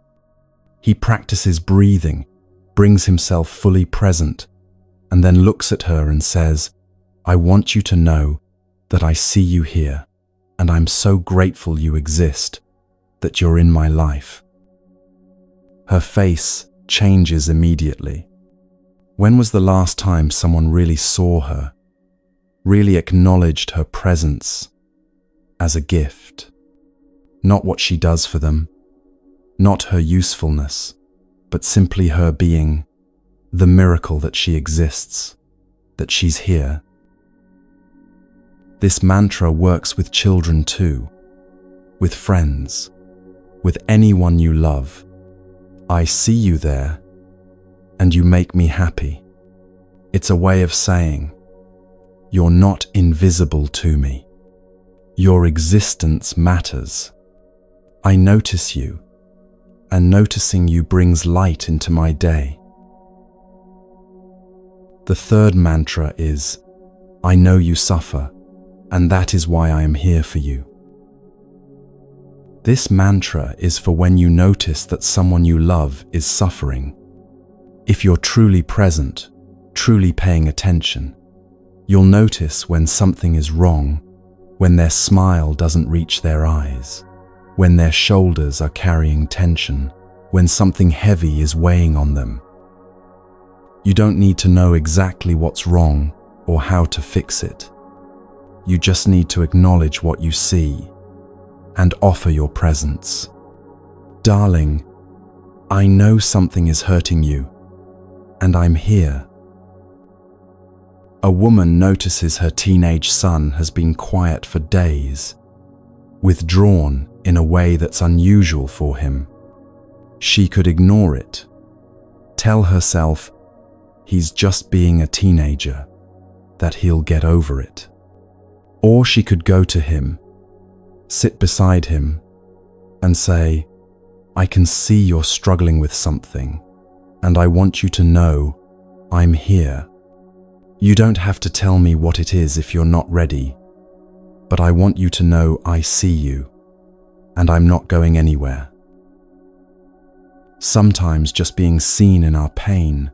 He practices breathing, brings himself fully present, and then looks at her and says, "I want you to know that I see you here, and I'm so grateful you exist, that you're in my life." Her face changes immediately. When was the last time someone really saw her, really acknowledged her presence as a gift? Not what she does for them, not her usefulness, but simply her being, the miracle that she exists, that she's here. This mantra works with children too, with friends, with anyone you love. I see you there, and you make me happy. It's a way of saying, you're not invisible to me. Your existence matters. I notice you, and noticing you brings light into my day. The third mantra is, I know you suffer, and that is why I am here for you. This mantra is for when you notice that someone you love is suffering. If you're truly present, truly paying attention, you'll notice when something is wrong, when their smile doesn't reach their eyes, when their shoulders are carrying tension, when something heavy is weighing on them. You don't need to know exactly what's wrong or how to fix it. You just need to acknowledge what you see and offer your presence. Darling, I know something is hurting you, and I'm here. A woman notices her teenage son has been quiet for days, withdrawn in a way that's unusual for him. She could ignore it, tell herself he's just being a teenager, that he'll get over it. Or she could go to him, sit beside him, and say, I can see you're struggling with something, and I want you to know I'm here. You don't have to tell me what it is if you're not ready, but I want you to know I see you, and I'm not going anywhere. Sometimes just being seen in our pain,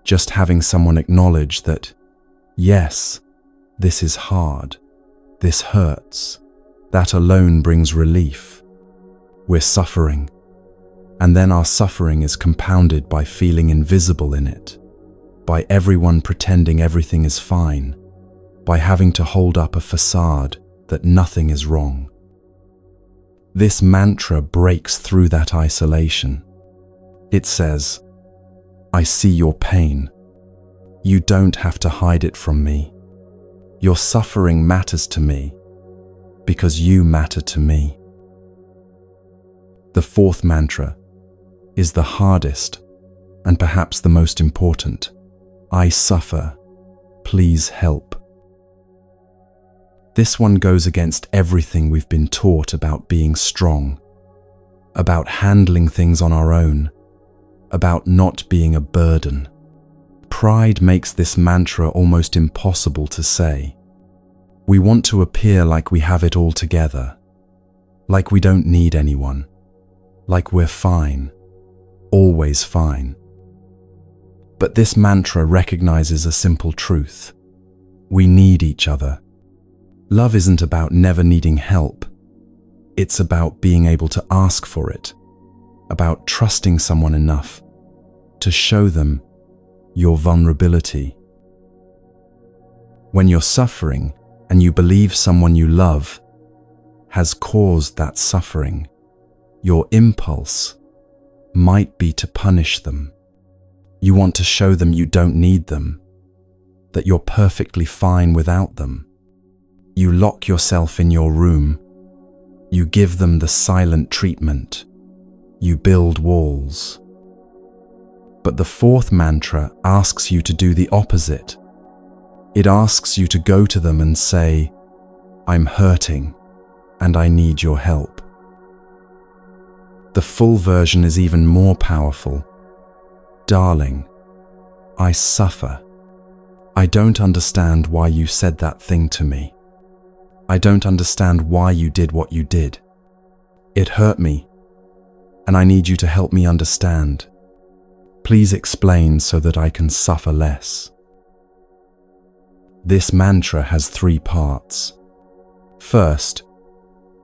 just having someone acknowledge that, yes, this is hard, this hurts, that alone brings relief. We're suffering, and then our suffering is compounded by feeling invisible in it, by everyone pretending everything is fine, by having to hold up a facade that nothing is wrong. This mantra breaks through that isolation. It says, I see your pain. You don't have to hide it from me. Your suffering matters to me because you matter to me. The fourth mantra is the hardest and perhaps the most important. I suffer, please help. This one goes against everything we've been taught about being strong, about handling things on our own, about not being a burden. Pride makes this mantra almost impossible to say. We want to appear like we have it all together, like we don't need anyone, like we're fine, always fine. But this mantra recognizes a simple truth. We need each other. Love isn't about never needing help. It's about being able to ask for it, about trusting someone enough to show them your vulnerability. When you're suffering and you believe someone you love has caused that suffering, your impulse might be to punish them. You want to show them you don't need them, that you're perfectly fine without them. You lock yourself in your room. You give them the silent treatment. You build walls. But the fourth mantra asks you to do the opposite. It asks you to go to them and say, I'm hurting, and I need your help. The full version is even more powerful. Darling, I suffer. I don't understand why you said that thing to me. I don't understand why you did what you did. It hurt me, and I need you to help me understand. Please explain so that I can suffer less. This mantra has 3 parts. First,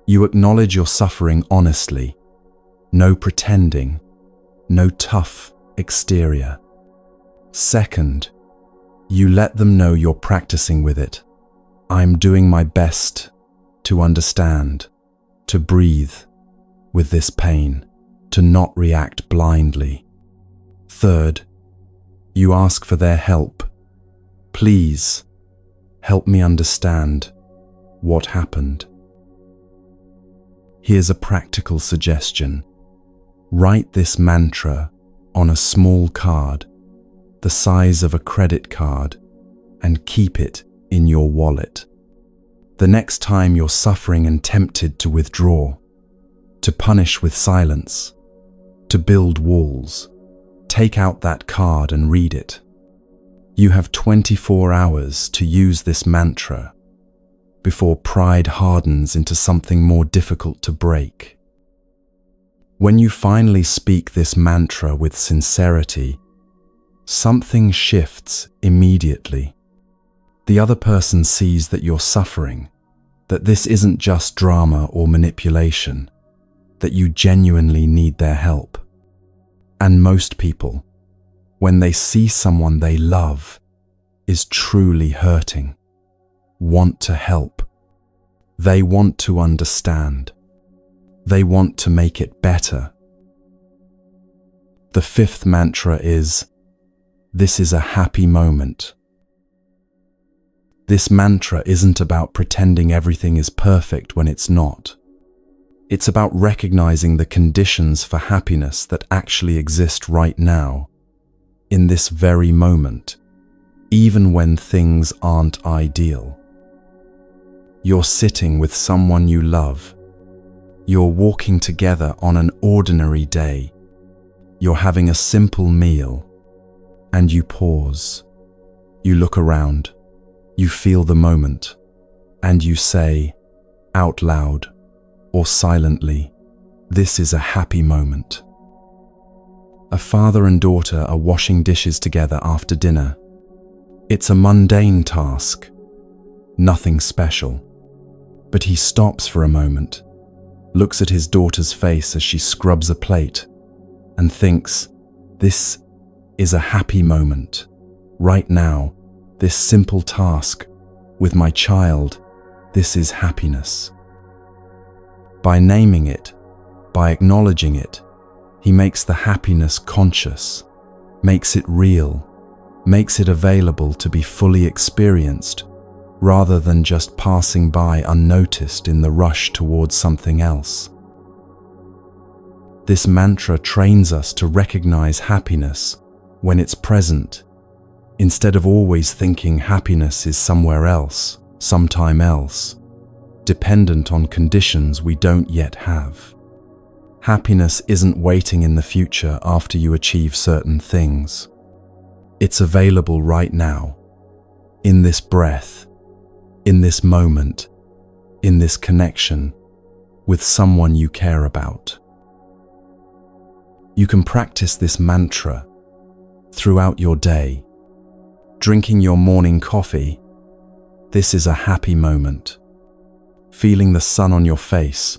you acknowledge your suffering honestly. No pretending, no tough exterior. Second, you let them know you're practicing with it. I'm doing my best to understand, to breathe with this pain, to not react blindly. Third, you ask for their help. Please, help me understand what happened. Here's a practical suggestion. Write this mantra on a small card, the size of a credit card, and keep it in your wallet. The next time you're suffering and tempted to withdraw, to punish with silence, to build walls, take out that card and read it. You have 24 hours to use this mantra before pride hardens into something more difficult to break. When you finally speak this mantra with sincerity, something shifts immediately. The other person sees that you're suffering, that this isn't just drama or manipulation, that you genuinely need their help. And most people, when they see someone they love is truly hurting, want to help. They want to understand. They want to make it better. The 5th mantra is, this is a happy moment. This mantra isn't about pretending everything is perfect when it's not. It's about recognizing the conditions for happiness that actually exist right now, in this very moment, even when things aren't ideal. You're sitting with someone you love. You're walking together on an ordinary day. You're having a simple meal, and you pause. You look around. You feel the moment, and you say, out loud or silently, this is a happy moment. A father and daughter are washing dishes together after dinner. It's a mundane task, nothing special. But he stops for a moment, looks at his daughter's face as she scrubs a plate, and thinks, this is a happy moment. Right now, this simple task with my child, this is happiness. By naming it, by acknowledging it, he makes the happiness conscious, makes it real, makes it available to be fully experienced, rather than just passing by unnoticed in the rush towards something else. This mantra trains us to recognize happiness when it's present, instead of always thinking happiness is somewhere else, sometime else, dependent on conditions we don't yet have. Happiness isn't waiting in the future after you achieve certain things. It's available right now, in this breath, in this moment, in this connection with someone you care about. You can practice this mantra throughout your day. Drinking your morning coffee, this is a happy moment. Feeling the sun on your face,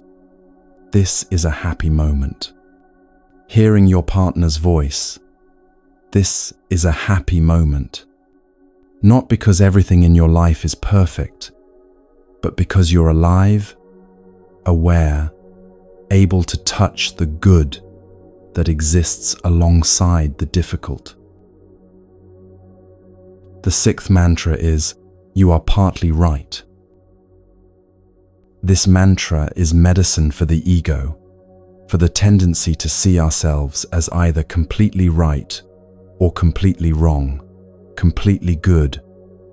this is a happy moment. Hearing your partner's voice, this is a happy moment. Not because everything in your life is perfect, but because you're alive, aware, able to touch the good that exists alongside the difficult. The 6th mantra is, you are partly right. This mantra is medicine for the ego, for the tendency to see ourselves as either completely right or completely wrong, completely good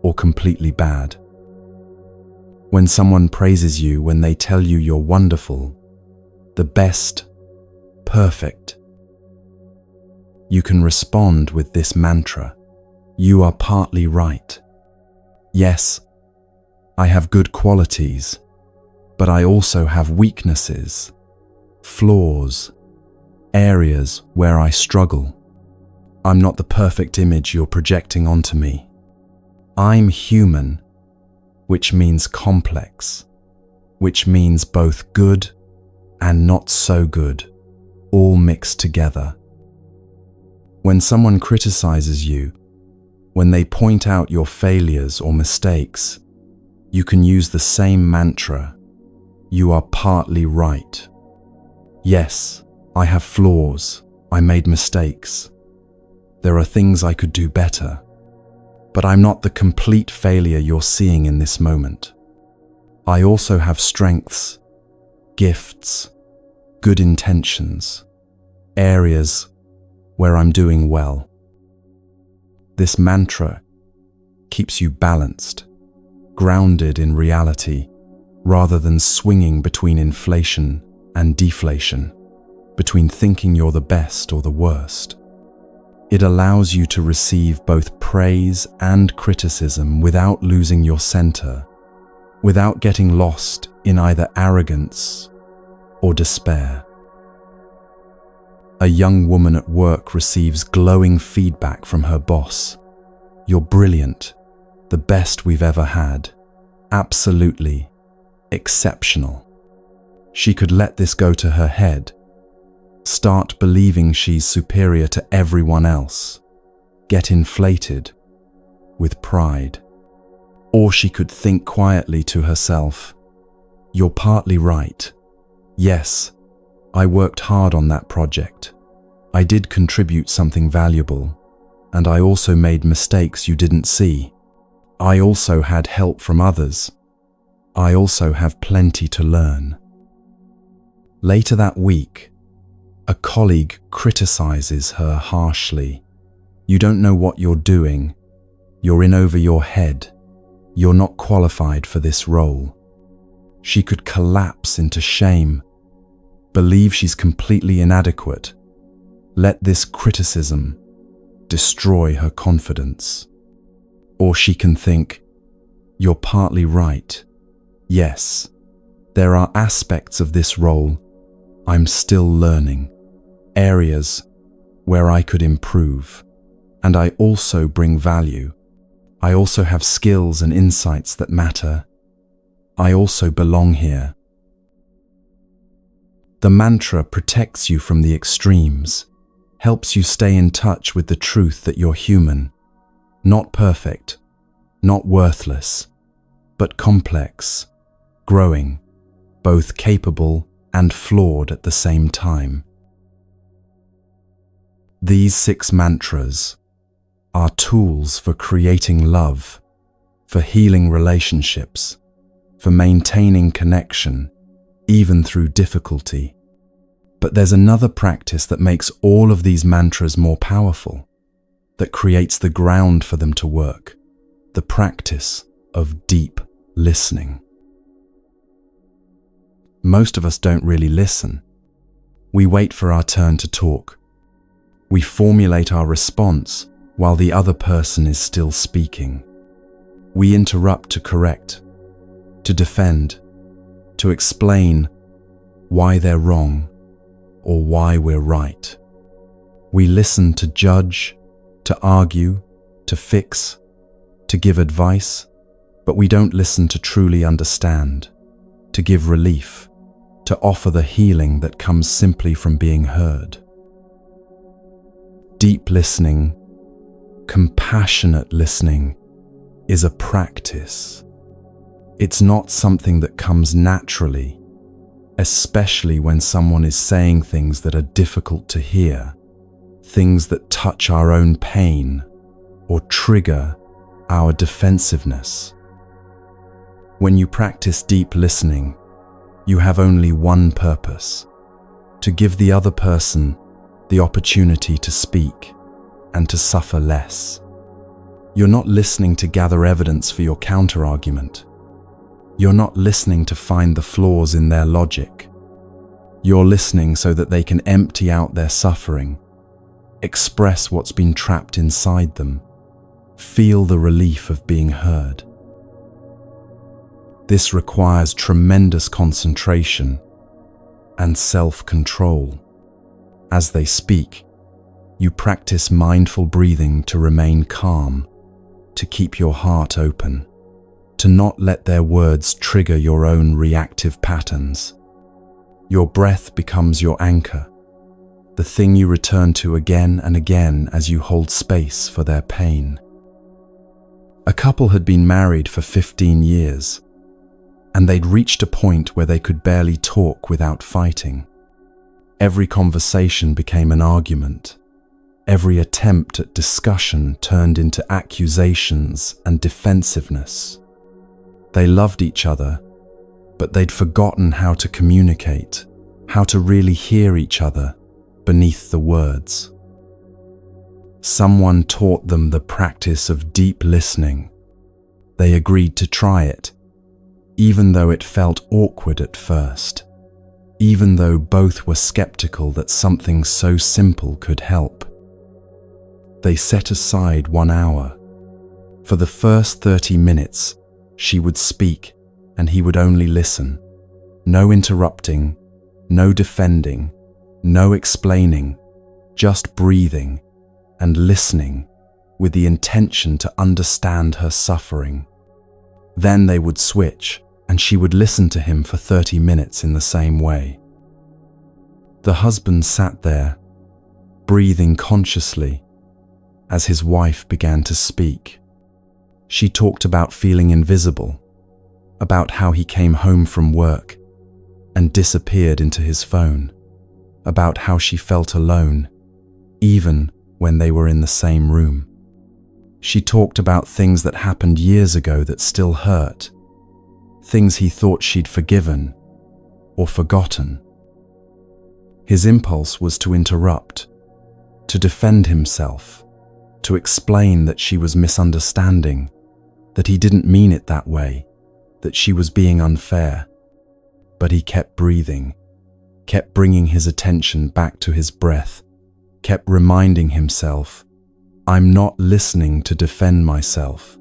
or completely bad. when someone praises you, when they tell you you're wonderful, the best, perfect, you can respond with this mantra: you are partly right. Yes, I have good qualities, but I also have weaknesses, flaws, areas where I struggle. I'm not the perfect image you're projecting onto me. I'm human, which means complex, which means both good and not so good, all mixed together. When someone criticizes you, when they point out your failures or mistakes, you can use the same mantra: you are partly right. Yes, I have flaws, I made mistakes. There are things I could do better, but I'm not the complete failure you're seeing in this moment. I also have strengths, gifts, good intentions, areas where I'm doing well. This mantra keeps you balanced, grounded in reality, rather than swinging between inflation and deflation, between thinking you're the best or the worst. It allows you to receive both praise and criticism without losing your center, without getting lost in either arrogance or despair. A young woman at work receives glowing feedback from her boss. You're brilliant, the best we've ever had, absolutely exceptional. She could let this go to her head, start believing she's superior to everyone else, get inflated with pride. Or she could think quietly to herself, you're partly right. Yes, I worked hard on that project. I did contribute something valuable, and I also made mistakes you didn't see. I also had help from others. I also have plenty to learn. Later that week, a colleague criticizes her harshly. You don't know what you're doing. You're in over your head. You're not qualified for this role. She could collapse into shame, believe she's completely inadequate. Let this criticism destroy her confidence. Or she can think, you're partly right. Yes, there are aspects of this role I'm still learning, areas where I could improve, and I also bring value. I also have skills and insights that matter. I also belong here. The mantra protects you from the extremes, helps you stay in touch with the truth that you're human, not perfect, not worthless, but complex, growing, both capable and flawed at the same time. These 6 mantras are tools for creating love, for healing relationships, for maintaining connection, even through difficulty. But there's another practice that makes all of these mantras more powerful, that creates the ground for them to work, the practice of deep listening. Most of us don't really listen. We wait for our turn to talk. We formulate our response while the other person is still speaking. We interrupt to correct, to defend, to explain why they're wrong or why we're right. We listen to judge, to argue, to fix, to give advice, but we don't listen to truly understand, to give relief, to offer the healing that comes simply from being heard. Deep listening, compassionate listening, is a practice. It's not something that comes naturally, especially when someone is saying things that are difficult to hear, things that touch our own pain or trigger our defensiveness. When you practice deep listening, you have only one purpose: to give the other person the opportunity to speak and to suffer less. You're not listening to gather evidence for your counterargument. You're not listening to find the flaws in their logic. You're listening so that they can empty out their suffering, express what's been trapped inside them, feel the relief of being heard. This requires tremendous concentration and self-control. As they speak, you practice mindful breathing to remain calm, to keep your heart open, to not let their words trigger your own reactive patterns. Your breath becomes your anchor, the thing you return to again and again as you hold space for their pain. A couple had been married for 15 years, and they'd reached a point where they could barely talk without fighting. Every conversation became an argument. Every attempt at discussion turned into accusations and defensiveness. They loved each other, but they'd forgotten how to communicate, how to really hear each other beneath the words. Someone taught them the practice of deep listening. They agreed to try it, even though it felt awkward at first, even though both were skeptical that something so simple could help. They set aside 1 hour. For the first 30 minutes, she would speak and he would only listen. No interrupting, no defending, no explaining, just breathing and listening with the intention to understand her suffering. Then they would switch and she would listen to him for 30 minutes in the same way. The husband sat there, breathing consciously as his wife began to speak. She talked about feeling invisible, about how he came home from work and disappeared into his phone, about how she felt alone, even when they were in the same room. She talked about things that happened years ago that still hurt, things he thought she'd forgiven or forgotten. His impulse was to interrupt, to defend himself, to explain that she was misunderstanding, that he didn't mean it that way, that she was being unfair. But he kept breathing, kept bringing his attention back to his breath, kept reminding himself, I'm not listening to defend myself.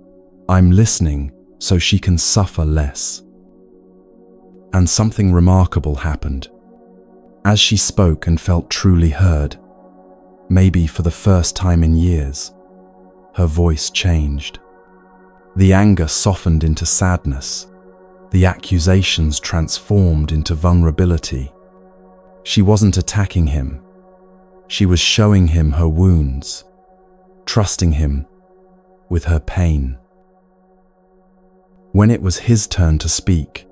I'm listening so she can suffer less. And something remarkable happened. As she spoke and felt truly heard, maybe for the first time in years, her voice changed. The anger softened into sadness. The accusations transformed into vulnerability. She wasn't attacking him. She was showing him her wounds, trusting him with her pain. When it was his turn to speak,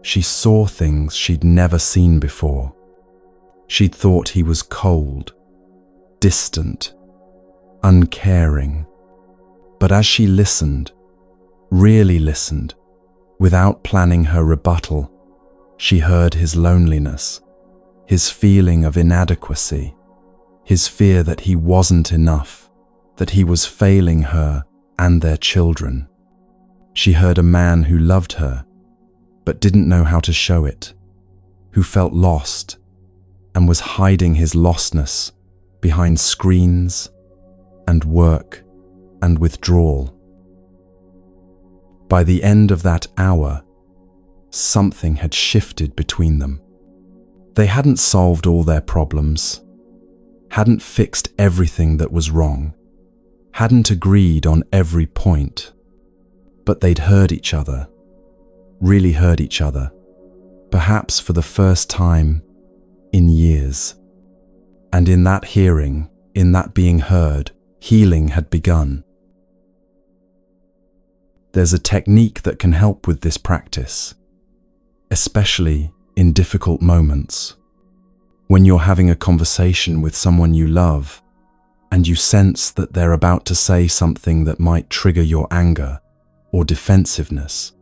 she saw things she'd never seen before. She'd thought he was cold, distant, uncaring. But as she listened, really listened, without planning her rebuttal, she heard his loneliness, his feeling of inadequacy, his fear that he wasn't enough, that he was failing her and their children. She heard a man who loved her, but didn't know how to show it, who felt lost and was hiding his lostness behind screens and work and withdrawal. By the end of that hour, something had shifted between them. They hadn't solved all their problems, hadn't fixed everything that was wrong, hadn't agreed on every point, but they'd heard each other, really heard each other, perhaps for the first time in years. And in that hearing, in that being heard, healing had begun. There's a technique that can help with this practice, especially in difficult moments. When you're having a conversation with someone you love, and you sense that they're about to say something that might trigger your anger or defensiveness,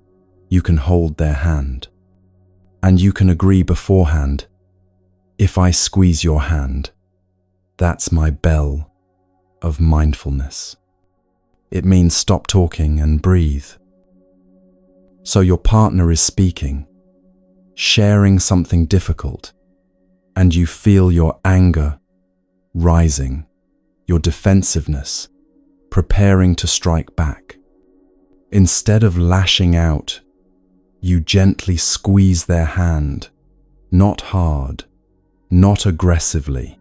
you can hold their hand. And you can agree beforehand, if I squeeze your hand, that's my bell of mindfulness. It means stop talking and breathe. So your partner is speaking, sharing something difficult, and you feel your anger rising, your defensiveness preparing to strike back. Instead of lashing out, you gently squeeze their hand, not hard, not aggressively,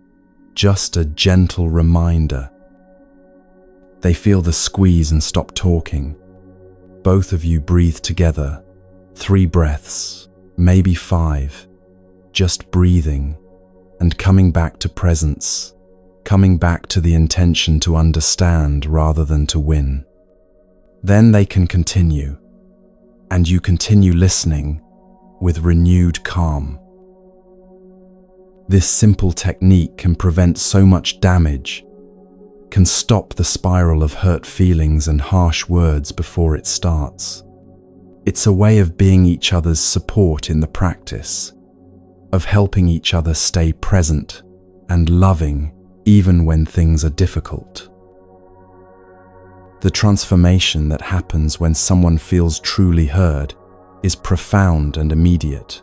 just a gentle reminder. They feel the squeeze and stop talking. Both of you breathe together, 3 breaths, maybe 5, just breathing and coming back to presence, coming back to the intention to understand rather than to win. Then they can continue, and you continue listening with renewed calm. This simple technique can prevent so much damage, can stop the spiral of hurt feelings and harsh words before it starts. It's a way of being each other's support in the practice, of helping each other stay present and loving even when things are difficult. The transformation that happens when someone feels truly heard is profound and immediate.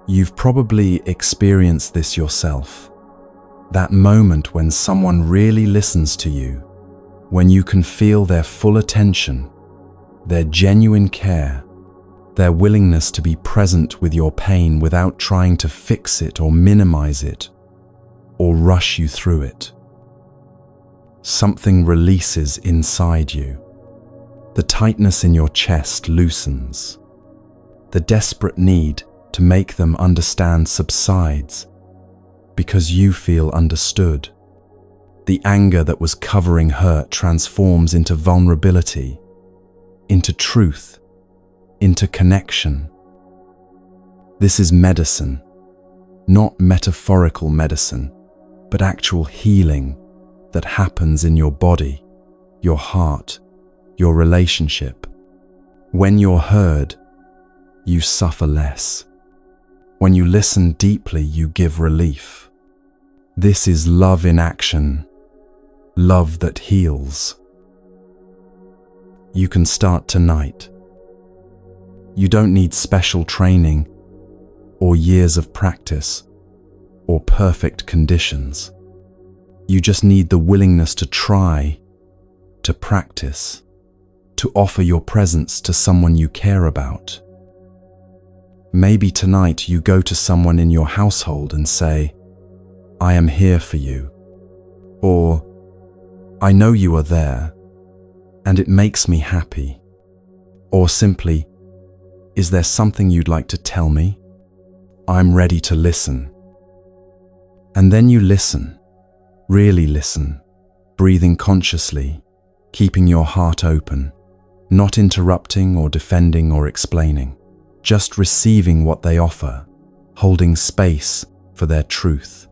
You've probably experienced this yourself. That moment when someone really listens to you, when you can feel their full attention, their genuine care, their willingness to be present with your pain without trying to fix it or minimize it, or rush you through it. Something releases inside you. The tightness in your chest loosens. The desperate need to make them understand subsides because you feel understood. The anger that was covering hurt transforms into vulnerability, into truth, into connection. This is medicine, not metaphorical medicine, but actual healing that happens in your body, your heart, your relationship. When you're heard, you suffer less. When you listen deeply, you give relief. This is love in action, love that heals. You can start tonight. You don't need special training or years of practice or perfect conditions. You just need the willingness to try, to practice, to offer your presence to someone you care about. Maybe tonight you go to someone in your household and say, "I am here for you," or "I know you are there, and it makes me happy," or simply, "Is there something you'd like to tell me? I'm ready to listen." And then you listen, really listen, breathing consciously, keeping your heart open, not interrupting or defending or explaining, just receiving what they offer, holding space for their truth,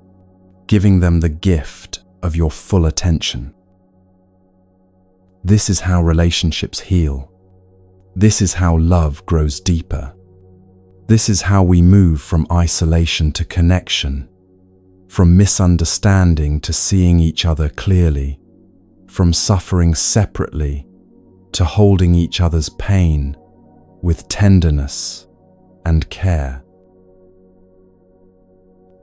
giving them the gift of your full attention. This is how relationships heal. This is how love grows deeper. This is how we move from isolation to connection, from misunderstanding to seeing each other clearly, from suffering separately to holding each other's pain with tenderness and care.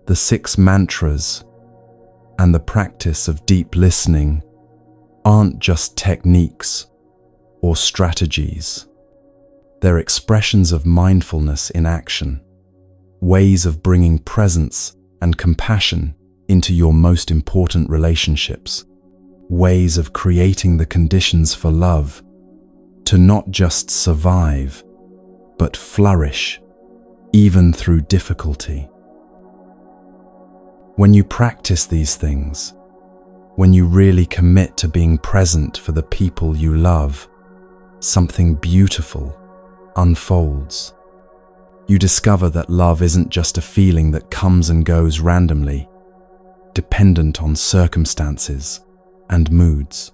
The 6 mantras and the practice of deep listening aren't just techniques or strategies. They're expressions of mindfulness in action, ways of bringing presence and compassion into your most important relationships, ways of creating the conditions for love to not just survive, but flourish, even through difficulty. When you practice these things, when you really commit to being present for the people you love, something beautiful unfolds. You discover that love isn't just a feeling that comes and goes randomly, dependent on circumstances and moods.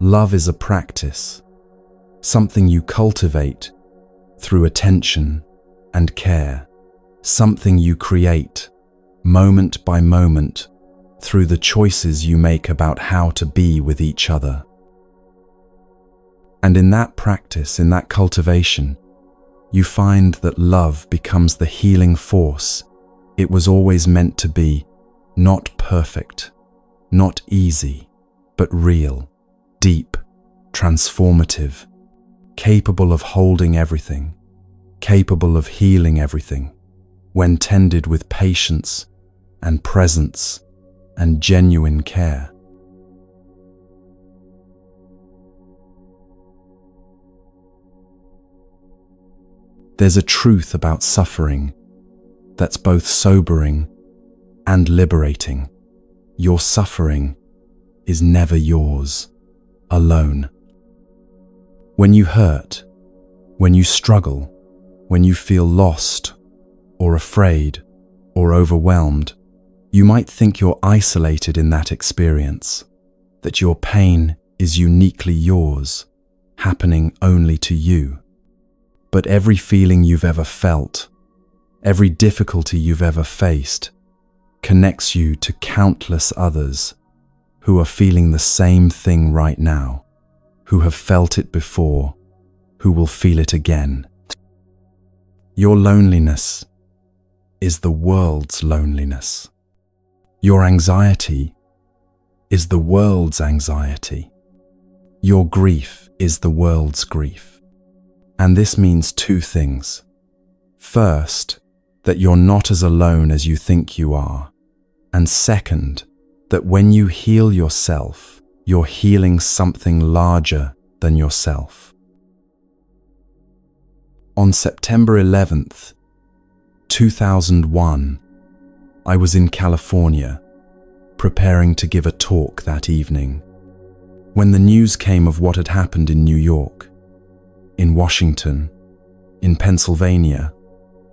Love is a practice, something you cultivate through attention and care, something you create moment by moment through the choices you make about how to be with each other. And in that practice, in that cultivation, you find that love becomes the healing force it was always meant to be, not perfect, not easy, but real, deep, transformative, capable of holding everything, capable of healing everything, when tended with patience and presence and genuine care. There's a truth about suffering that's both sobering and liberating. Your suffering is never yours alone. When you hurt, when you struggle, when you feel lost or afraid or overwhelmed, you might think you're isolated in that experience, that your pain is uniquely yours, happening only to you. But every feeling you've ever felt, every difficulty you've ever faced, connects you to countless others who are feeling the same thing right now, who have felt it before, who will feel it again. Your loneliness is the world's loneliness. Your anxiety is the world's anxiety. Your grief is the world's grief. And this means two things. First, that you're not as alone as you think you are. And second, that when you heal yourself, you're healing something larger than yourself. On September 11th, 2001, I was in California, preparing to give a talk that evening, when the news came of what had happened in New York, in Washington, in Pennsylvania.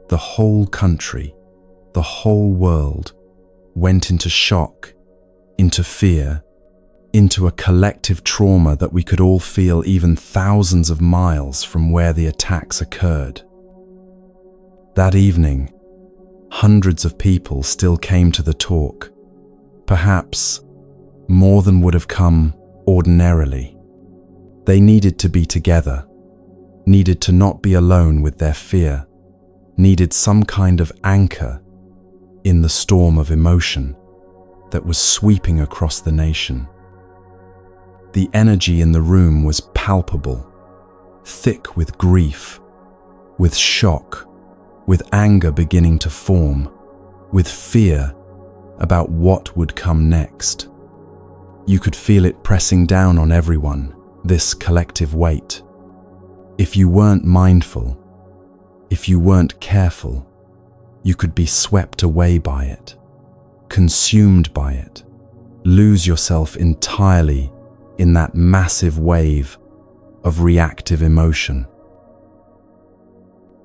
The whole country, the whole world went into shock, into fear, into a collective trauma that we could all feel even thousands of miles from where the attacks occurred. That evening, hundreds of people still came to the talk, perhaps more than would have come ordinarily. They needed to be together, needed to not be alone with their fear, needed some kind of anchor in the storm of emotion that was sweeping across the nation. The energy in the room was palpable, thick with grief, with shock, with anger beginning to form, with fear about what would come next. You could feel it pressing down on everyone, this collective weight. If you weren't mindful, if you weren't careful, you could be swept away by it, consumed by it, lose yourself entirely in that massive wave of reactive emotion.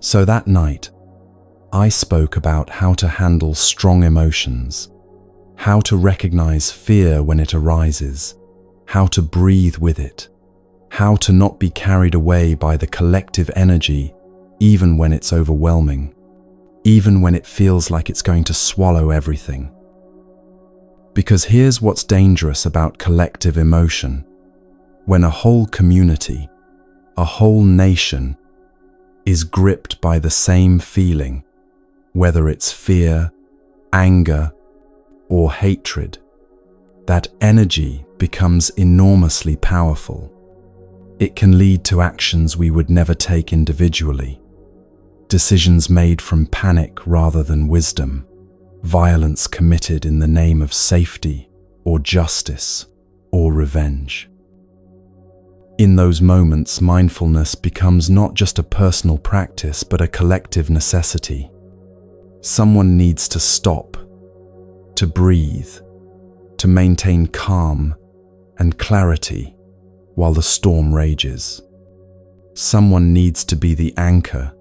So that night, I spoke about how to handle strong emotions, how to recognize fear when it arises, how to breathe with it, how to not be carried away by the collective energy even when it's overwhelming, even when it feels like it's going to swallow everything. Because here's what's dangerous about collective emotion. When a whole community, a whole nation, is gripped by the same feeling, whether it's fear, anger, or hatred, that energy becomes enormously powerful. It can lead to actions we would never take individually, decisions made from panic rather than wisdom, violence committed in the name of safety or justice or revenge. In those moments, mindfulness becomes not just a personal practice but a collective necessity. Someone needs to stop, to breathe, to maintain calm and clarity while the storm rages. Someone needs to be the anchor,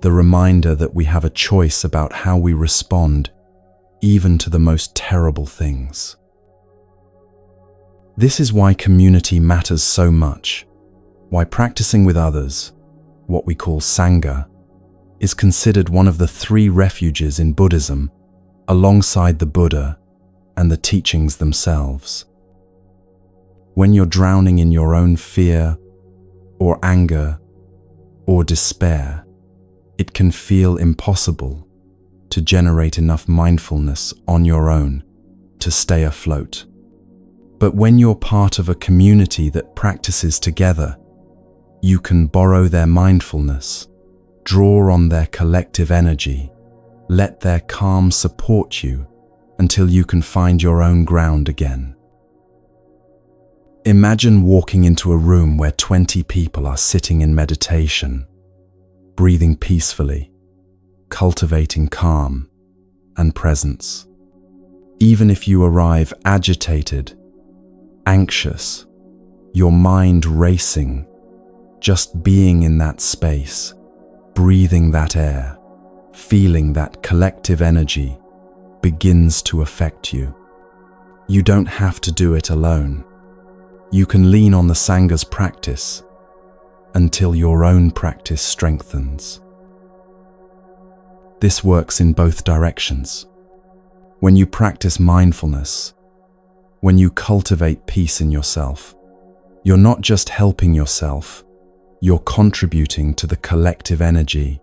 the reminder that we have a choice about how we respond even to the most terrible things. This is why community matters so much, why practicing with others, what we call Sangha, is considered one of the 3 refuges in Buddhism, alongside the Buddha and the teachings themselves. When you're drowning in your own fear, or anger or despair, it can feel impossible to generate enough mindfulness on your own to stay afloat. But when you're part of a community that practices together, you can borrow their mindfulness, draw on their collective energy, let their calm support you until you can find your own ground again. Imagine walking into a room where 20 people are sitting in meditation, breathing peacefully, cultivating calm and presence. Even if you arrive agitated, anxious, your mind racing, just being in that space, breathing that air, feeling that collective energy begins to affect you. You don't have to do it alone. You can lean on the Sangh's practice until your own practice strengthens. This works in both directions. When you practice mindfulness, when you cultivate peace in yourself, you're not just helping yourself, you're contributing to the collective energy,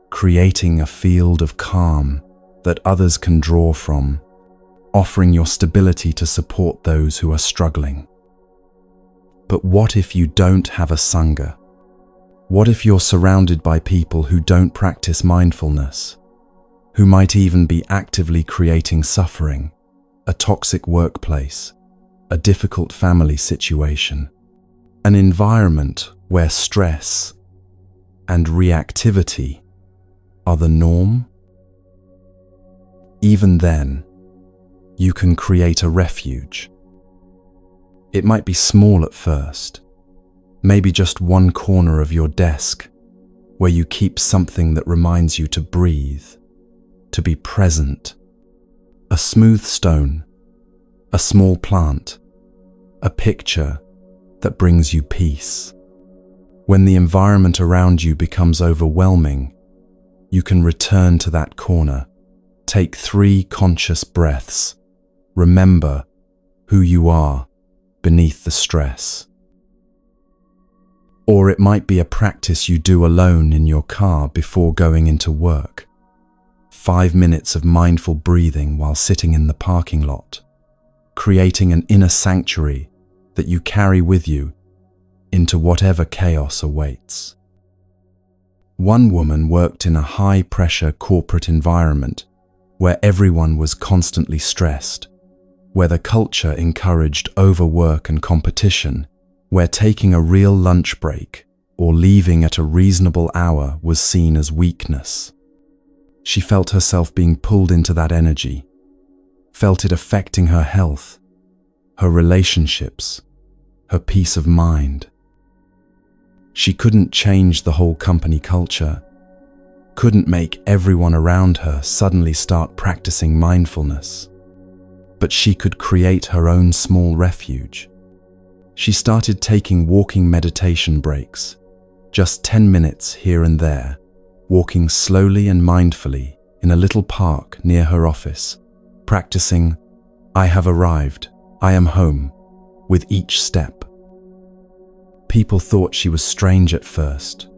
creating a field of calm that others can draw from, offering your stability to support those who are struggling. But what if you don't have a Sangha? What if you're surrounded by people who don't practice mindfulness, who might even be actively creating suffering, a toxic workplace, a difficult family situation, an environment where stress and reactivity are the norm? Even then, you can create a refuge. It might be small at first, maybe just one corner of your desk where you keep something that reminds you to breathe, to be present. A smooth stone, a small plant, a picture that brings you peace. When the environment around you becomes overwhelming, you can return to that corner, take 3 conscious breaths, remember who you are beneath the stress. Or it might be a practice you do alone in your car before going into work. 5 minutes of mindful breathing while sitting in the parking lot, creating an inner sanctuary that you carry with you into whatever chaos awaits. One woman worked in a high-pressure corporate environment where everyone was constantly stressed, where the culture encouraged overwork and competition, where taking a real lunch break or leaving at a reasonable hour was seen as weakness. She felt herself being pulled into that energy, felt it affecting her health, her relationships, her peace of mind. She couldn't change the whole company culture, couldn't make everyone around her suddenly start practicing mindfulness, but she could create her own small refuge. She started taking walking meditation breaks, just 10 minutes here and there, walking slowly and mindfully in a little park near her office, practicing, "I have arrived, I am home," with each step. People thought she was strange at first,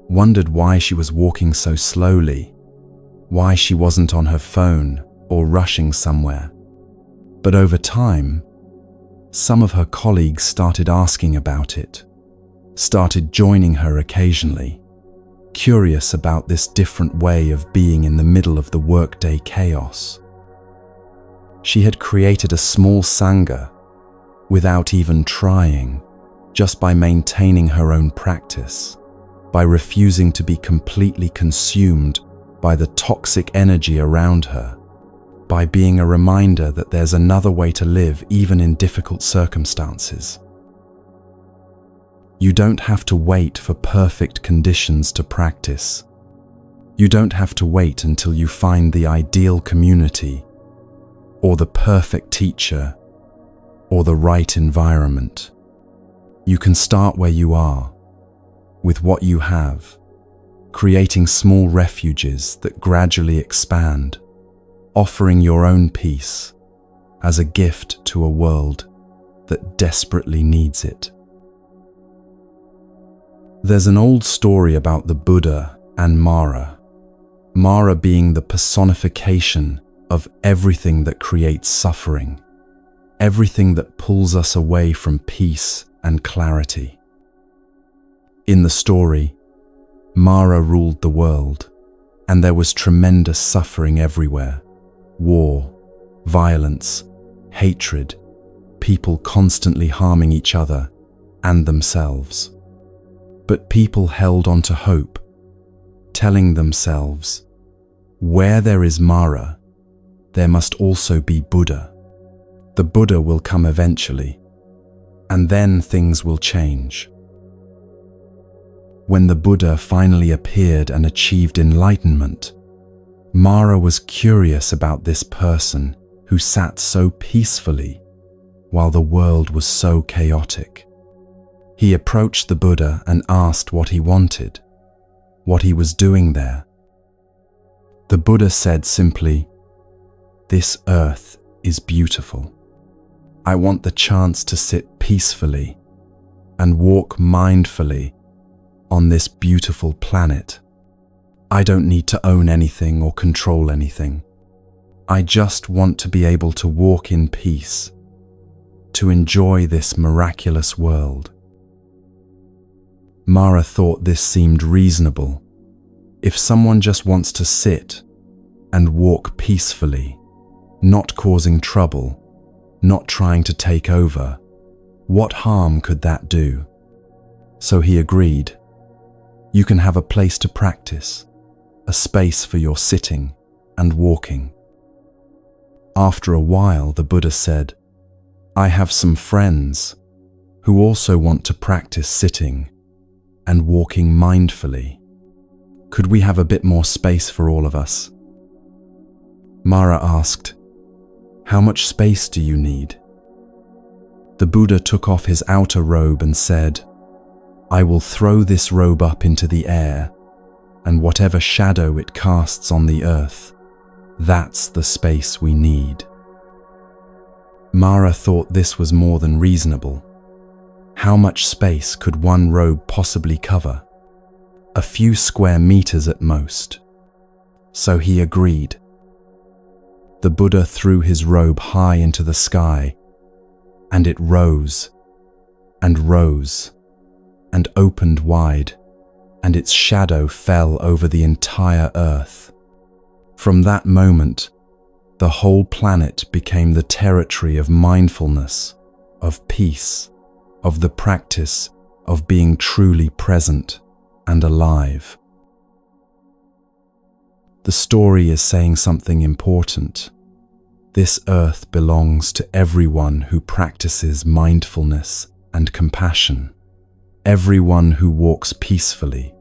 wondered why she was walking so slowly, why she wasn't on her phone or rushing somewhere. But over time, some of her colleagues started asking about it, started joining her occasionally, curious about this different way of being in the middle of the workday chaos. She had created a small Sangha without even trying, just by maintaining her own practice, by refusing to be completely consumed by the toxic energy around her, by being a reminder that there's another way to live even in difficult circumstances. You don't have to wait for perfect conditions to practice. You don't have to wait until you find the ideal community, or the perfect teacher, or the right environment. You can start where you are, with what you have, creating small refuges that gradually expand, offering your own peace as a gift to a world that desperately needs it. There's an old story about the Buddha and Mara. Mara being the personification of everything that creates suffering, everything that pulls us away from peace and clarity. In the story, Mara ruled the world, and there was tremendous suffering everywhere. War, violence, hatred, people constantly harming each other and themselves. But people held on to hope, telling themselves, where there is Mara, there must also be Buddha. The Buddha will come eventually, and then things will change. When the Buddha finally appeared and achieved enlightenment, Mara was curious about this person who sat so peacefully while the world was so chaotic. He approached the Buddha and asked what he wanted, what he was doing there. The Buddha said simply, "This earth is beautiful. I want the chance to sit peacefully and walk mindfully on this beautiful planet. I don't need to own anything or control anything. I just want to be able to walk in peace, to enjoy this miraculous world." Mara thought this seemed reasonable. If someone just wants to sit and walk peacefully, not causing trouble, not trying to take over, what harm could that do? So he agreed. You can have a place to practice, a space for your sitting and walking. After a while, the Buddha said, I have some friends who also want to practice sitting and walking mindfully. Could we have a bit more space for all of us? Mara asked, How much space do you need? The Buddha took off his outer robe and said, I will throw this robe up into the air, and whatever shadow it casts on the earth, that's the space we need. Mara thought this was more than reasonable. How much space could one robe possibly cover? A few square meters at most. So he agreed. The Buddha threw his robe high into the sky, and it rose and rose and opened wide, and its shadow fell over the entire earth. From that moment, the whole planet became the territory of mindfulness, of peace, of the practice of being truly present and alive. The story is saying something important. This earth belongs to everyone who practices mindfulness and compassion, everyone who walks peacefully,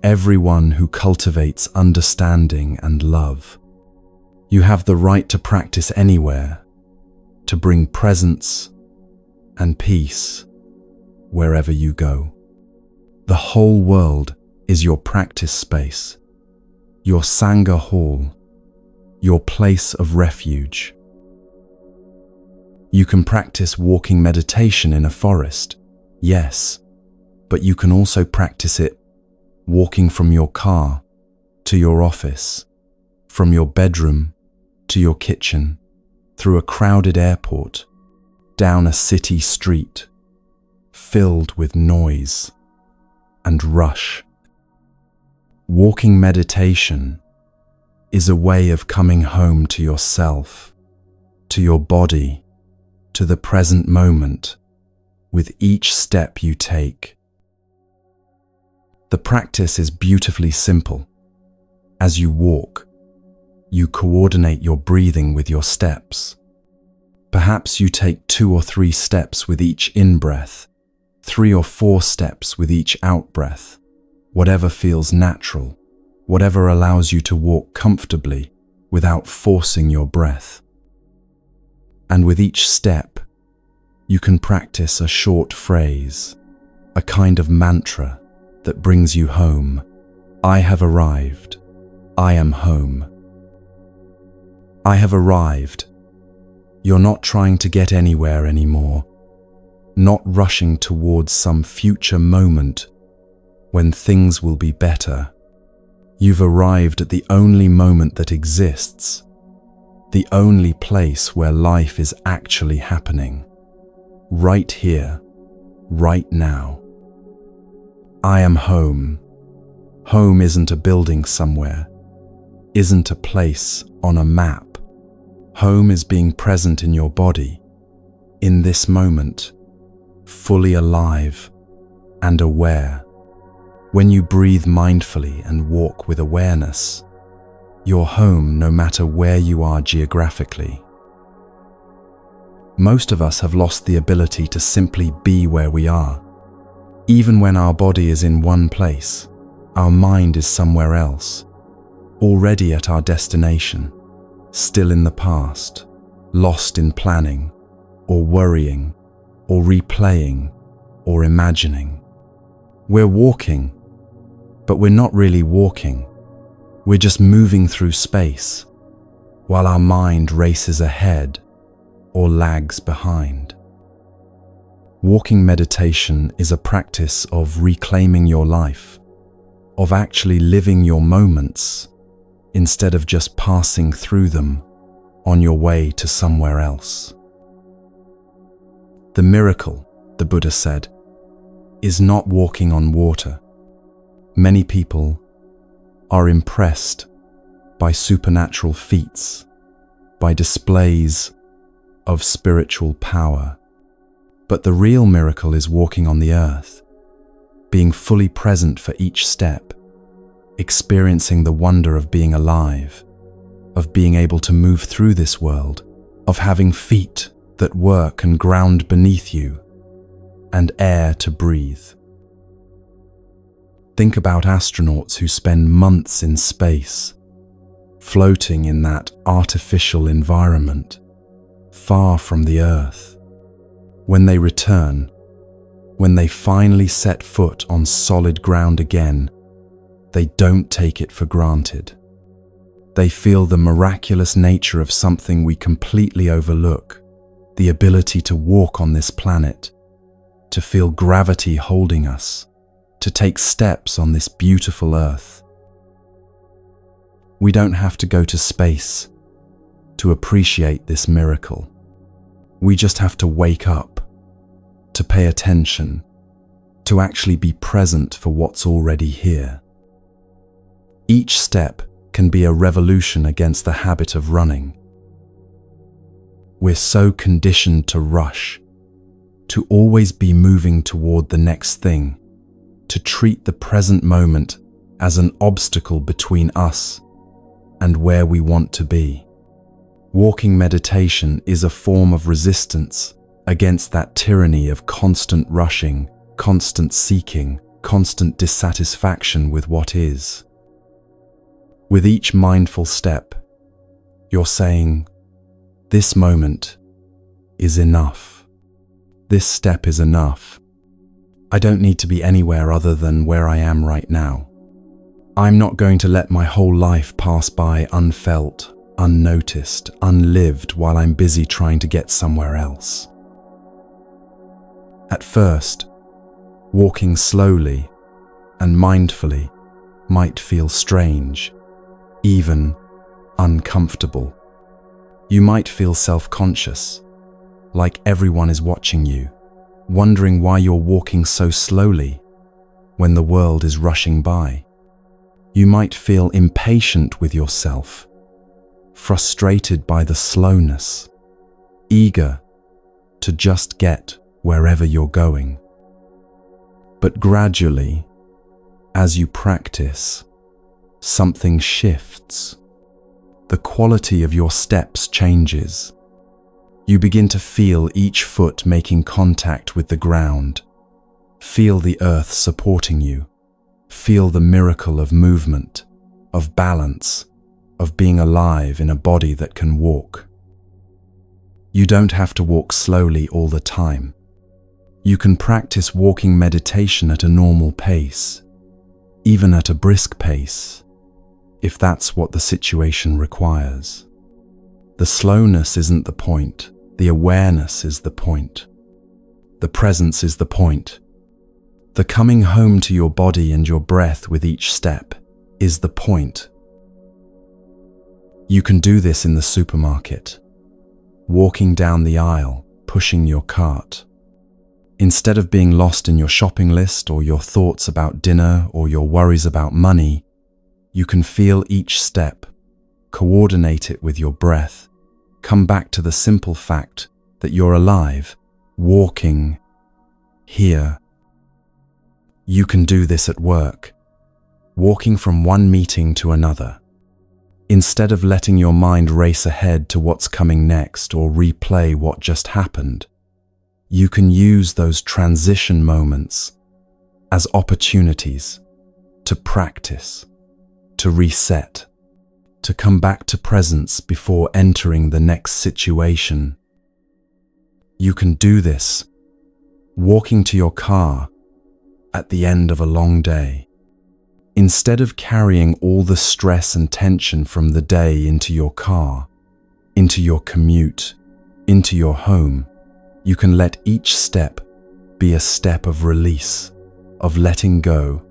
everyone who cultivates understanding and love. You have the right to practice anywhere, to bring presence and peace wherever you go. The whole world is your practice space, your Sangha hall, your place of refuge. You can practice walking meditation in a forest, yes, but you can also practice it walking from your car to your office, from your bedroom to your kitchen, through a crowded airport, down a city street, filled with noise and rush. Walking meditation is a way of coming home to yourself, to your body, to the present moment, with each step you take. The practice is beautifully simple. As you walk, you coordinate your breathing with your steps. Perhaps you take 2 or 3 steps with each in-breath, 3 or 4 steps with each out-breath, whatever feels natural, whatever allows you to walk comfortably without forcing your breath. And with each step, you can practice a short phrase, a kind of mantra that brings you home. I have arrived. I am home. I have arrived. You're not trying to get anywhere anymore, not rushing towards some future moment. when things will be better. You've arrived at the only moment that exists, the only place where life is actually happening. Right here, right now. I am home. Home isn't a building somewhere, isn't a place on a map. Home is being present in your body, in this moment, fully alive and aware. When you breathe mindfully and walk with awareness, you're home no matter where you are geographically. Most of us have lost the ability to simply be where we are. Even when our body is in one place, our mind is somewhere else, already at our destination, still in the past, lost in planning, or worrying, or replaying, or imagining. We're walking, but we're not really walking. We're just moving through space, while our mind races ahead or lags behind. Walking meditation is a practice of reclaiming your life, of actually living your moments instead of just passing through them on your way to somewhere else. The miracle, the Buddha said, is not walking on water. Many people are impressed by supernatural feats, by displays of spiritual power. But the real miracle is walking on the earth, being fully present for each step, experiencing the wonder of being alive, of being able to move through this world, of having feet that work and ground beneath you, and air to breathe. Think about astronauts who spend months in space, floating in that artificial environment, far from the earth. When they return, when they finally set foot on solid ground again, they don't take it for granted. They feel the miraculous nature of something we completely overlook, the ability to walk on this planet, to feel gravity holding us, to take steps on this beautiful earth. We don't have to go to space to appreciate this miracle. We just have to wake up, to pay attention, to actually be present for what's already here. Each step can be a revolution against the habit of running. We're so conditioned to rush, to always be moving toward the next thing, to treat the present moment as an obstacle between us and where we want to be. Walking meditation is a form of resistance against that tyranny of constant rushing, constant seeking, constant dissatisfaction with what is. With each mindful step, you're saying, this moment is enough. This step is enough. I don't need to be anywhere other than where I am right now. I'm not going to let my whole life pass by unfelt, unnoticed, unlived while I'm busy trying to get somewhere else. At first, walking slowly and mindfully might feel strange, even uncomfortable. You might feel self-conscious, like everyone is watching you, wondering why you're walking so slowly when the world is rushing by. You might feel impatient with yourself, frustrated by the slowness, eager to just get wherever you're going. But gradually, as you practice, something shifts. The quality of your steps changes. You begin to feel each foot making contact with the ground. Feel the earth supporting you. Feel the miracle of movement, of balance, of being alive in a body that can walk. You don't have to walk slowly all the time. You can practice walking meditation at a normal pace, even at a brisk pace, if that's what the situation requires. The slowness isn't the point, the awareness is the point. The presence is the point. The coming home to your body and your breath with each step is the point. You can do this in the supermarket, walking down the aisle, pushing your cart. Instead of being lost in your shopping list or your thoughts about dinner or your worries about money, you can feel each step, coordinate it with your breath, come back to the simple fact that you're alive, walking here. You can do this at work, walking from one meeting to another. Instead of letting your mind race ahead to what's coming next or replay what just happened, you can use those transition moments as opportunities to practice, to reset, to come back to presence before entering the next situation. You can do this walking to your car at the end of a long day. Instead of carrying all the stress and tension from the day into your car, into your commute, into your home, you can let each step be a step of release, of letting go,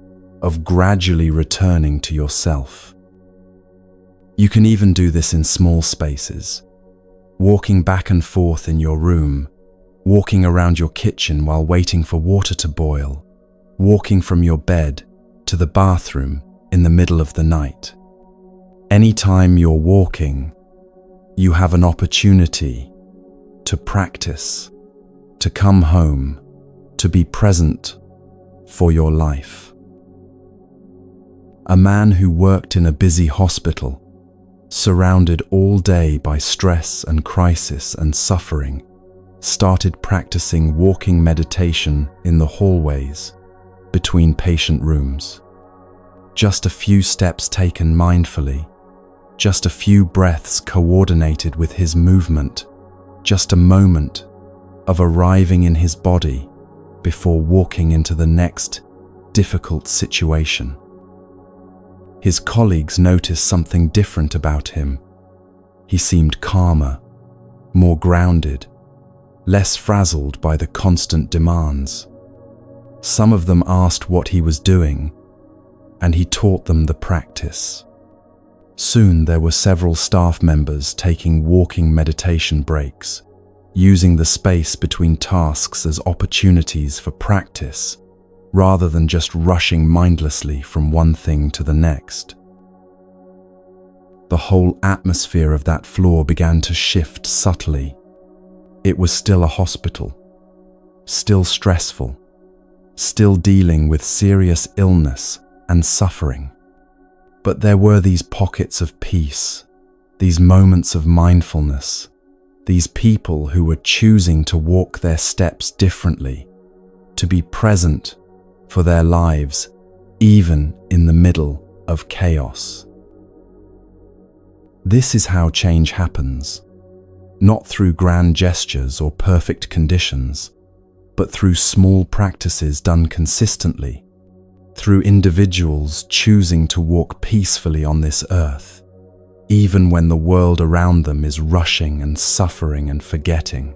of gradually returning to yourself. You can even do this in small spaces, walking back and forth in your room, walking around your kitchen while waiting for water to boil, walking from your bed to the bathroom in the middle of the night. Anytime you're walking, you have an opportunity to practice, to come home, to be present for your life. A man who worked in a busy hospital, surrounded all day by stress and crisis and suffering, started practicing walking meditation in the hallways between patient rooms. Just a few steps taken mindfully, just a few breaths coordinated with his movement, just a moment of arriving in his body before walking into the next difficult situation. His colleagues noticed something different about him. He seemed calmer, more grounded, less frazzled by the constant demands. Some of them asked what he was doing, and he taught them the practice. Soon there were several staff members taking walking meditation breaks, using the space between tasks as opportunities for practice, rather than just rushing mindlessly from one thing to the next. The whole atmosphere of that floor began to shift subtly. It was still a hospital, still stressful, still dealing with serious illness and suffering. But there were these pockets of peace, these moments of mindfulness, these people who were choosing to walk their steps differently, to be present for their lives, even in the middle of chaos. This is how change happens, not through grand gestures or perfect conditions, but through small practices done consistently, through individuals choosing to walk peacefully on this earth, even when the world around them is rushing and suffering and forgetting.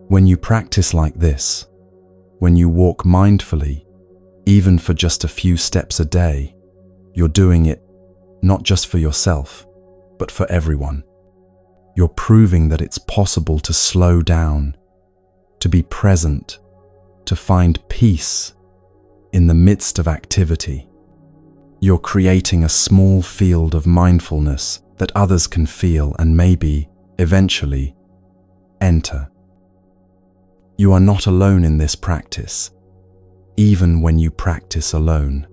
When you practice like this, when you walk mindfully, even for just a few steps a day, you're doing it not just for yourself, but for everyone. You're proving that it's possible to slow down, to be present, to find peace in the midst of activity. You're creating a small field of mindfulness that others can feel and maybe, eventually, enter. You are not alone in this practice, even when you practice alone.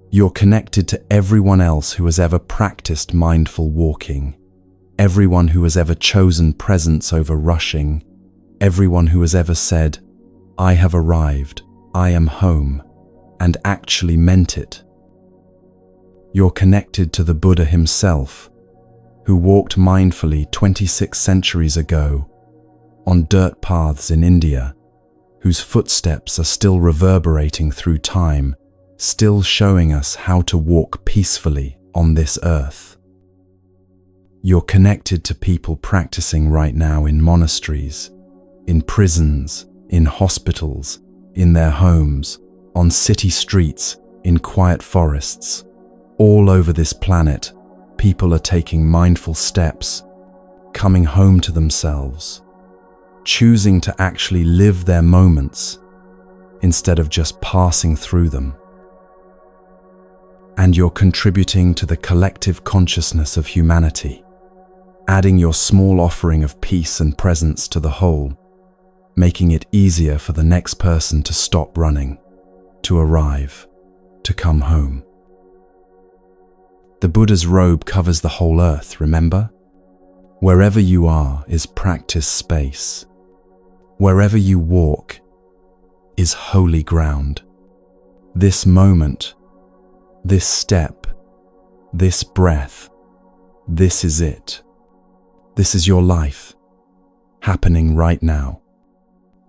You're connected to everyone else who has ever practiced mindful walking, everyone who has ever chosen presence over rushing, everyone who has ever said, "I have arrived, I am home," and actually meant it. You're connected to the Buddha himself, who walked mindfully 26 centuries ago on dirt paths in India, whose footsteps are still reverberating through time, still showing us how to walk peacefully on this earth. You're connected to people practicing right now in monasteries, in prisons, in hospitals, in their homes, on city streets, in quiet forests. All over this planet, people are taking mindful steps, coming home to themselves, choosing to actually live their moments instead of just passing through them. And you're contributing to the collective consciousness of humanity, adding your small offering of peace and presence to the whole, making it easier for the next person to stop running, to arrive, to come home. The Buddha's robe covers the whole earth, remember? Wherever you are is practice space. Wherever you walk is holy ground. This moment, this step, this breath, this is it. This is your life, happening right now.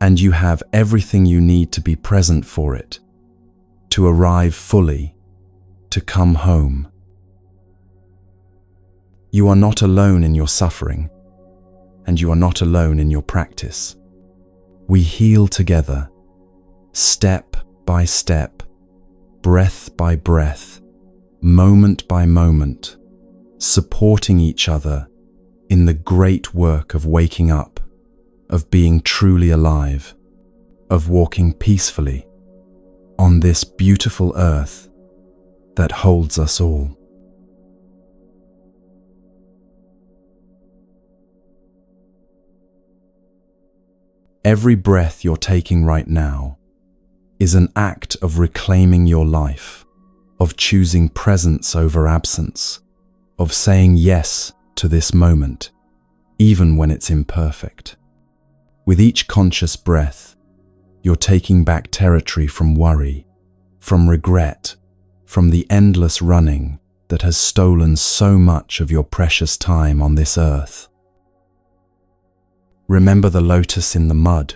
And you have everything you need to be present for it, to arrive fully, to come home. You are not alone in your suffering, and you are not alone in your practice. We heal together, step by step, breath by breath, moment by moment, supporting each other in the great work of waking up, of being truly alive, of walking peacefully on this beautiful earth that holds us all. Every breath you're taking right now is an act of reclaiming your life, of choosing presence over absence, of saying yes to this moment, even when it's imperfect. With each conscious breath, you're taking back territory from worry, from regret, from the endless running that has stolen so much of your precious time on this earth. Remember the lotus in the mud.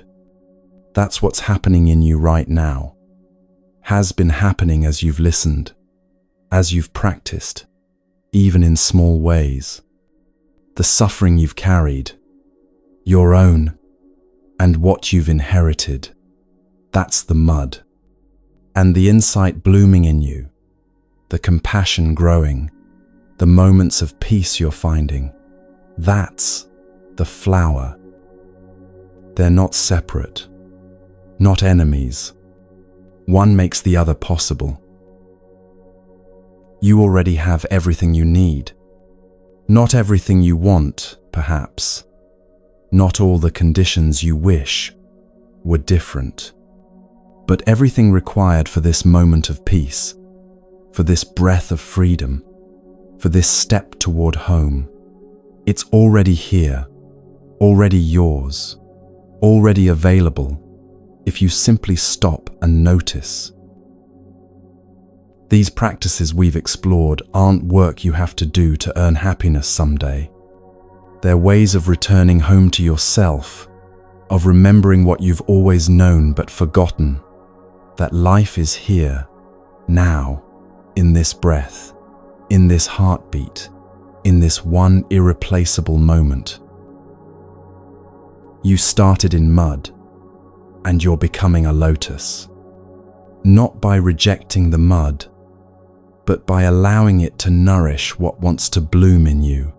That's what's happening in you right now, has been happening as you've listened, as you've practiced, even in small ways. The suffering you've carried, your own, and what you've inherited, that's the mud. And the insight blooming in you, the compassion growing, the moments of peace you're finding, that's the flower. They're not separate, not enemies. One makes the other possible. You already have everything you need. Not everything you want, perhaps. Not all the conditions you wish were different. But everything required for this moment of peace, for this breath of freedom, for this step toward home, it's already here, already yours, already available if you simply stop and notice. These practices we've explored aren't work you have to do to earn happiness someday. They're ways of returning home to yourself, of remembering what you've always known but forgotten, that life is here, now, in this breath, in this heartbeat, in this one irreplaceable moment. You started in mud, and you're becoming a lotus. Not by rejecting the mud, but by allowing it to nourish what wants to bloom in you.